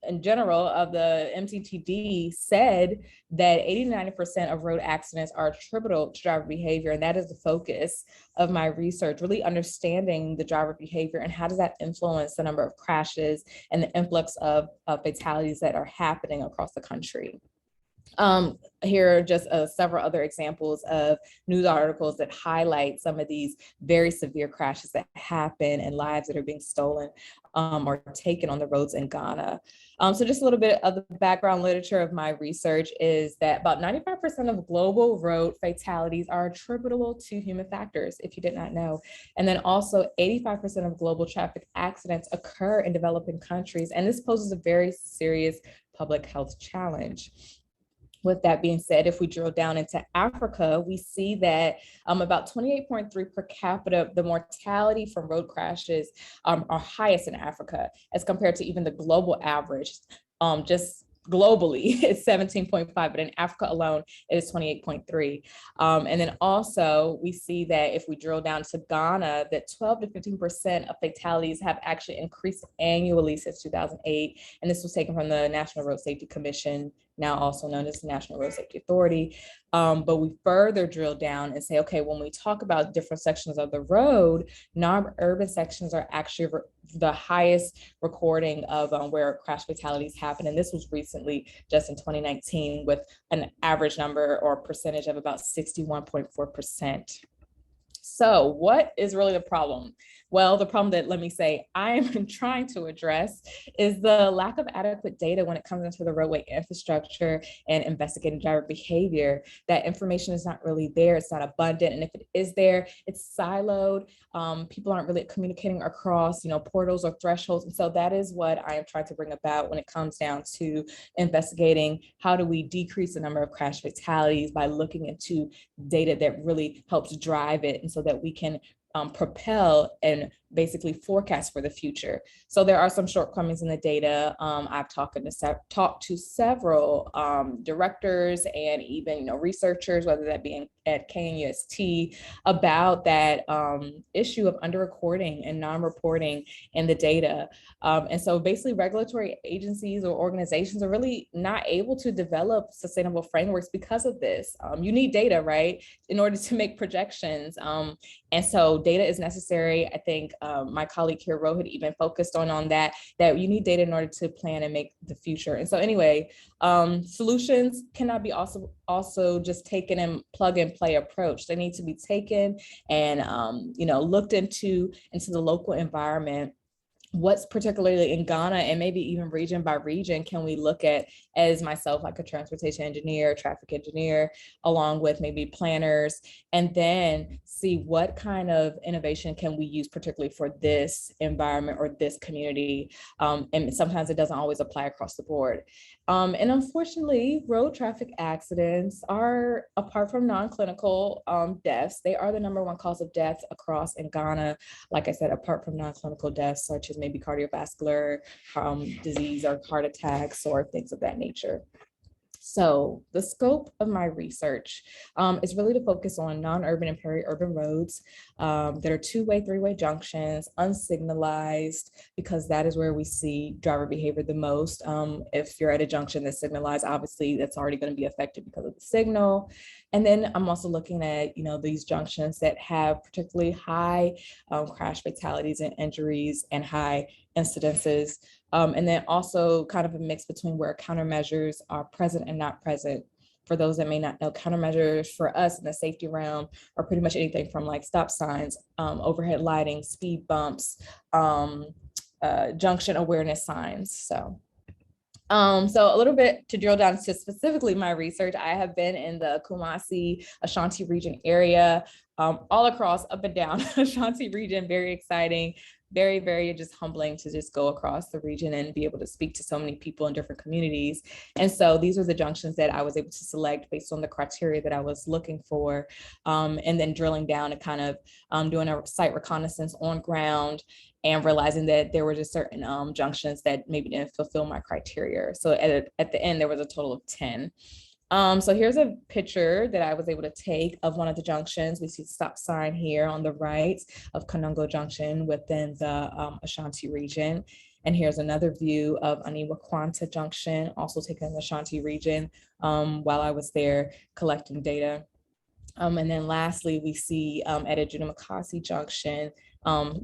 in general of the MTTD said that 80 to 90% of road accidents are attributable to driver behavior. And that is the focus of my research, really understanding the driver behavior and how does that influence the number of crashes and the influx of fatalities that are happening across the country. Here are just several other examples of news articles that highlight some of these very severe crashes that happen and lives that are being stolen or taken on the roads in Ghana. So just a little bit of the background literature of my research is that about 95% of global road fatalities are attributable to human factors, if you did not know. And then also 85% of global traffic accidents occur in developing countries. And this poses a very serious public health challenge. With that being said, if we drill down into Africa, we see that about 28.3 per capita, the mortality from road crashes are highest in Africa as compared to even the global average. Just globally, it's 17.5, but in Africa alone, it is 28.3. And then also we see that if we drill down to Ghana, that 12 to 15% of fatalities have actually increased annually since 2008. And this was taken from the National Road Safety Commission, now also known as the National Road Safety Authority. But we further drill down and say, okay, when we talk about different sections of the road, non-urban sections are actually the highest recording of where crash fatalities happen. And this was recently just in 2019 with an average number or percentage of about 61.4%. So what is really the problem? Well, the problem that, let me say, I'm trying to address is the lack of adequate data when it comes into the roadway infrastructure and investigating driver behavior. That information is not really there. It's not abundant. And if it is there, it's siloed. People aren't really communicating across, portals or thresholds. And so that is what I am trying to bring about when it comes down to investigating how do we decrease the number of crash fatalities by looking into data that really helps drive it, and so that we can propel and basically forecast for the future. So there are some shortcomings in the data. I've talked to several directors and even researchers, whether that be at KNUST, about that issue of underrecording and non-reporting in the data. And so basically regulatory agencies or organizations are really not able to develop sustainable frameworks because of this. You need data, right, in order to make projections. And so data is necessary. I think my colleague here, Rohit, even focused on that you need data in order to plan and make the future. And so anyway, solutions cannot be also just taken and plug and play approach. They need to be taken and looked into the local environment. What's particularly in Ghana and maybe even region by region can we look at as myself, like a transportation engineer, traffic engineer, along with maybe planners, and then see what kind of innovation can we use particularly for this environment or this community. And sometimes it doesn't always apply across the board. And unfortunately, road traffic accidents are, apart from non-clinical deaths, they are the #1 cause of death across in Ghana. Like I said, apart from non-clinical deaths, such as maybe cardiovascular disease or heart attacks or things of that nature. So the scope of my research is really to focus on non-urban and peri-urban roads that are two-way, three-way junctions, unsignalized, because that is where we see driver behavior the most. If you're at a junction that's signalized, obviously that's already going to be affected because of the signal. And then I'm also looking at, these junctions that have particularly high crash fatalities and injuries and high incidences. And then also kind of a mix between where countermeasures are present and not present. For those that may not know, countermeasures for us in the safety realm are pretty much anything from like stop signs, overhead lighting, speed bumps, junction awareness signs. So a little bit to drill down to specifically my research, I have been in the Kumasi, Ashanti region area, all across, up and down Ashanti region, very exciting. Very, very just humbling to just go across the region and be able to speak to so many people in different communities. And so these were the junctions that I was able to select based on the criteria that I was looking for. And then drilling down and kind of doing a site reconnaissance on ground and realizing that there were just certain junctions that maybe didn't fulfill my criteria. So at the end, there was a total of 10. So here's a picture that I was able to take of one of the junctions. We see the stop sign here on the right of Kanungo Junction within the Ashanti region. And here's another view of Aniwakwanta Junction, also taken in the Ashanti region while I was there collecting data. And then lastly, we see at Ajunamakasi Junction,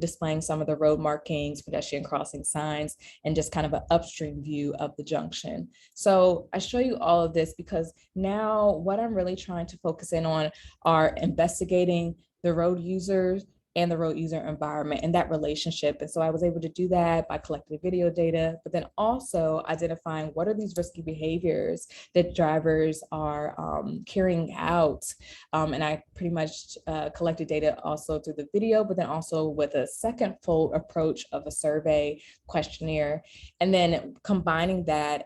displaying some of the road markings, pedestrian crossing signs, and just kind of an upstream view of the junction. So I show you all of this because now what I'm really trying to focus in on are investigating the road users and the road user environment and that relationship. And so I was able to do that by collecting video data, but then also identifying what are these risky behaviors that drivers are carrying out. And I pretty much collected data also through the video, but then also with a second fold approach of a survey questionnaire. And then combining that,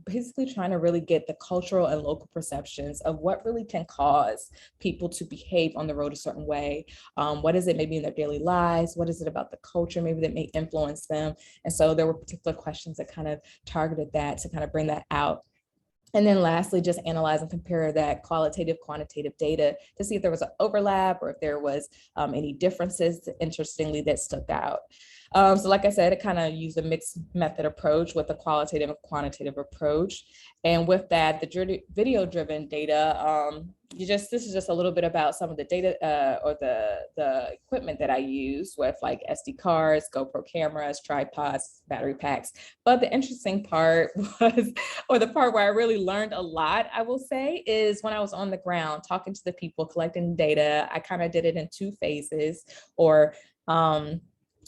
basically trying to really get the cultural and local perceptions of what really can cause people to behave on the road a certain way. What is it maybe in their daily lives? What is it about the culture maybe that may influence them? And so there were particular questions that kind of targeted that to kind of bring that out. And then lastly, just analyze and compare that qualitative, quantitative data to see if there was an overlap or if there was any differences, interestingly, that stuck out. So like I said, it kind of used a mixed method approach with a qualitative and quantitative approach. And with that, the video-driven data, this is just a little bit about some of the data or the equipment that I use with like SD cards, GoPro cameras, tripods, battery packs. But the interesting part was, or the part where I really learned a lot, I will say, is when I was on the ground talking to the people, collecting data. I kind of did it in 2 phases, or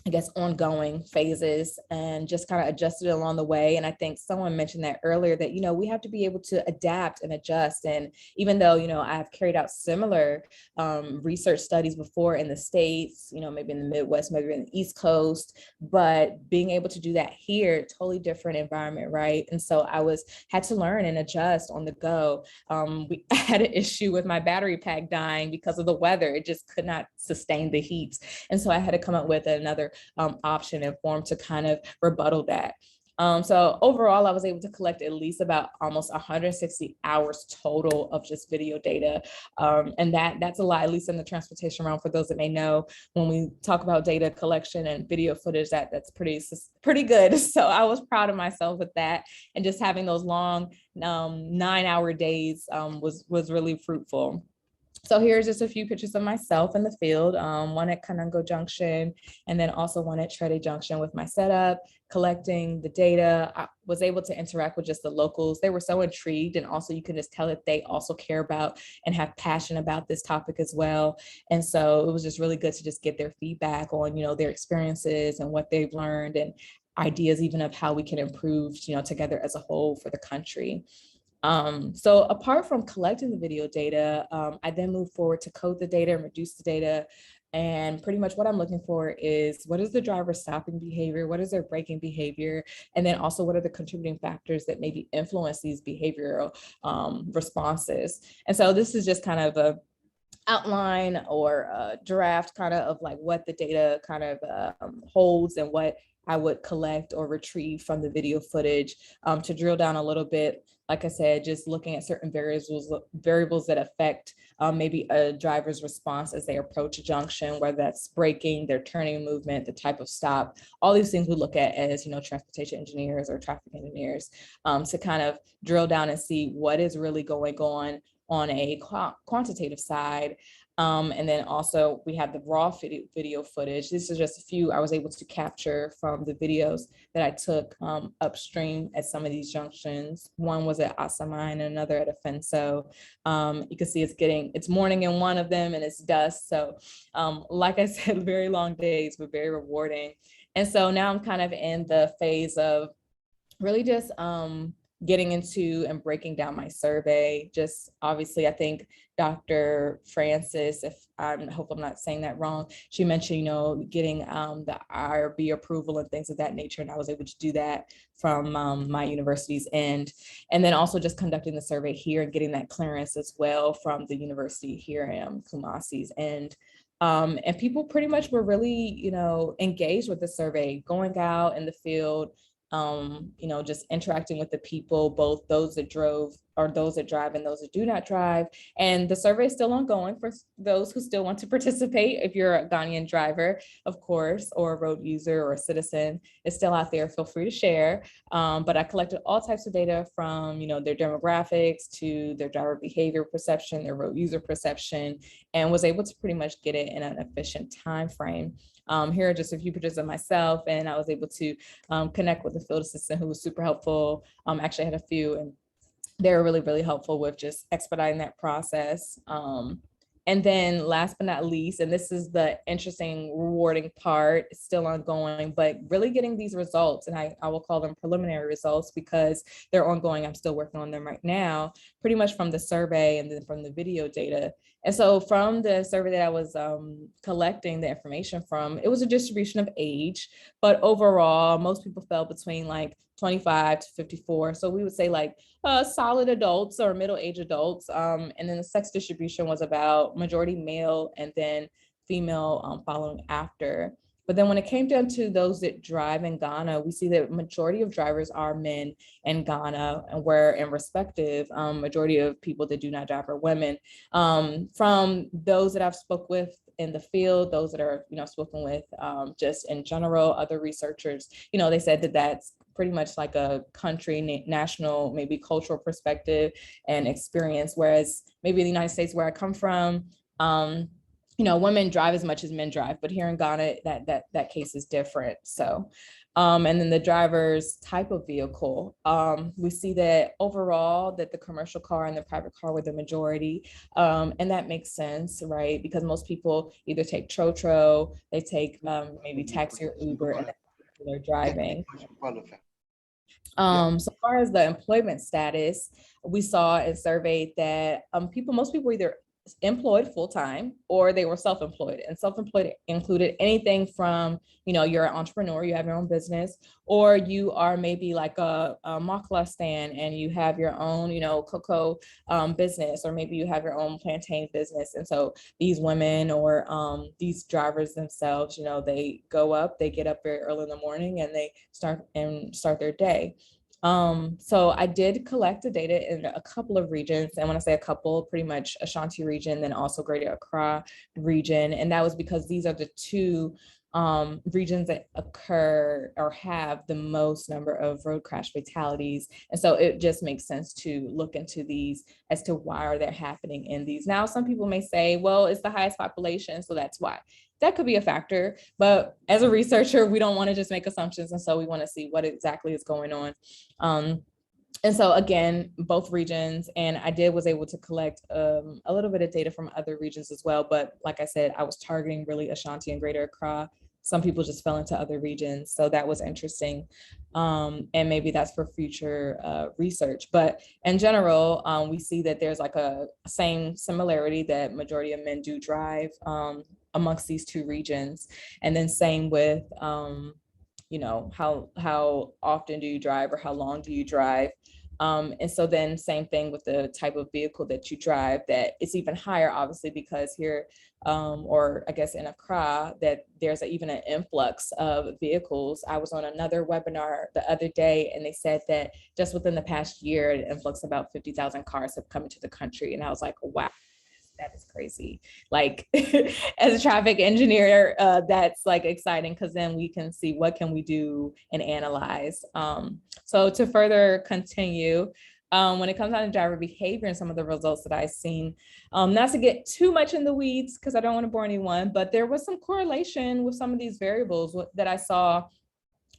I guess, ongoing phases, and just kind of adjusted along the way. And I think someone mentioned that earlier, that, we have to be able to adapt and adjust. And even though, I've carried out similar research studies before in the States, maybe in the Midwest, maybe in the East Coast, but being able to do that here, totally different environment, right? And so I had to learn and adjust on the go. I had an issue with my battery pack dying because of the weather. It just could not sustain the heat. And so I had to come up with another option and form to kind of rebuttal that. So overall, I was able to collect at least about almost 160 hours total of just video data. And that's a lot, at least in the transportation realm. For those that may know, when we talk about data collection and video footage, that's pretty good. So I was proud of myself with that. And just having those long 9-hour days was really fruitful. So here's just a few pictures of myself in the field, one at Kanungo Junction, and then also one at Trede Junction with my setup, collecting the data. I was able to interact with just the locals. They were so intrigued, and also you can just tell that they also care about and have passion about this topic as well. And so it was just really good to just get their feedback on, their experiences and what they've learned, and ideas even of how we can improve, together as a whole for the country. So apart from collecting the video data, I then moved forward to code the data and reduce the data. And pretty much what I'm looking for is, what is the driver's stopping behavior? What is their braking behavior? And then also, what are the contributing factors that maybe influence these behavioral responses? And so this is just kind of a outline or a draft kind of like what the data kind of holds and what I would collect or retrieve from the video footage. To drill down a little bit, like I said, just looking at certain variables that affect maybe a driver's response as they approach a junction, whether that's braking, their turning movement, the type of stop, all these things we look at as, transportation engineers or traffic engineers, to kind of drill down and see what is really going on a quantitative side. And then also we have the raw video footage. This is just a few I was able to capture from the videos that I took upstream at some of these junctions. One was at Asamai and another at Afenso. You can see it's morning in one of them and it's dusk. So like I said, very long days, but very rewarding. And so now I'm kind of in the phase of really just getting into and breaking down my survey. Just obviously, I think Dr. Francis, I hope I'm not saying that wrong, she mentioned, getting the IRB approval and things of that nature. And I was able to do that from my university's end. And then also just conducting the survey here and getting that clearance as well from the university here in Kumasi's end. And people pretty much were really, engaged with the survey, going out in the field, just interacting with the people, both those that drove or those that drive and those that do not drive. And the survey is still ongoing for those who still want to participate. If you're a Ghanaian driver, of course, or a road user or a citizen, it's still out there. Feel free to share. But I collected all types of data from, their demographics to their driver behavior perception, their road user perception, and was able to pretty much get it in an efficient time frame. Here are just a few pictures of myself, and I was able to connect with the field assistant who was super helpful. Actually, I had a few, and they were really, really helpful with just expediting that process. And then last but not least, and this is the interesting, rewarding part, it's still ongoing, but really getting these results, and I will call them preliminary results because they're ongoing. I'm still working on them right now, pretty much from the survey and then from the video data. And so from the survey that I was collecting the information from, it was a distribution of age, but overall, most people fell between like 25 to 54. So we would say like solid adults or middle-aged adults. And then the sex distribution was about majority male and then female following after. But then when it came down to those that drive in Ghana, we see that majority of drivers are men in Ghana, and where in respective majority of people that do not drive are women. From those that I've spoke with in the field, those that are, spoken with just in general, other researchers, they said that that's pretty much like a country, national, maybe cultural perspective and experience. Whereas maybe in the United States where I come from, women drive as much as men drive, but here in Ghana, that case is different. So, and then the driver's type of vehicle, we see that overall that the commercial car and the private car were the majority. And that makes sense, right? Because most people either take Trotro, they take maybe taxi or Uber, and they're driving. So far as the employment status, we saw and surveyed that most people either employed full-time or they were self-employed, and self-employed included anything from, you're an entrepreneur, you have your own business, or you are maybe like a makla stand and you have your own, cocoa business, or maybe you have your own plantain business. And so these women or these drivers themselves, they get up very early in the morning and they start their day. So I did collect the data in a couple of regions. And when I say a couple, pretty much Ashanti region, then also Greater Accra region. And that was because these are the two regions that occur or have the most number of road crash fatalities. And so it just makes sense to look into these as to why are they happening in these. Now, some people may say, well, it's the highest population, so that's why. That could be a factor, but as a researcher, we don't want to just make assumptions. And so we want to see what exactly is going on. And so again, both regions, and I was able to collect a little bit of data from other regions as well. But like I said, I was targeting really Ashanti and Greater Accra. Some people just fell into other regions. So that was interesting. And maybe that's for future research. But in general, we see that there's like a same similarity that majority of men do drive amongst these two regions. And then same with, you know, how often do you drive or how long do you drive? And so then same thing with the type of vehicle that you drive, that it's even higher, obviously, because here, or I guess in Accra, that there's even an influx of vehicles. I was on another webinar the other day, and they said that just within the past year, an influx of about 50,000 cars have come into the country. And I was like, wow. That is crazy. Like as a traffic engineer, that's like exciting, because then we can see what can we do and analyze. So to further continue, when it comes down to driver behavior and some of the results that I've seen, not to get too much in the weeds because I don't want to bore anyone, but there was some correlation with some of these variables that I saw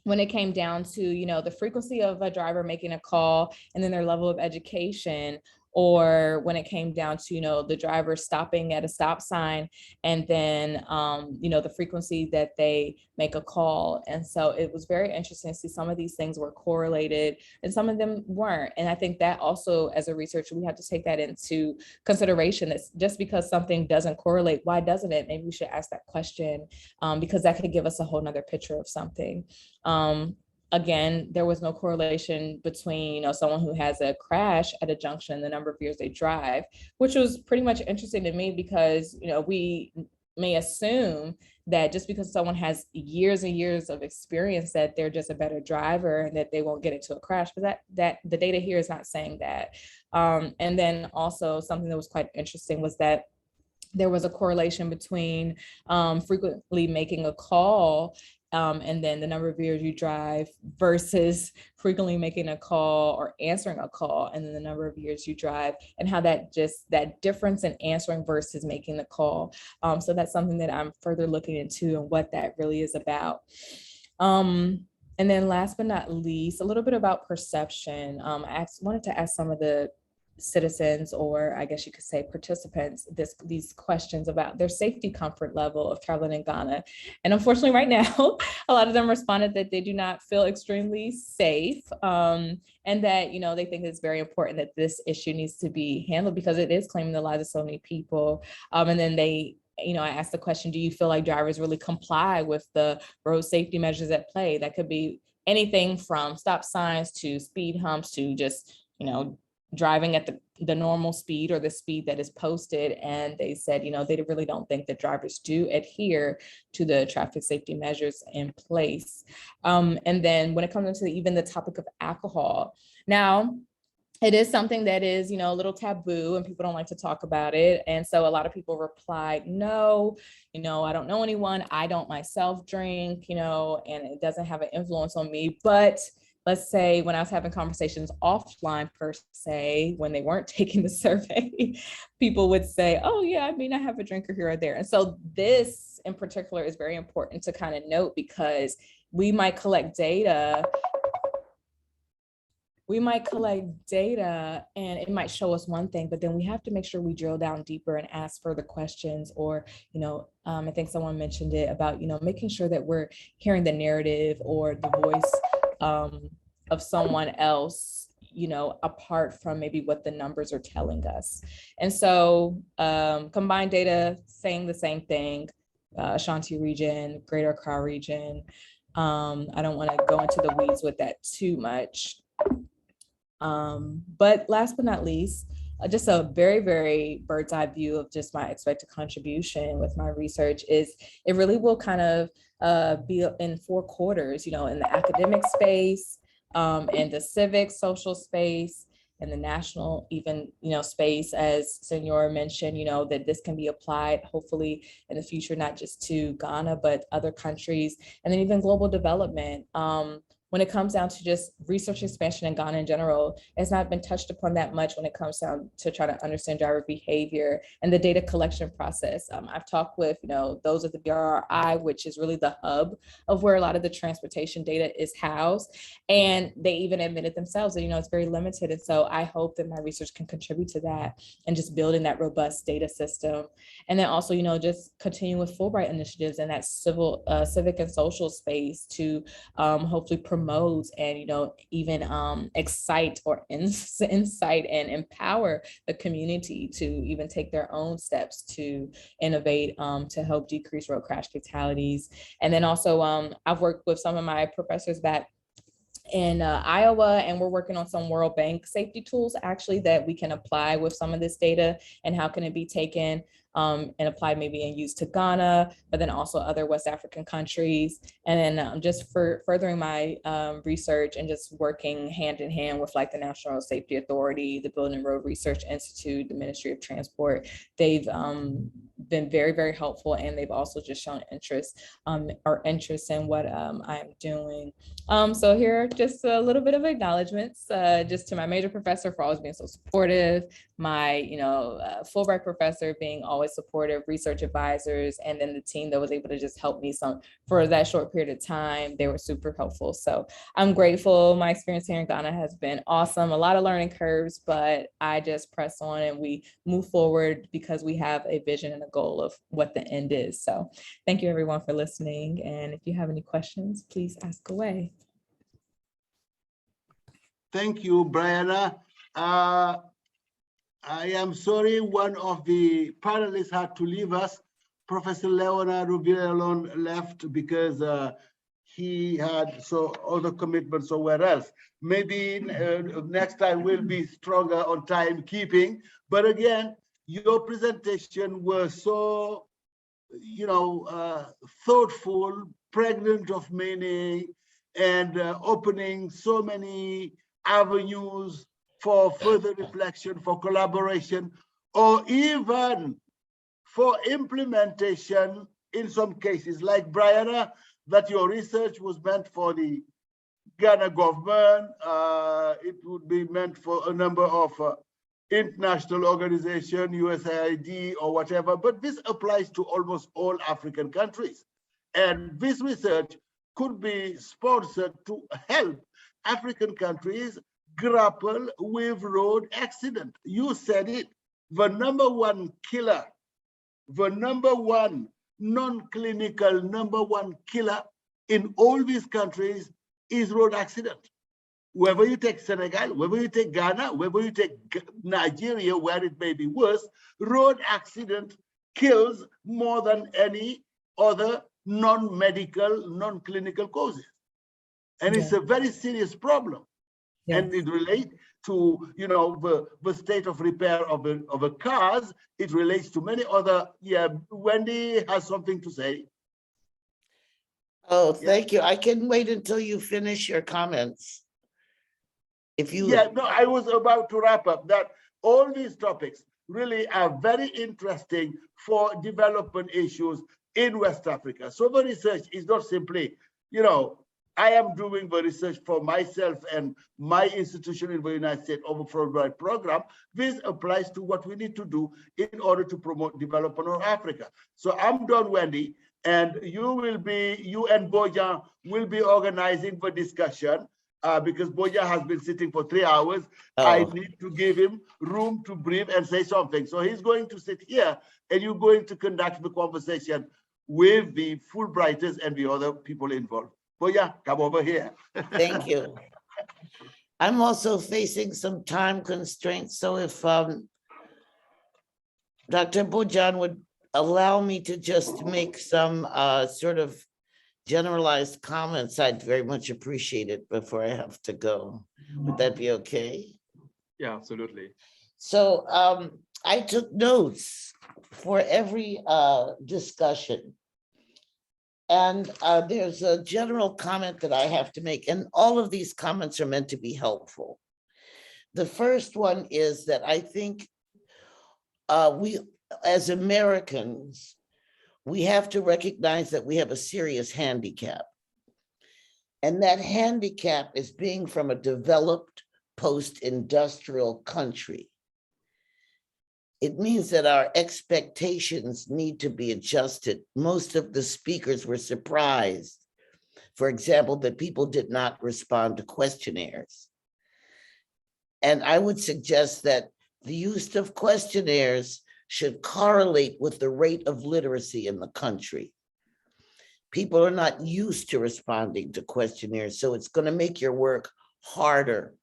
when it came down to, you know, the frequency of a driver making a call and then their level of education, or when it came down to, you know, the driver stopping at a stop sign and then, you know, the frequency that they make a call. And so it was very interesting to see some of these things were correlated and some of them weren't. And I think that also, as a researcher, we have to take that into consideration. It's just because something doesn't correlate, why doesn't it? Maybe we should ask that question, because that could give us a whole nother picture of something. Again, there was no correlation between, you know, someone who has a crash at a junction, the number of years they drive, which was pretty much interesting to me because, you know, we may assume that just because someone has years and years of experience that they're just a better driver and that they won't get into a crash, but that the data here is not saying that. And then also something that was quite interesting was that there was a correlation between frequently making a call and then the number of years you drive versus frequently making a call or answering a call and then the number of years you drive, and how that difference in answering versus making the call. So that's something that I'm further looking into and what that really is about. And then last but not least, a little bit about perception. I wanted to ask some of the citizens, or I guess you could say participants, these questions about their safety comfort level of traveling in Ghana. And unfortunately right now, a lot of them responded that they do not feel extremely safe, and that, you know, they think it's very important that this issue needs to be handled because it is claiming the lives of so many people. And then they, you know, I asked the question, do you feel like drivers really comply with the road safety measures at play? That could be anything from stop signs to speed humps to just, you know, driving at the normal speed or the speed that is posted. And they said, you know, they really don't think that drivers do adhere to the traffic safety measures in place. And then when it comes into even the topic of alcohol, now, it is something that is, you know, a little taboo and people don't like to talk about it. And so a lot of people replied, no, you know, I don't know anyone, I don't myself drink, you know, and it doesn't have an influence on me. But let's say when I was having conversations offline per se, when they weren't taking the survey, people would say, oh yeah, I mean, I have a drinker here or there. And so this in particular is very important to kind of note, because we might collect data and it might show us one thing, but then we have to make sure we drill down deeper and ask further questions. Or, you know, I think someone mentioned it about, you know, making sure that we're hearing the narrative or the voice of someone else, you know, apart from maybe what the numbers are telling us. And so combined data saying the same thing, Ashanti region, Greater Accra region. I don't want to go into the weeds with that too much. But last but not least, just a very, very bird's eye view of just my expected contribution with my research is it really will kind of be in 4 quarters, you know, in the academic space, in the civic social space, in the national, even, space, as Senor mentioned, that this can be applied hopefully in the future, not just to Ghana, but other countries, and then even global development. When it comes down to just research expansion in Ghana in general, it's not been touched upon that much when it comes down to try to understand driver behavior and the data collection process. I've talked with, those at the BRI, which is really the hub of where a lot of the transportation data is housed. And they even admitted themselves that, it's very limited. And so I hope that my research can contribute to that and just building that robust data system. And then also, just continue with Fulbright initiatives and that civic and social space to hopefully promote and even excite or incite and empower the community to even take their own steps to innovate to help decrease road crash fatalities. And then also I've worked with some of my professors back in Iowa, and we're working on some World Bank safety tools actually that we can apply with some of this data, and how can it be taken and applied maybe and used to Ghana, but then also other West African countries. And then just for furthering my research and just working hand in hand with like the National Road Safety Authority, the Building and Road Research Institute, the Ministry of Transport, they've been very, very helpful. And they've also just shown interest in what I'm doing. So here, just a little bit of acknowledgements just to my major professor for always being so supportive, my Fulbright professor being always supportive, research advisors, and then the team that was able to just help me for that short period of time. They were super helpful. So I'm grateful. My experience here in Ghana has been awesome. A lot of learning curves, but I just press on and we move forward because we have a vision and a goal of what the end is. So thank you everyone for listening. And if you have any questions, please ask away. Thank you, Brianna. I am sorry one of the panelists had to leave us. Professor Leonardo Villalon left because he had other commitments somewhere else. Maybe next time we'll be stronger on timekeeping. But again, your presentation was so, thoughtful, pregnant of meaning, and opening so many avenues for further reflection, for collaboration, or even for implementation in some cases. Like Brianna, that your research was meant for the Ghana government, it would be meant for a number of international organization, USAID or whatever, but this applies to almost all African countries. And this research could be sponsored to help African countries grapple with road accident. You said it, the number one killer, the number one non-clinical number one killer in all these countries is road accident. Whether you take Senegal, whether you take Ghana, whether you take Nigeria, where it may be worse, road accident kills more than any other non-medical, non-clinical causes. And it's a very serious problem. Yes. And it relates to, the state of repair of the cars. It relates to many other, Wendy has something to say. Oh, thank you. I can wait until you finish your comments. If you... I was about to wrap up that all these topics really are very interesting for development issues in West Africa. So the research is not simply, I am doing the research for myself and my institution in the United States of a Fulbright program. This applies to what we need to do in order to promote development of Africa. So I'm done, Wendy, and you and Bojan will be organizing the discussion because Bojan has been sitting for 3 hours. Oh. I need to give him room to breathe and say something. So he's going to sit here and you're going to conduct the conversation with the Fulbrighters and the other people involved. Bojan, come over here. Thank you. I'm also facing some time constraints. So if Dr. Bojan would allow me to just make some sort of generalized comments, I'd very much appreciate it before I have to go. Would that be okay? Yeah, absolutely. So I took notes for every discussion. And there's a general comment that I have to make, and all of these comments are meant to be helpful. The first one is that I think we, as Americans, we have to recognize that we have a serious handicap. And that handicap is being from a developed post-industrial country. It means that our expectations need to be adjusted. Most of the speakers were surprised, for example, that people did not respond to questionnaires. And I would suggest that the use of questionnaires should correlate with the rate of literacy in the country. People are not used to responding to questionnaires, so it's going to make your work harder.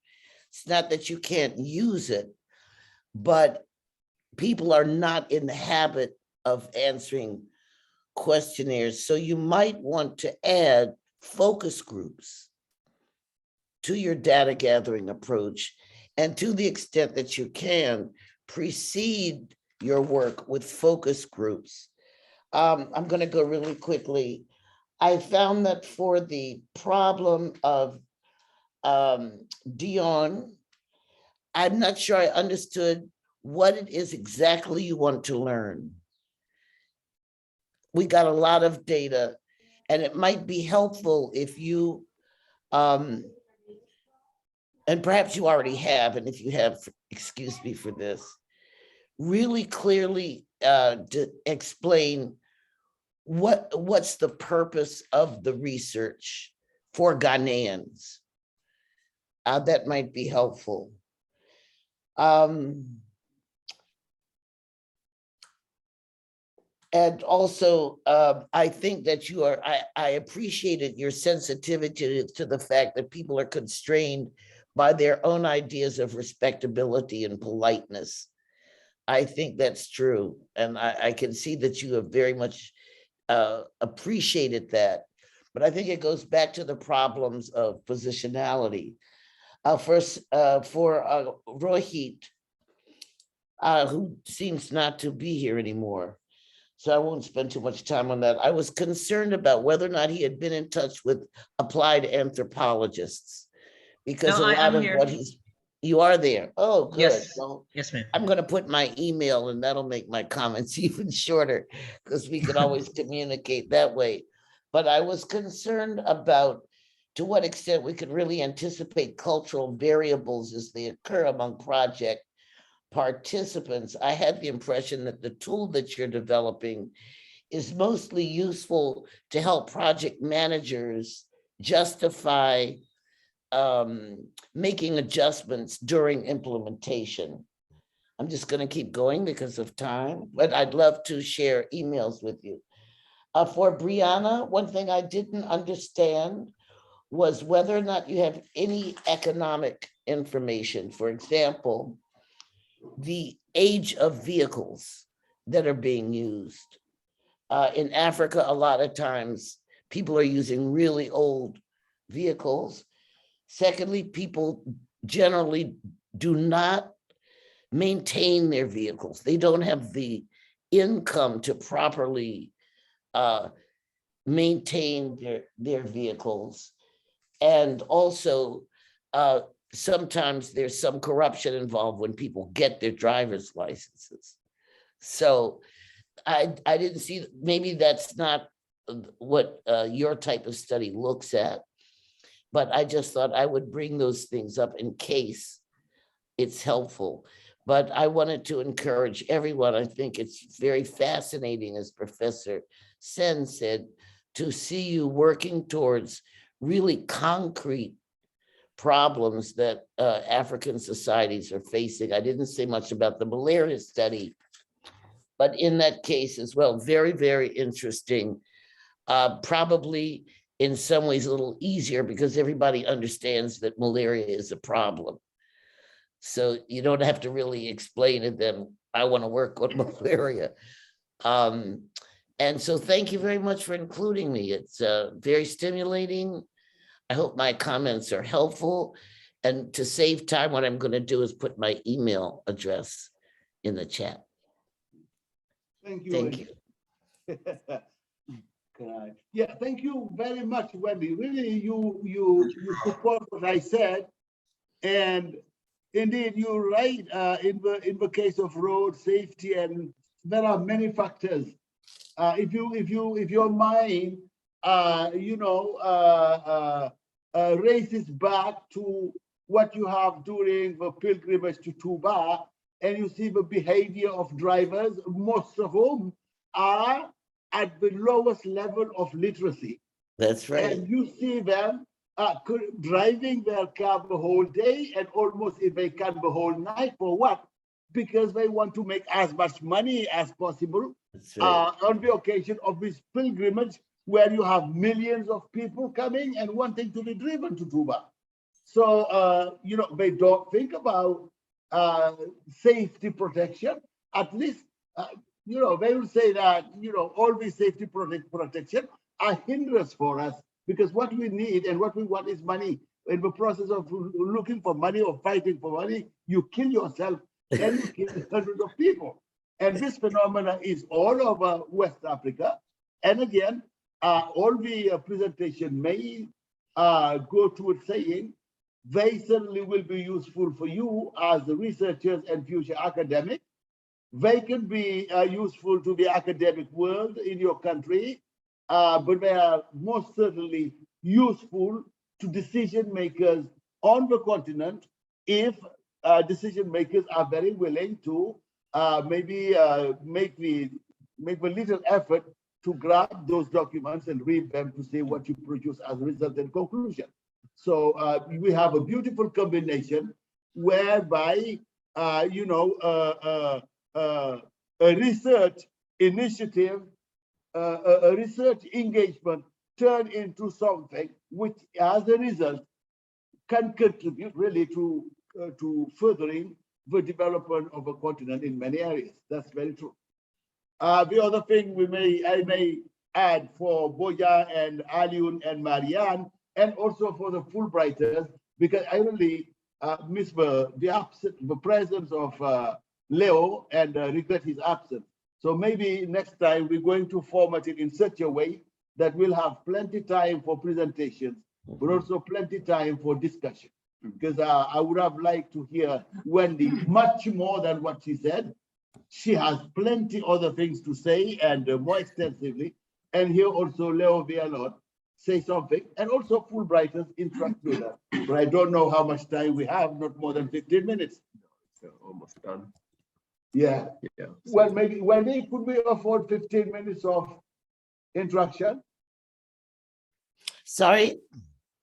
It's not that you can't use it, but people are not in the habit of answering questionnaires. So you might want to add focus groups to your data gathering approach, and to the extent that you can, precede your work with focus groups. I'm going to go really quickly. I found that for the problem of Dion, I'm not sure I understood what it is exactly you want to learn. We got a lot of data, and it might be helpful if you, and perhaps you already have, and if you have, excuse me for this, really clearly explain what's the purpose of the research for Ghanaians. That might be helpful. And also, I think that you are, I appreciated your sensitivity to the fact that people are constrained by their own ideas of respectability and politeness. I think that's true. And I can see that you have very much appreciated that. But I think it goes back to the problems of positionality. First, for Rohit, who seems not to be here anymore, so I won't spend too much time on that. I was concerned about whether or not he had been in touch with applied anthropologists, because No, a lot I'm of here. what he's, you are there. Oh, good. Yes. Well, Yes, ma'am. I'm going to put my email, and that'll make my comments even shorter, because we can always communicate that way. But I was concerned about to what extent we could really anticipate cultural variables as they occur among project participants. I had the impression that the tool that you're developing is mostly useful to help project managers justify making adjustments during implementation. I'm just going to keep going because of time, but I'd love to share emails with you. For Brianna, one thing I didn't understand was whether or not you have any economic information. For example, the age of vehicles that are being used. In Africa, a lot of times people are using really old vehicles. Secondly, people generally do not maintain their vehicles. They don't have the income to properly maintain their vehicles. And also, sometimes there's some corruption involved when people get their driver's licenses. So I didn't see, maybe that's not what your type of study looks at, but I just thought I would bring those things up in case it's helpful. But I wanted to encourage everyone. I think it's very fascinating, as Professor Sen said, to see you working towards really concrete problems that African societies are facing. I didn't say much about the malaria study, but in that case as well, very, very interesting. Probably in some ways a little easier because everybody understands that malaria is a problem. So you don't have to really explain to them, I want to work on malaria. And so thank you very much for including me. It's very stimulating. I hope my comments are helpful. And to save time, what I'm going to do is put my email address in the chat. Thank you. Thank you. Yeah, thank you very much, Wendy. Really, you support what I said, and Indeed, you're right. In the case of road safety, and there are many factors. If your mind, races back to what you have during the pilgrimage to Tuba, and you see the behavior of drivers, most of whom are at the lowest level of literacy. That's right. And you see them driving their car the whole day, and almost if they can the whole night. For what? Because they want to make as much money as possible. That's right. On the occasion of this pilgrimage, where you have millions of people coming and wanting to be driven to Tuba. So, they don't think about safety protection. At least, they will say that, all these safety protection are hindrance for us, because what we need and what we want is money. In the process of looking for money or fighting for money, you kill yourself and you kill hundreds of people. And this phenomenon is all over West Africa. And again, all the presentation may go towards saying they certainly will be useful for you as the researchers and future academics. They can be useful to the academic world in your country, but they are most certainly useful to decision makers on the continent if decision makers are very willing to maybe make the little effort to grab those documents and read them to see what you produce as a result and conclusion. So we have a beautiful combination whereby a research initiative, a research engagement turn into something which, as a result, can contribute really to furthering the development of a continent in many areas. That's very true. The other thing I may add for Boya and Aliun and Marianne, and also for the Fulbrighters, because I really miss the presence of Leo and regret his absence. So maybe next time we're going to format it in such a way that we'll have plenty time for presentations, but also plenty time for discussion. Because I would have liked to hear Wendy much more than what she said. She has plenty other things to say, and more extensively. And here also Leo Villalon say something, and also Fulbrighters interact with her. But I don't know how much time we have, not more than 15 minutes. It's almost done. Yeah. Yeah. Well, maybe Wendy, could we afford 15 minutes of interaction? Sorry?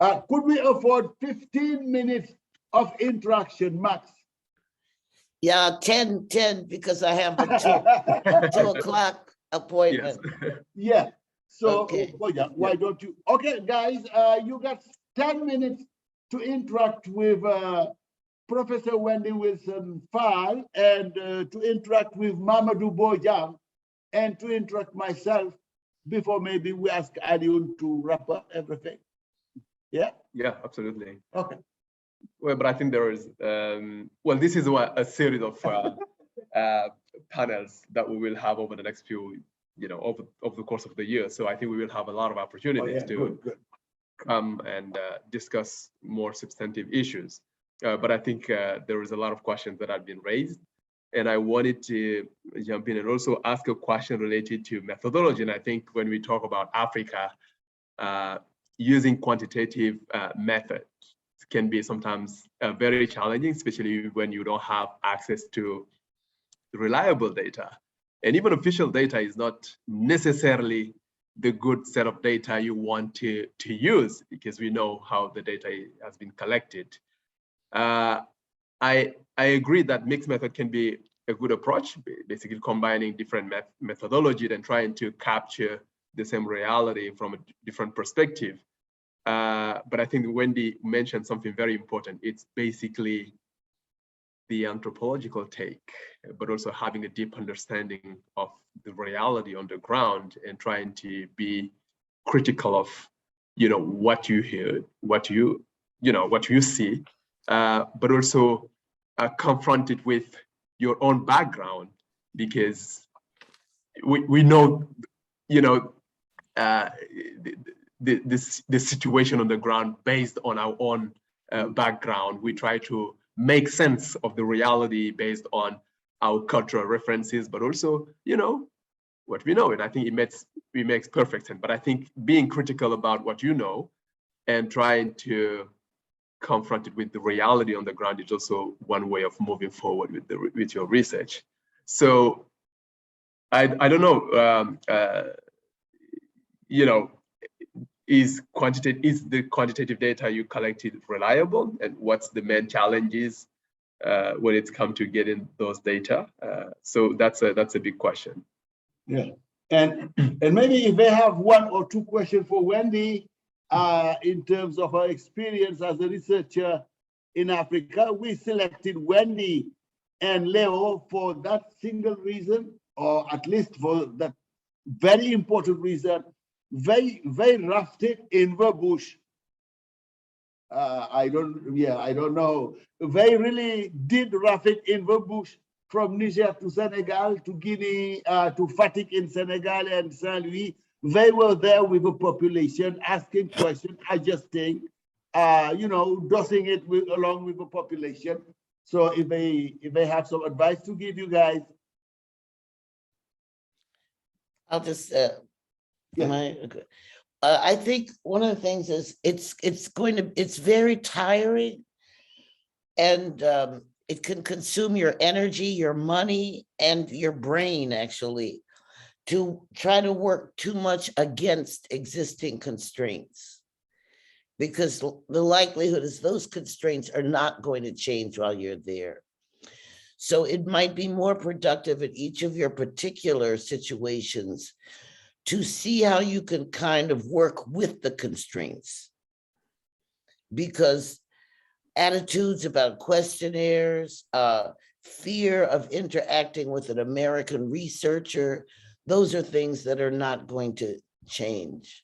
Could we afford 15 minutes of interaction, max? Yeah, 10, because I have a 2 o'clock appointment. Yeah. So, Okay. oh yeah, why don't you? Okay, guys, you got 10 minutes to interact with Professor Wendy Wilson Fall, and to interact with Mamadou Bojang, and to interact myself before maybe we ask Aliun to wrap up everything. Yeah? Yeah, absolutely. Okay. Well, but I think there is, this is a series of panels that we will have over the next few, over the course of the year. So I think we will have a lot of opportunities to come and discuss more substantive issues. But I think there is a lot of questions that have been raised, and I wanted to jump in and also ask a question related to methodology. And I think when we talk about Africa, using quantitative methods can be sometimes very challenging, especially when you don't have access to reliable data. And even official data is not necessarily the good set of data you want to use, because we know how the data has been collected. I agree that mixed method can be a good approach, basically combining different methodology and trying to capture the same reality from a different perspective. But I think Wendy mentioned something very important. It's basically the anthropological take, but also having a deep understanding of the reality on the ground and trying to be critical of, what you hear, what you see, but also confront it with your own background, because we know, the situation on the ground based on our own background. We try to make sense of the reality based on our cultural references, but also, what we know. And I think it makes perfect sense. But I think being critical about what you know and trying to confront it with the reality on the ground is also one way of moving forward with your research. So I don't know, is the quantitative data you collected reliable, and what's the main challenges when it's come to getting those data? So that's a big question. Yeah, and maybe if they have one or two questions for Wendy, in terms of her experience as a researcher in Africa, we selected Wendy and Leo for that single reason, or at least for that very important reason. They roughed it in the bush. I don't know. They really did rough it in the bush, from Niger to Senegal to Guinea to Fatick in Senegal and Saint Louis. They were there with the population, asking questions, adjusting, dosing it along with the population. So if they have some advice to give you guys. I'll just, I think one of the things is it's very tiring, and it can consume your energy, your money, and your brain, actually, to try to work too much against existing constraints, because the likelihood is those constraints are not going to change while you're there. So it might be more productive in each of your particular situations to see how you can kind of work with the constraints, because attitudes about questionnaires, fear of interacting with an American researcher, those are things that are not going to change.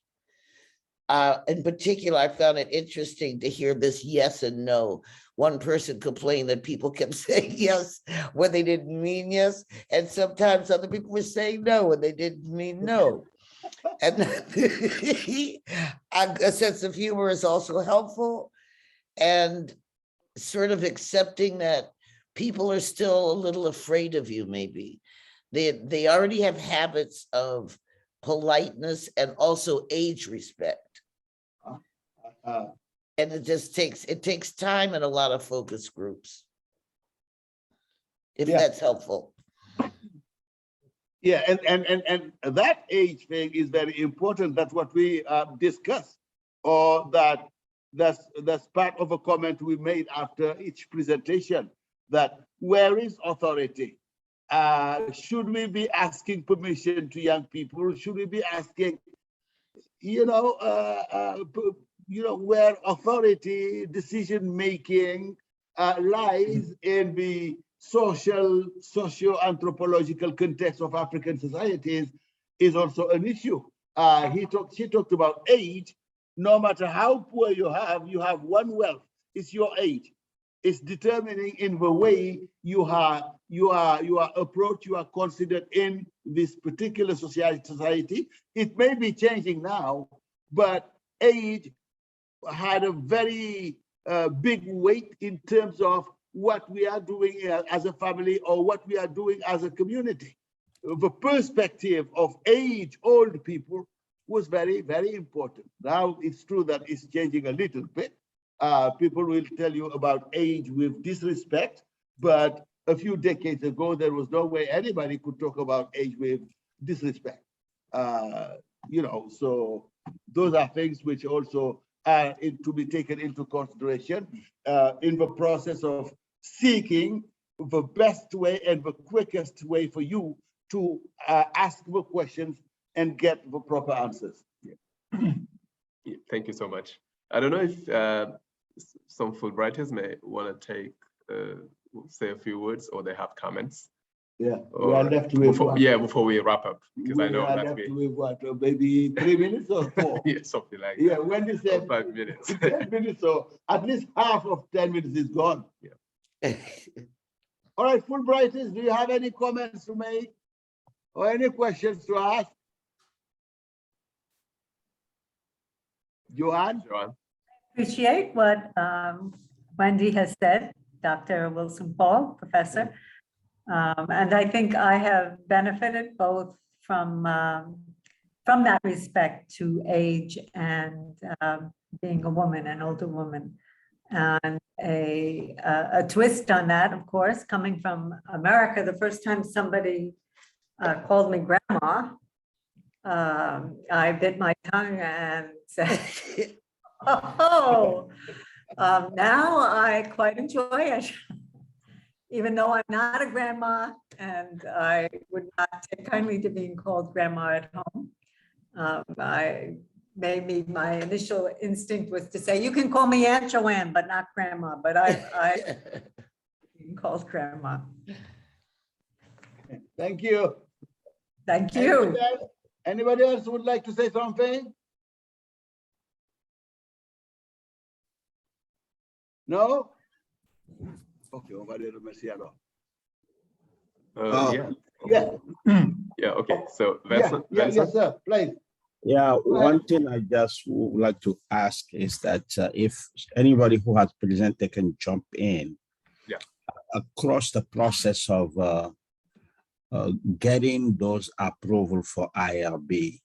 In particular, I found it interesting to hear this yes and no. One person complained that people kept saying yes when they didn't mean yes, and sometimes other people were saying no when they didn't mean no. And a sense of humor is also helpful, and sort of accepting that people are still a little afraid of you, maybe. They already have habits of politeness and also age respect. And it just takes time and a lot of focus groups, if that's helpful. Yeah, and that age thing is very important. That's what we discussed, or that's part of a comment we made after each presentation, that where is authority? Should we be asking permission to young people? Should we be asking, where authority, decision-making lies in the socio-anthropological context of African societies is also an issue. She talked about age. No matter how poor you have one wealth, it's your age. It's determining in the way you are approached, you are considered in this particular society. It may be changing now, but age had a very big weight in terms of what we are doing as a family or what we are doing as a community. The perspective of old people was very, very important. Now it's true that it's changing a little bit. People will tell you about age with disrespect, but a few decades ago, there was no way anybody could talk about age with disrespect. So those are things which also are to be taken into consideration in the process of seeking the best way and the quickest way for you to ask the questions and get the proper answers. Yeah, thank you so much. I don't know if some Fulbrighters may want to say a few words, or they have comments. Yeah, we are left with before we wrap up, because I know that with what, maybe 3 minutes or 4? Yeah, something like that. Yeah, when you said 5 minutes. 10 minutes, so at least half of 10 minutes is gone. Yeah. All right, Fulbrighters, do you have any comments to make or any questions to ask? Joanne? Appreciate what Wendy has said. Dr. Wilson Paul, professor. And I think I have benefited both from that respect to age and being a woman, an older woman. And a twist on that, of course, coming from America, the first time somebody called me grandma, I bit my tongue and said, oh, now I quite enjoy it. Even though I'm not a grandma and I would not take kindly to being called grandma at home. My initial instinct was to say, you can call me Aunt Joanne, but not grandma, but I being called grandma. Thank you. Thank you. Anybody else would like to say something? No? Okay, over there, Marciano. Yeah. Yeah. Yeah. Okay. So Yes, sir. Please. Yeah, one thing I just would like to ask is that if anybody who has presented can jump in. Yeah. Across the process of getting those approval for IRB.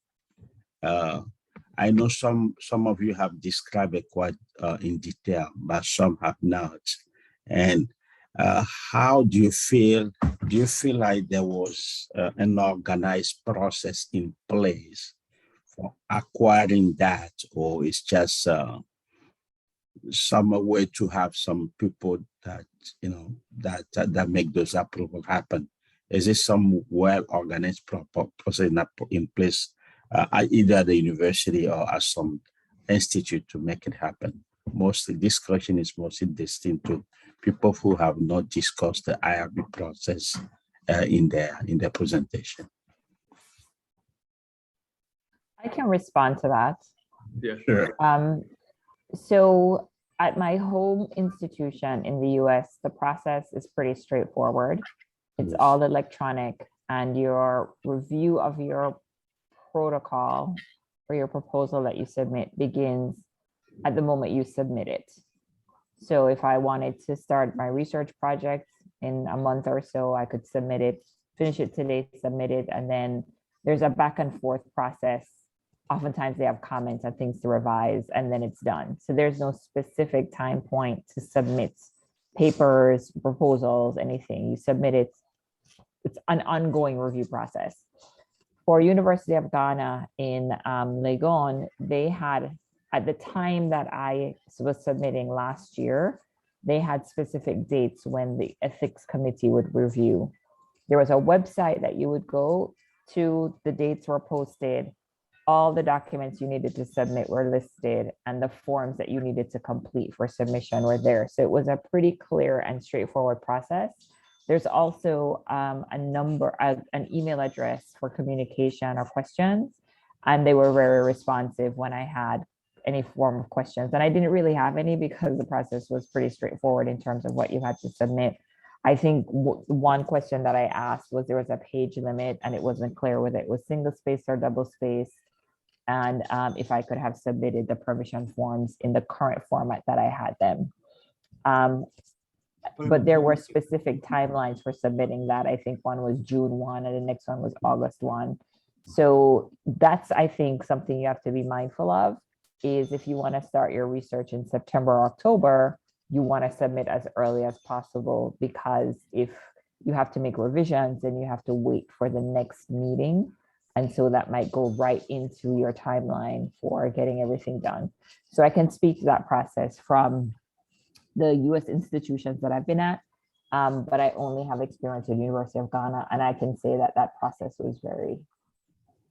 I know some of you have described it quite in detail, but some have not. And how do you feel? Do you feel like there was an organized process in place for acquiring that, or it's just some way to have some people that that make those approval happen? Is there some well-organized process in place, either at the university or at some institute to make it happen? Mostly, this question is mostly destined to people who have not discussed the IRB process in their presentation. I can respond to that. Yeah, sure. So at my home institution in the US, the process is pretty straightforward. It's all electronic, and your review of your protocol or your proposal that you submit begins at the moment you submit it. So if I wanted to start my research project in a month or so, I could submit it, finish it today, submit it, and then there's a back and forth process. Oftentimes they have comments and things to revise, and then it's done. So there's no specific time point to submit papers, proposals, anything. You submit it. It's an ongoing review process. For University of Ghana in Legon, they had, at the time that I was submitting last year, they had specific dates when the ethics committee would review. There was a website that you would go to, the dates were posted, all the documents you needed to submit were listed, and the forms that you needed to complete for submission were there. So it was a pretty clear and straightforward process. There's also an email address for communication or questions, and they were very responsive when I had any form of questions. And I didn't really have any because the process was pretty straightforward in terms of what you had to submit. I think one question that I asked was there was a page limit, and it wasn't clear whether it was single space or double space, and if I could have submitted the permission forms in the current format that I had them. But there were specific timelines for submitting that. I think one was June 1 and the next one was August 1. So that's, I think, something you have to be mindful of, is if you want to start your research in September or October, you want to submit as early as possible, because if you have to make revisions, then you have to wait for the next meeting. And so that might go right into your timeline for getting everything done. So I can speak to that process from the US institutions that I've been at, but I only have experience at the University of Ghana, and I can say that that process was very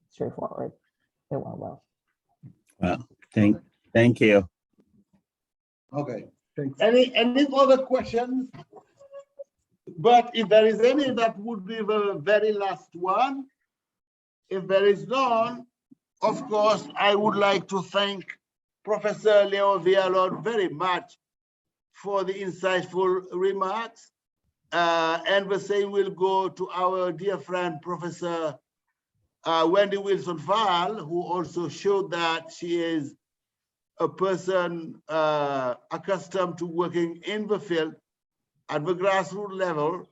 straightforward. It went well. Well, thank you. Okay. Thanks. Any other questions? But if there is any, that would be the very last one. If there is none, of course, I would like to thank Professor Leo Villalon very much for the insightful remarks. And the same will go to our dear friend, Professor Wendy Wilson-Val, who also showed that she is a person accustomed to working in the field at the grassroots level,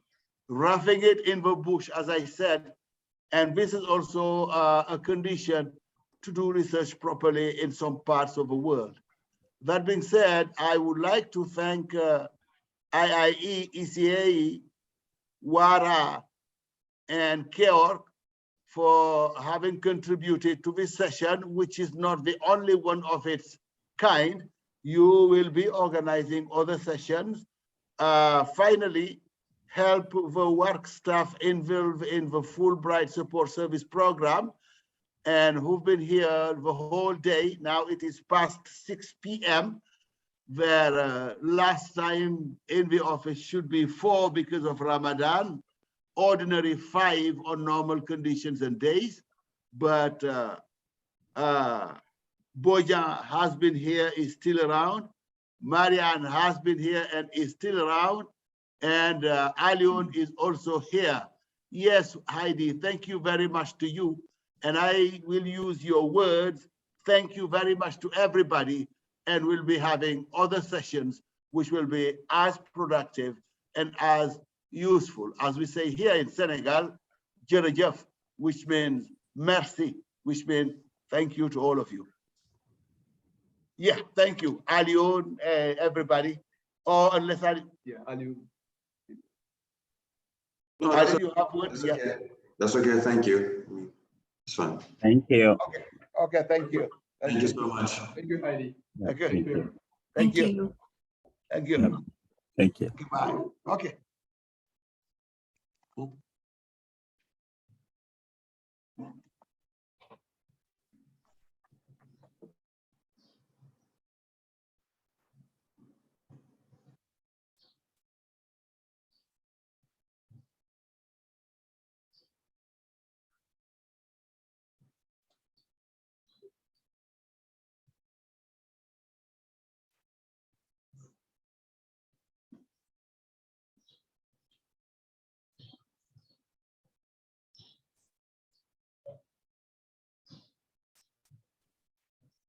roughing it in the bush, as I said, and this is also a condition to do research properly in some parts of the world. That being said, I would like to thank IIE, ECAE, WARA, and KEORC for having contributed to this session, which is not the only one of its kind. You will be organizing other sessions. Finally, help the work staff involved in the Fulbright Support Service Program and who've been here the whole day. Now it is past 6 p.m. Their last time in the office should be 4 because of Ramadan, ordinary 5 on normal conditions and days. But Bojan has been here, is still around. Marianne has been here and is still around. And Alion is also here. Yes, Heidi, thank you very much to you. And I will use your words. Thank you very much to everybody. And we'll be having other sessions which will be as productive and as useful. As we say here in Senegal, Jerejef, which means merci, which means thank you to all of you. Yeah, thank you. Alion, everybody. Or unless I... Yeah, Alion. No, Alion, you have words? that's okay. That's okay, thank you. It's fine. Thank you. Okay, thank you. Thank you so much. Thank you, Heidi. Okay. Thank you. Thank you. Thank you. Thank you. Goodbye. Okay.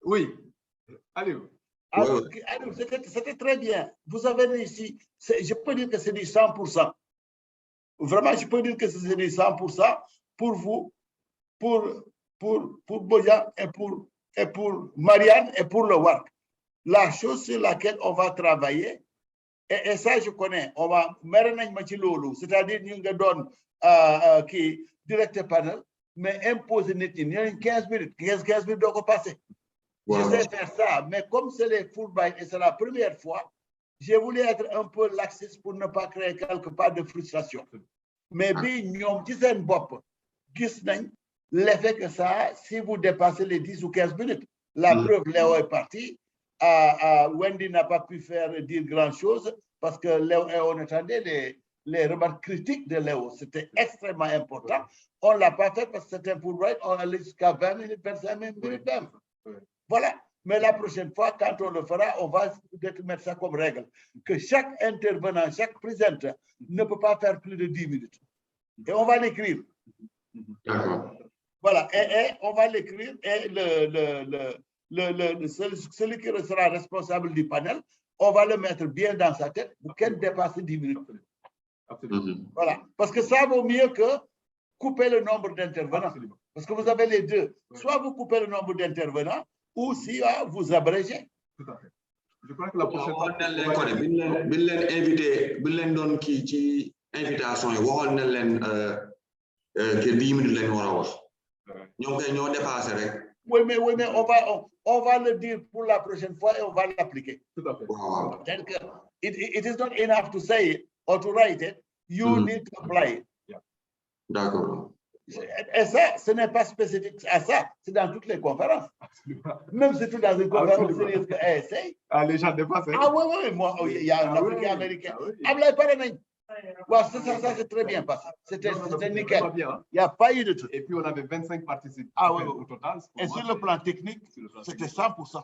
Oui, allez-vous. Alors, c'était très bien. Vous avez réussi. Je peux dire que c'est du 100%. Vraiment, je peux dire que c'est du 100% pour vous, pour Boyan et pour Marianne et pour le work. La chose sur laquelle on va travailler, et ça je connais, on va c'est-à-dire nous donne qui directeur panel, mais imposer 15 minutes doit passer. Je sais faire ça, mais comme c'est les Fulbright et c'est la première fois, j'ai voulu être un peu laxiste pour ne pas créer quelque part de frustration. Mais nous, l'effet que ça a, si vous dépassez les 10 ou 15 minutes, la preuve, Léo est parti, Wendy n'a pas pu dire grand-chose parce que Léo, on attendait les remarques critiques de Léo. C'était extrêmement important. On ne l'a pas fait parce que c'était un Fulbright, on allait jusqu'à 20 minutes, 25 minutes même. Voilà. Mais la prochaine fois, quand on le fera, on va peut-être mettre ça comme règle. Que chaque intervenant, chaque présentateur ne peut pas faire plus de 10 minutes. Et on va l'écrire. Voilà. Et on va l'écrire. Et celui qui sera responsable du panel, on va le mettre bien dans sa tête pour qu'elle dépasse 10 minutes. Absolument. Voilà. Parce que ça vaut mieux que couper le nombre d'intervenants. Parce que vous avez les deux. Soit vous coupez le nombre d'intervenants, ou si vous abrégez. Tout à fait. Je crois que la prochaine fois. Invitation yi waxoon na leen que 10 minutes lañ war a wax ñoom kay ñoo dépassé rek. Oui, mais on va le dire pour la prochaine fois et on va l'appliquer. Tout à fait. Waaw. It is not enough to say it or to write it. You need to apply it. D'accord. Et ça, ce n'est pas spécifique à ça, c'est dans toutes les conférences. Absolument. Même si tu es dans une conférence sérieuse que essaye. Ah, les gens dépassent. Ah oui, moi, il y a un Africain américain. Ablaye Parenaï. Ouais, ça c'est très bien passé. C'était nickel. Il n'y a pas eu de truc. Et puis on avait 25 participants au total. Et sur le plan technique, c'était 100%.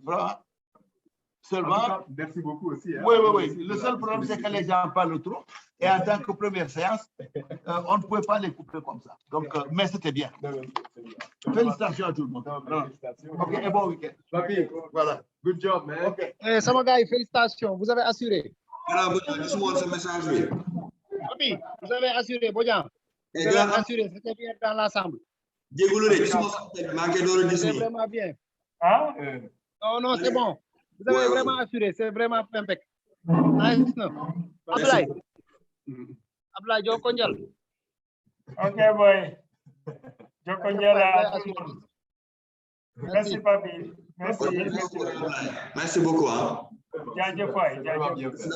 Vraiment. Seulement. Merci beaucoup aussi. Hein. Oui. Le seul problème, c'est que les gens parlent trop. Et en tant que première séance, on ne pouvait pas les couper comme ça. Donc, mais c'était bien. Félicitations à tout le monde. Ok, et bon week-end. Papi, Voilà. Good job, man. Ok. Sama gars yi, félicitations, vous avez assuré. Dis-moi ce message, oui. Papi, vous avez assuré, Bodian. Vous Eh, avez grand- assuré, c'était bien dans l'ensemble. Jégalu de, gisuma sa tête, maa ngi door a gis C'est nii. vraiment bien. Ah, Non, non, c'est bon. Vous avez Ouais, vraiment assuré, c'est vraiment impeccable. Nice, no? Ablaye, Ablaye, Joko Njal. ok, boy. Joko njal à Ablaye tout le assuré. monde. Merci, papi. Merci. Merci beaucoup. Hein. Jaajëf waay, jaajëf. Merci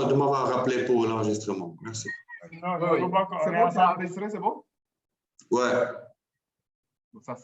de m'avoir rappelé pour l'enregistrement. Merci. Non, non, Oui. on va- on C'est est bon, ça a ensemble. enregistré, c'est bon? Ouais. Ça